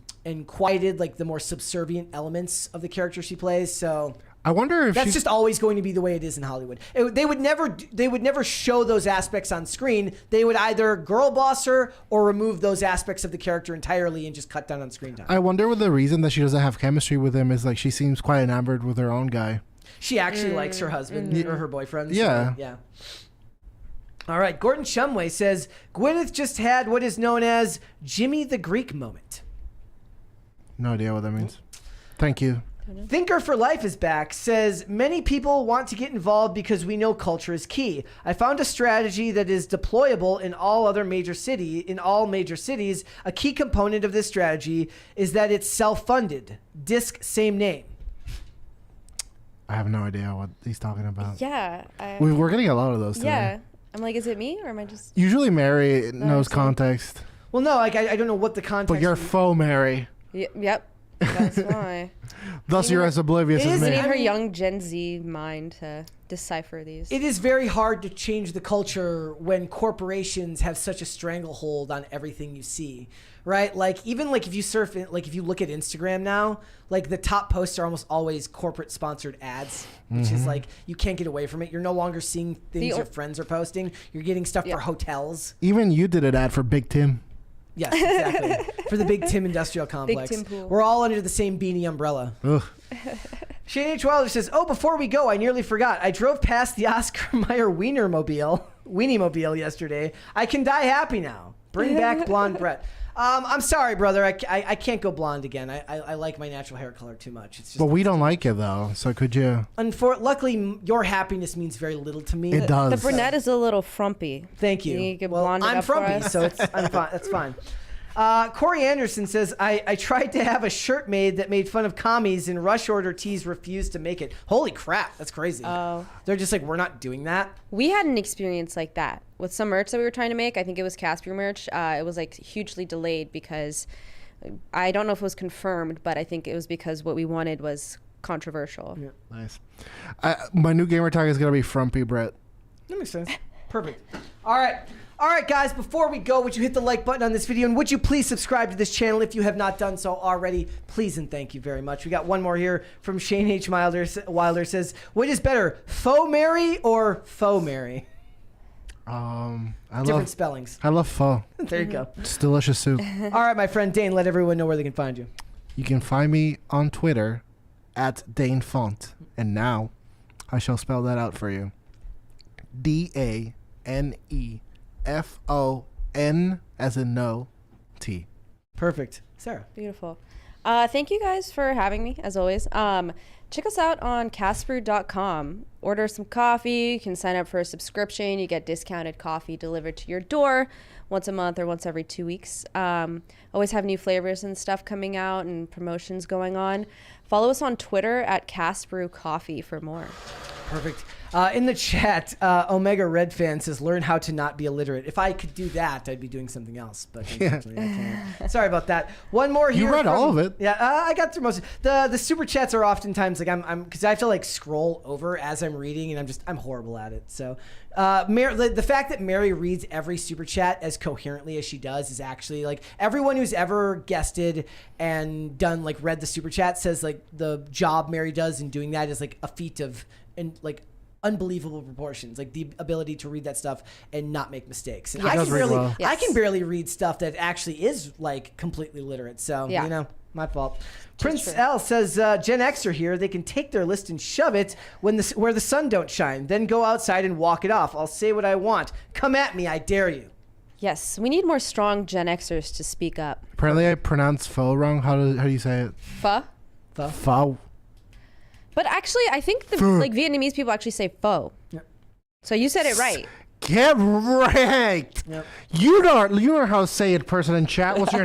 quieted like the more subservient elements of the character she plays. So I wonder if that's just always going to be the way it is in Hollywood. They would never show those aspects on screen. They would either girl boss her or remove those aspects of the character entirely and just cut down on screen time. I wonder what the reason that she doesn't have chemistry with him is. Like she seems quite enamored with her own guy. She actually likes her husband or her boyfriend. Yeah. So, yeah. All right. Gordon Shumway says, Gwyneth just had what is known as Jimmy the Greek moment. No idea what that means. Thank you. Thinker for Life is back, says, many people want to get involved because we know culture is key. I found a strategy that is deployable in all major cities. A key component of this strategy is that it's self-funded. Disc, same name. I have no idea what he's talking about. Yeah. We're getting a lot of those today. Yeah. I'm like, is it me or am I just... Usually Mary knows see. context. Well, no, like I don't know what the context. But you're faux Mary. Yep. That's why. Thus you're as oblivious as I me. need her young Gen Z mind to decipher these. It is very hard to change the culture when corporations have such a stranglehold on everything you see, right? Like even like if you surf it, like if you look at Instagram now, like the top posts are almost always corporate sponsored ads, which is like you can't get away from it. You're no longer seeing things your friends are posting. You're getting stuff for hotels. Even you did an ad for Big Tim. Yes, exactly. For the Big Tim Industrial Complex. Big Tim Pool. We're all under the same beanie umbrella. Ugh. Shane H. Wilder says, oh, before we go, I nearly forgot. I drove past the Oscar Mayer Weenie Mobile yesterday. I can die happy now. Bring back blonde Brett. I'm sorry, brother. I can't go blonde again. I like my natural hair color too much. It's just. But we don't like it though. So could you? Luckily, your happiness means very little to me. It does. The brunette is a little frumpy. Thank you. You can Well, blonde it I'm up for frumpy, us. so I'm fine. That's fine. Corey Anderson says, I tried to have a shirt made that made fun of commies and Rush Order Tees refused to make it. Holy crap, that's crazy. Oh. They're just like, we're not doing that. We had an experience like that with some merch that we were trying to make. I think it was Casper merch. It was like hugely delayed because I don't know if it was confirmed, but I think it was because what we wanted was controversial. Yeah. Nice. My new gamer tag is gonna be Frumpy Brett. That makes sense. Perfect. All right, guys, before we go, would you hit the like button on this video? And would you please subscribe to this channel if you have not done so already? Please and thank you very much. We got one more here from Shane H. Wilder says, what is better, Faux Mary or Faux Mary? Different spellings. I love pho. There you go. It's delicious soup. All right, my friend Dane, let everyone know where they can find you. You can find me on Twitter at Dane Font. And now I shall spell that out for you. DaneFont. as in no, T. Perfect. Sarah. Beautiful. Thank you guys for having me, as always. Check us out on castbrew.com. Order some coffee. You can sign up for a subscription. You get discounted coffee delivered to your door once a month or once every 2 weeks. Always have new flavors and stuff coming out and promotions going on. Follow us on Twitter at castbrewcoffee for more. Perfect. In the chat, Omega Red Fan says, learn how to not be illiterate. If I could do that, I'd be doing something else. But unfortunately, I can't. Sorry about that. One more here. You read all of it. Yeah, I got through most of it. The super chats are oftentimes like because I have to like scroll over as I'm reading, and I'm horrible at it. So the fact that Mary reads every super chat as coherently as she does is actually like everyone who's ever guested and done like read the super chat says like the job Mary does in doing that is like a feat of and like unbelievable proportions, like the ability to read that stuff and not make mistakes. And I can barely read stuff that actually is like completely literate. So you know, my fault. Prince L says Gen Xer here. They can take their list and shove it where the sun don't shine. Then go outside and walk it off. I'll say what I want. Come at me, I dare you. Yes, we need more strong Gen Xers to speak up. Apparently, I pronounced pho wrong. How do you say it? Pho. Pho. But actually, I think like Vietnamese people actually say pho. Yep. So you said it right. Get right. Yep. You know how to say it, person in chat. What's your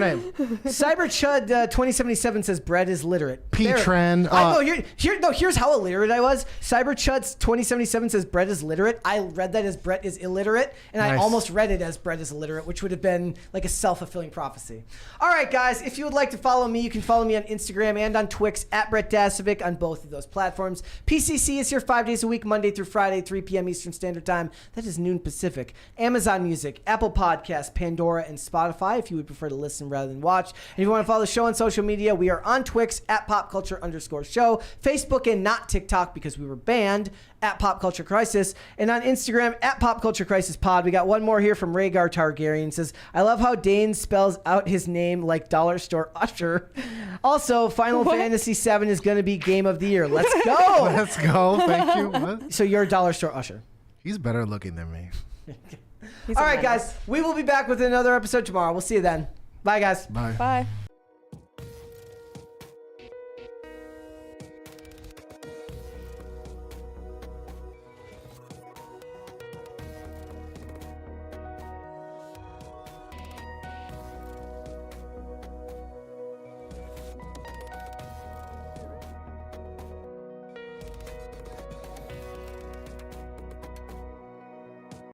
name? CyberChud 2077 says bread is literate. P-Trend. Here's how illiterate I was. CyberChud 2077 says bread is literate. I read that as Brett is illiterate, and I almost read it as bread is illiterate, which would have been like a self-fulfilling prophecy. All right, guys, if you would like to follow me, you can follow me on Instagram and on Twix at Brett Dasovic on both of those platforms. PCC is here 5 days a week, Monday through Friday, 3 p.m. Eastern Standard Time. That is noon Pacific. Amazon Music, Apple Podcasts, Pandora, and Spotify if you would prefer to listen rather than watch. And if you want to follow the show on social media, we are on Twix at popculture_show, Facebook and not TikTok because we were banned at Pop Culture Crisis, and on Instagram at Pop Culture Crisis Pod. We got one more here from Rhaegar Targaryen. Says, I love how Dane spells out his name like Dollar Store Usher. Also, Final Fantasy VII is going to be Game of the Year. Let's go. Let's go. Thank you. What? So you're a Dollar Store Usher. He's better looking than me. All right, guys. We will be back with another episode tomorrow. We'll see you then. Bye, guys. Bye. Bye.